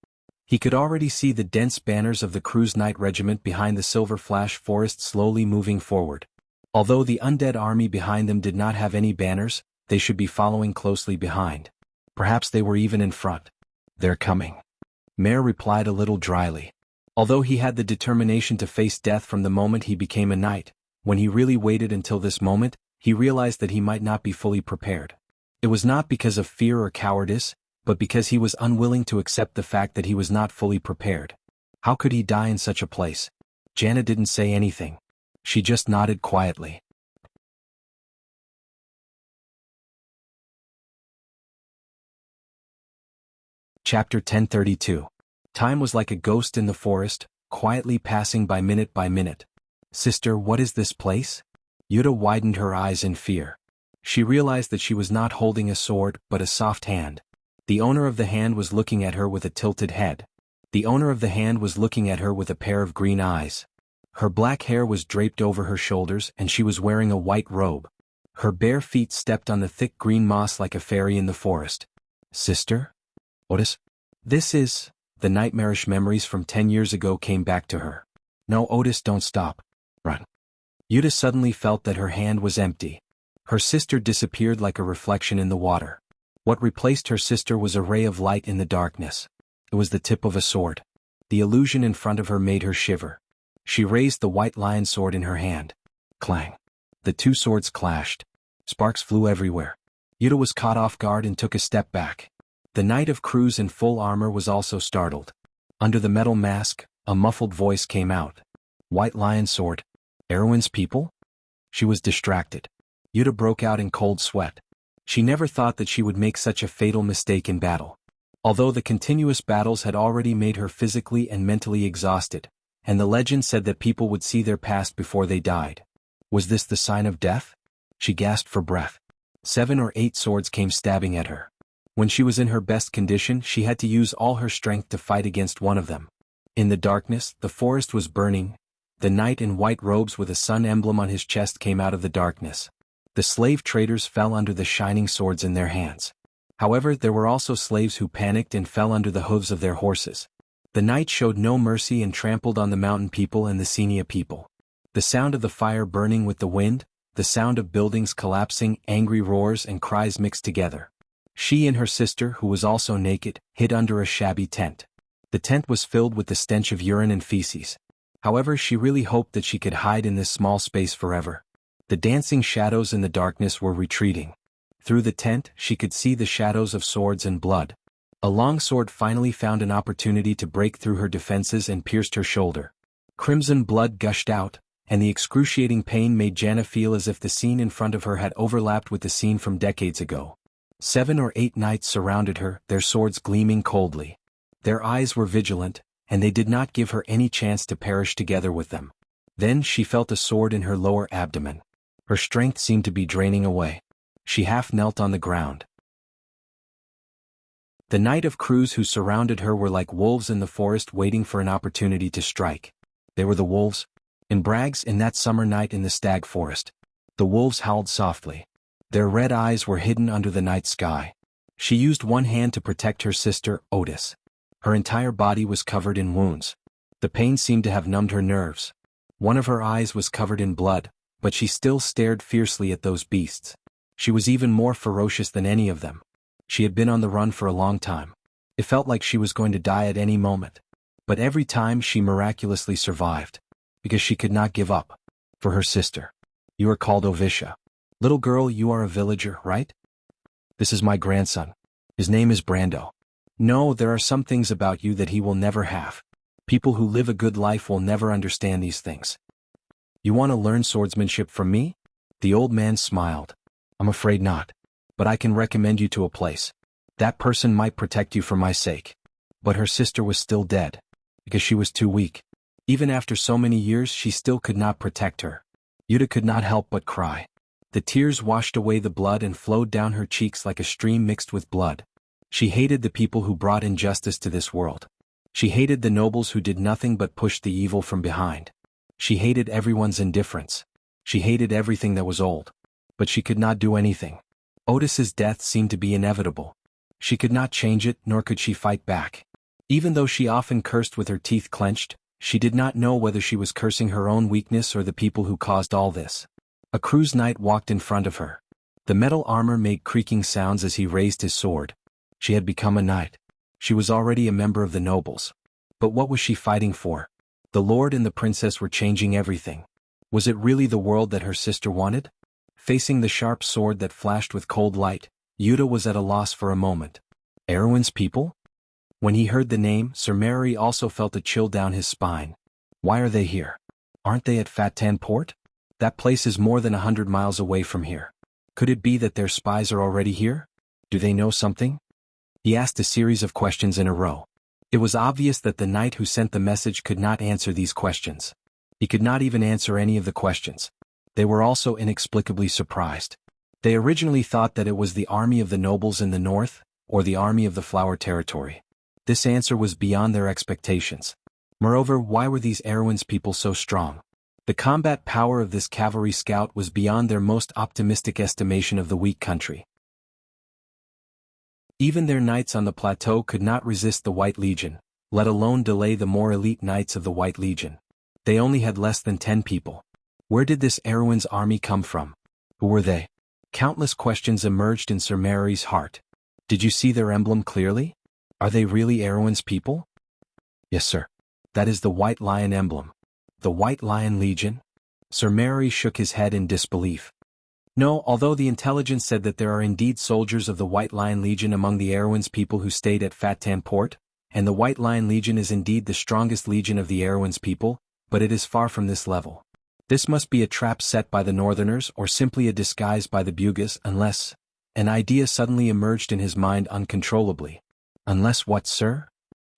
S1: He could already see the dense banners of the Cruz Knight Regiment behind the Silver Flash Forest slowly moving forward. Although the undead army behind them did not have any banners, they should be following closely behind. Perhaps they were even in front. They're coming. Mare replied a little dryly. Although he had the determination to face death from the moment he became a knight, when he really waited until this moment, he realized that he might not be fully prepared. It was not because of fear or cowardice, but because he was unwilling to accept the fact that he was not fully prepared. How could he die in such a place? Janet didn't say anything. She just nodded quietly. Chapter 1032. Time was like a ghost in the forest, quietly passing by minute by minute. Sister, what is this place? Yuta widened her eyes in fear. She realized that she was not holding a sword, but a soft hand. The owner of the hand was looking at her with a tilted head. The owner of the hand was looking at her with a pair of green eyes. Her black hair was draped over her shoulders and she was wearing a white robe. Her bare feet stepped on the thick green moss like a fairy in the forest. Sister? Otis? This is... The nightmarish memories from 10 years ago came back to her. No, Otis, don't stop. Run. Yuta suddenly felt that her hand was empty. Her sister disappeared like a reflection in the water. What replaced her sister was a ray of light in the darkness. It was the tip of a sword. The illusion in front of her made her shiver. She raised the white lion sword in her hand. Clang. The two swords clashed. Sparks flew everywhere. Yuta was caught off guard and took a step back. The Knight of Cruz in full armor was also startled. Under the metal mask, a muffled voice came out. White lion sword. Erwin's people? She was distracted. Yuta broke out in cold sweat. She never thought that she would make such a fatal mistake in battle. Although the continuous battles had already made her physically and mentally exhausted, and the legend said that people would see their past before they died. Was this the sign of death? She gasped for breath. 7 or 8 swords came stabbing at her. When she was in her best condition, she had to use all her strength to fight against one of them. In the darkness, the forest was burning. The knight in white robes with a sun emblem on his chest came out of the darkness. The slave traders fell under the shining swords in their hands. However, there were also slaves who panicked and fell under the hooves of their horses. The knight showed no mercy and trampled on the mountain people and the Senia people. The sound of the fire burning with the wind, the sound of buildings collapsing, angry roars and cries mixed together. She and her sister, who was also naked, hid under a shabby tent. The tent was filled with the stench of urine and feces. However, she really hoped that she could hide in this small space forever. The dancing shadows in the darkness were retreating. Through the tent, she could see the shadows of swords and blood. A long sword finally found an opportunity to break through her defenses and pierced her shoulder. Crimson blood gushed out, and the excruciating pain made Jana feel as if the scene in front of her had overlapped with the scene from decades ago. 7 or 8 knights surrounded her, their swords gleaming coldly. Their eyes were vigilant, and they did not give her any chance to perish together with them. Then she felt a sword in her lower abdomen. Her strength seemed to be draining away. She half knelt on the ground. The knight of crews who surrounded her were like wolves in the forest waiting for an opportunity to strike. They were the wolves. In Brags, in that summer night in the stag forest, the wolves howled softly. Their red eyes were hidden under the night sky. She used one hand to protect her sister, Otis. Her entire body was covered in wounds. The pain seemed to have numbed her nerves. One of her eyes was covered in blood, but she still stared fiercely at those beasts. She was even more ferocious than any of them. She had been on the run for a long time. It felt like she was going to die at any moment. But every time she miraculously survived. Because she could not give up. For her sister. You are called Ovisha. Little girl, you are a villager, right? This is my grandson. His name is Brando. No, there are some things about you that he will never have. People who live a good life will never understand these things. You want to learn swordsmanship from me? The old man smiled. I'm afraid not. But I can recommend you to a place. That person might protect you for my sake. But her sister was still dead. Because she was too weak. Even after so many years, she still could not protect her. Yuta could not help but cry. The tears washed away the blood and flowed down her cheeks like a stream mixed with blood. She hated the people who brought injustice to this world. She hated the nobles who did nothing but push the evil from behind. She hated everyone's indifference. She hated everything that was old. But she could not do anything. Otis's death seemed to be inevitable. She could not change it, nor could she fight back. Even though she often cursed with her teeth clenched, she did not know whether she was cursing her own weakness or the people who caused all this. A cruise knight walked in front of her. The metal armor made creaking sounds as he raised his sword. She had become a knight. She was already a member of the nobles. But what was she fighting for? The lord and the princess were changing everything. Was it really the world that her sister wanted? Facing the sharp sword that flashed with cold light, Yuta was at a loss for a moment. Erwin's people? When he heard the name, Sir Mary also felt a chill down his spine. Why are they here? Aren't they at Fatan Port? That place is more than 100 miles away from here. Could it be that their spies are already here? Do they know something? He asked a series of questions in a row. It was obvious that the knight who sent the message could not answer these questions. He could not even answer any of the questions. They were also inexplicably surprised. They originally thought that it was the army of the nobles in the north, or the army of the Flower Territory. This answer was beyond their expectations. Moreover, why were these Erwin's people so strong? The combat power of this cavalry scout was beyond their most optimistic estimation of the weak country. Even their knights on the plateau could not resist the White Legion, let alone delay the more elite knights of the White Legion. They only had less than 10 people. Where did this Erwin's army come from? Who were they? Countless questions emerged in Sir Mary's heart. Did you see their emblem clearly? Are they really Erwin's people? Yes, sir. That is the White Lion emblem. The White Lion Legion? Sir Mary shook his head in disbelief. No, although the intelligence said that there are indeed soldiers of the White Lion Legion among the Erwin's people who stayed at Fatan Port, and the White Lion Legion is indeed the strongest legion of the Erwin's people, but it is far from this level. This must be a trap set by the Northerners or simply a disguise by the Bugis unless... An idea suddenly emerged in his mind uncontrollably. Unless what, sir?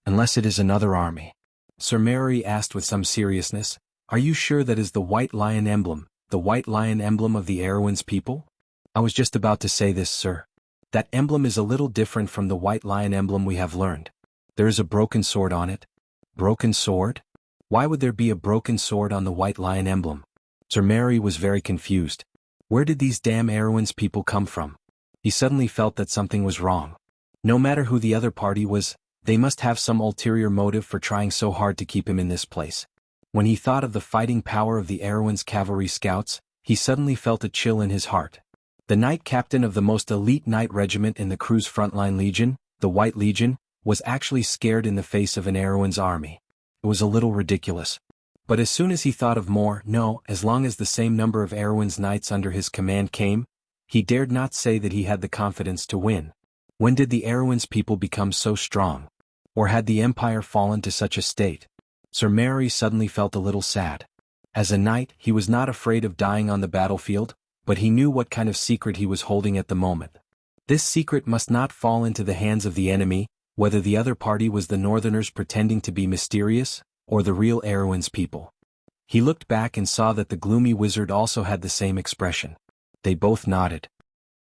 S1: Unless it is another army. Sir Mary asked with some seriousness, are you sure that is the White Lion emblem, the White Lion emblem of the Erwin's people? I was just about to say this, sir. That emblem is a little different from the White Lion emblem we have learned. There is a broken sword on it. Broken sword? Why would there be a broken sword on the White Lion emblem? Sir Mary was very confused. Where did these damn Erwin's people come from? He suddenly felt that something was wrong. No matter who the other party was, they must have some ulterior motive for trying so hard to keep him in this place. When he thought of the fighting power of the Erwin's cavalry scouts, he suddenly felt a chill in his heart. The knight captain of the most elite knight regiment in the crew's frontline legion, the White Legion, was actually scared in the face of an Erewhon's army. It was a little ridiculous. But as soon as he thought of more, no, as long as the same number of Erewhon's knights under his command came, he dared not say that he had the confidence to win. When did the Erewhon's people become so strong? Or had the empire fallen to such a state? Sir Mary suddenly felt a little sad. As a knight, he was not afraid of dying on the battlefield, but he knew what kind of secret he was holding at the moment. This secret must not fall into the hands of the enemy, whether the other party was the Northerners pretending to be mysterious, or the real Erewhon's people. He looked back and saw that the gloomy wizard also had the same expression. They both nodded.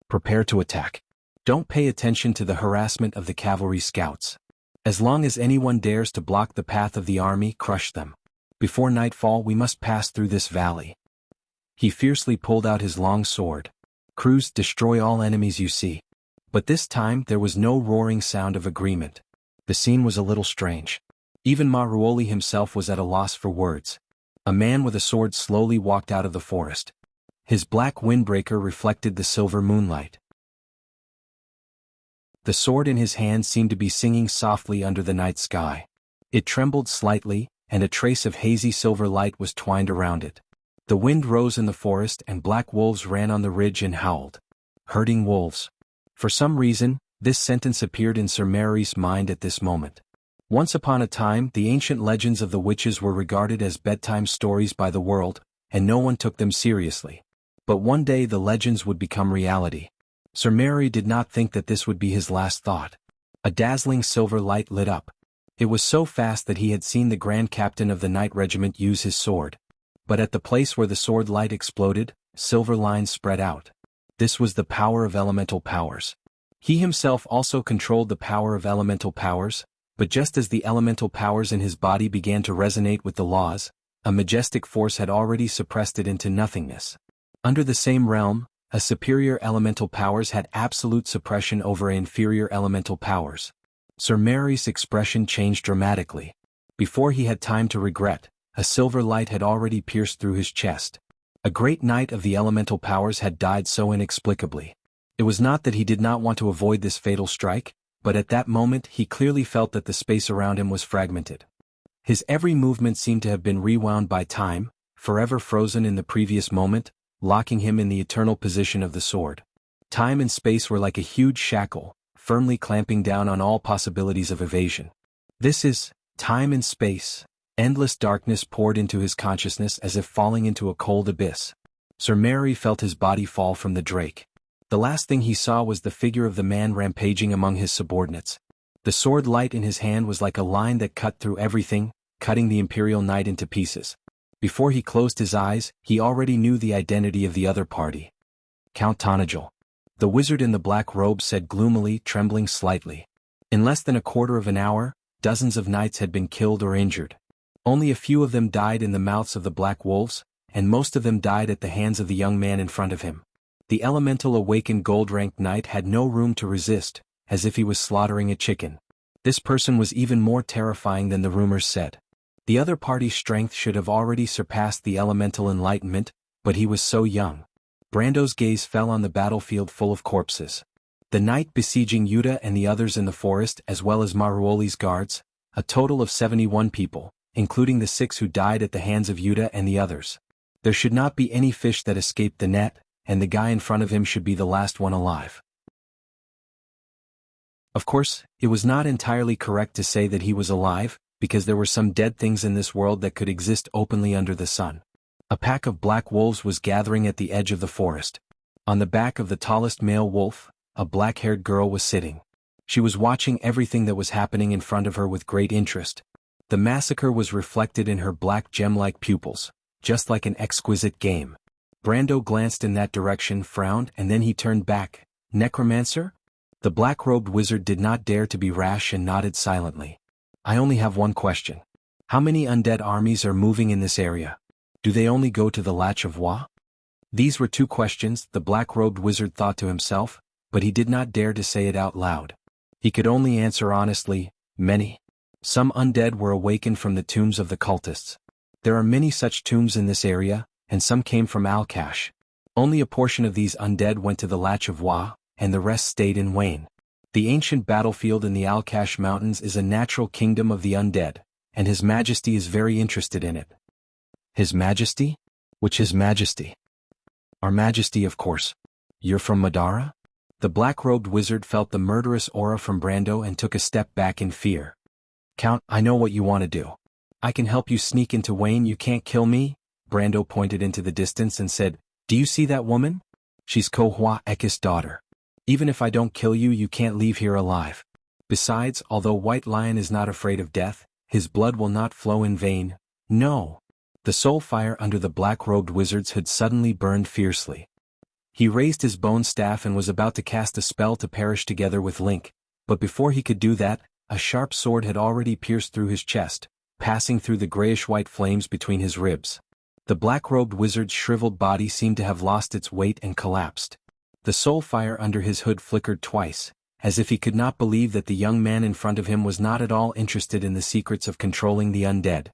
S1: Prepare to attack. Don't pay attention to the harassment of the cavalry scouts. As long as anyone dares to block the path of the army, crush them. Before nightfall we must pass through this valley. He fiercely pulled out his long sword. Crews, destroy all enemies you see. But this time there was no roaring sound of agreement. The scene was a little strange. Even Maruoli himself was at a loss for words. A man with a sword slowly walked out of the forest. His black windbreaker reflected the silver moonlight. The sword in his hand seemed to be singing softly under the night sky. It trembled slightly, and a trace of hazy silver light was twined around it. The wind rose in the forest and black wolves ran on the ridge and howled. Herding wolves. For some reason, this sentence appeared in Sir Mary's mind at this moment. Once upon a time, the ancient legends of the witches were regarded as bedtime stories by the world, and no one took them seriously. But one day the legends would become reality. Sir Mary did not think that this would be his last thought. A dazzling silver light lit up. It was so fast that he had seen the Grand Captain of the Knight Regiment use his sword. But at the place where the sword light exploded, silver lines spread out. This was the power of elemental powers. He himself also controlled the power of elemental powers, but just as the elemental powers in his body began to resonate with the laws, a majestic force had already suppressed it into nothingness. Under the same realm, a superior elemental powers had absolute suppression over inferior elemental powers. Sir Mary's expression changed dramatically. Before he had time to regret, a silver light had already pierced through his chest. A great knight of the elemental powers had died so inexplicably. It was not that he did not want to avoid this fatal strike, but at that moment he clearly felt that the space around him was fragmented. His every movement seemed to have been rewound by time, forever frozen in the previous moment, locking him in the eternal position of the sword. Time and space were like a huge shackle, firmly clamping down on all possibilities of evasion. This is time and space. Endless darkness poured into his consciousness as if falling into a cold abyss. Sir Mary felt his body fall from the drake. The last thing he saw was the figure of the man rampaging among his subordinates. The sword light in his hand was like a line that cut through everything, cutting the Imperial Knight into pieces. Before he closed his eyes, he already knew the identity of the other party. Count Tonagel. The wizard in the black robe said gloomily, trembling slightly. In less than a quarter of an hour, dozens of knights had been killed or injured. Only a few of them died in the mouths of the black wolves, and most of them died at the hands of the young man in front of him. The elemental awakened gold-ranked knight had no room to resist, as if he was slaughtering a chicken. This person was even more terrifying than the rumors said. The other party's strength should have already surpassed the elemental enlightenment, but he was so young. Brando's gaze fell on the battlefield full of corpses. The knight besieging Yuta and the others in the forest as well as Maruoli's guards, a total of 71 people, including the 6 who died at the hands of Yuta and the others. There should not be any fish that escaped the net, and the guy in front of him should be the last one alive. Of course, it was not entirely correct to say that he was alive, because there were some dead things in this world that could exist openly under the sun. A pack of black wolves was gathering at the edge of the forest. On the back of the tallest male wolf, a black-haired girl was sitting. She was watching everything that was happening in front of her with great interest. The massacre was reflected in her black gem-like pupils, just like an exquisite game. Brando glanced in that direction, frowned, and then he turned back. Necromancer? The black-robed wizard did not dare to be rash and nodded silently. I only have one question. How many undead armies are moving in this area? Do they only go to the Latch of Wa? These were 2 questions the black-robed wizard thought to himself, but he did not dare to say it out loud. He could only answer honestly, many. Some undead were awakened from the tombs of the cultists. There are many such tombs in this area, and some came from Alcash. Only a portion of these undead went to the Latch of Wa, and the rest stayed in Wayne. The ancient battlefield in the Alcash Mountains is a natural kingdom of the undead, and His Majesty is very interested in it. His Majesty? Which His Majesty? Our Majesty, of course. You're from Madara? The black-robed wizard felt the murderous aura from Brando and took a step back in fear. Count, I know what you want to do. I can help you sneak into Wayne. You can't kill me? Brando pointed into the distance and said, Do you see that woman? She's Kohua Ekis' daughter. Even if I don't kill you, you can't leave here alive. Besides, although White Lion is not afraid of death, his blood will not flow in vain. No. The soul fire under the black-robed wizard's hood suddenly burned fiercely. He raised his bone staff and was about to cast a spell to perish together with Link, but before he could do that, a sharp sword had already pierced through his chest, passing through the grayish-white flames between his ribs. The black-robed wizard's shriveled body seemed to have lost its weight and collapsed. The soul fire under his hood flickered twice, as if he could not believe that the young man in front of him was not at all interested in the secrets of controlling the undead.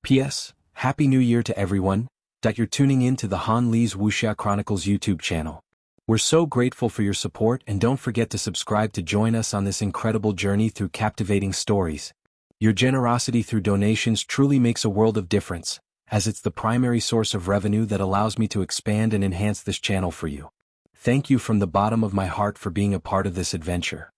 S1: P.S. Happy New Year to everyone. You're tuning in to the Han Lee's Wuxia Chronicles YouTube channel. We're so grateful for your support, and don't forget to subscribe to join us on this incredible journey through captivating stories. Your generosity through donations truly makes a world of difference, as it's the primary source of revenue that allows me to expand and enhance this channel for you. Thank you from the bottom of my heart for being a part of this adventure.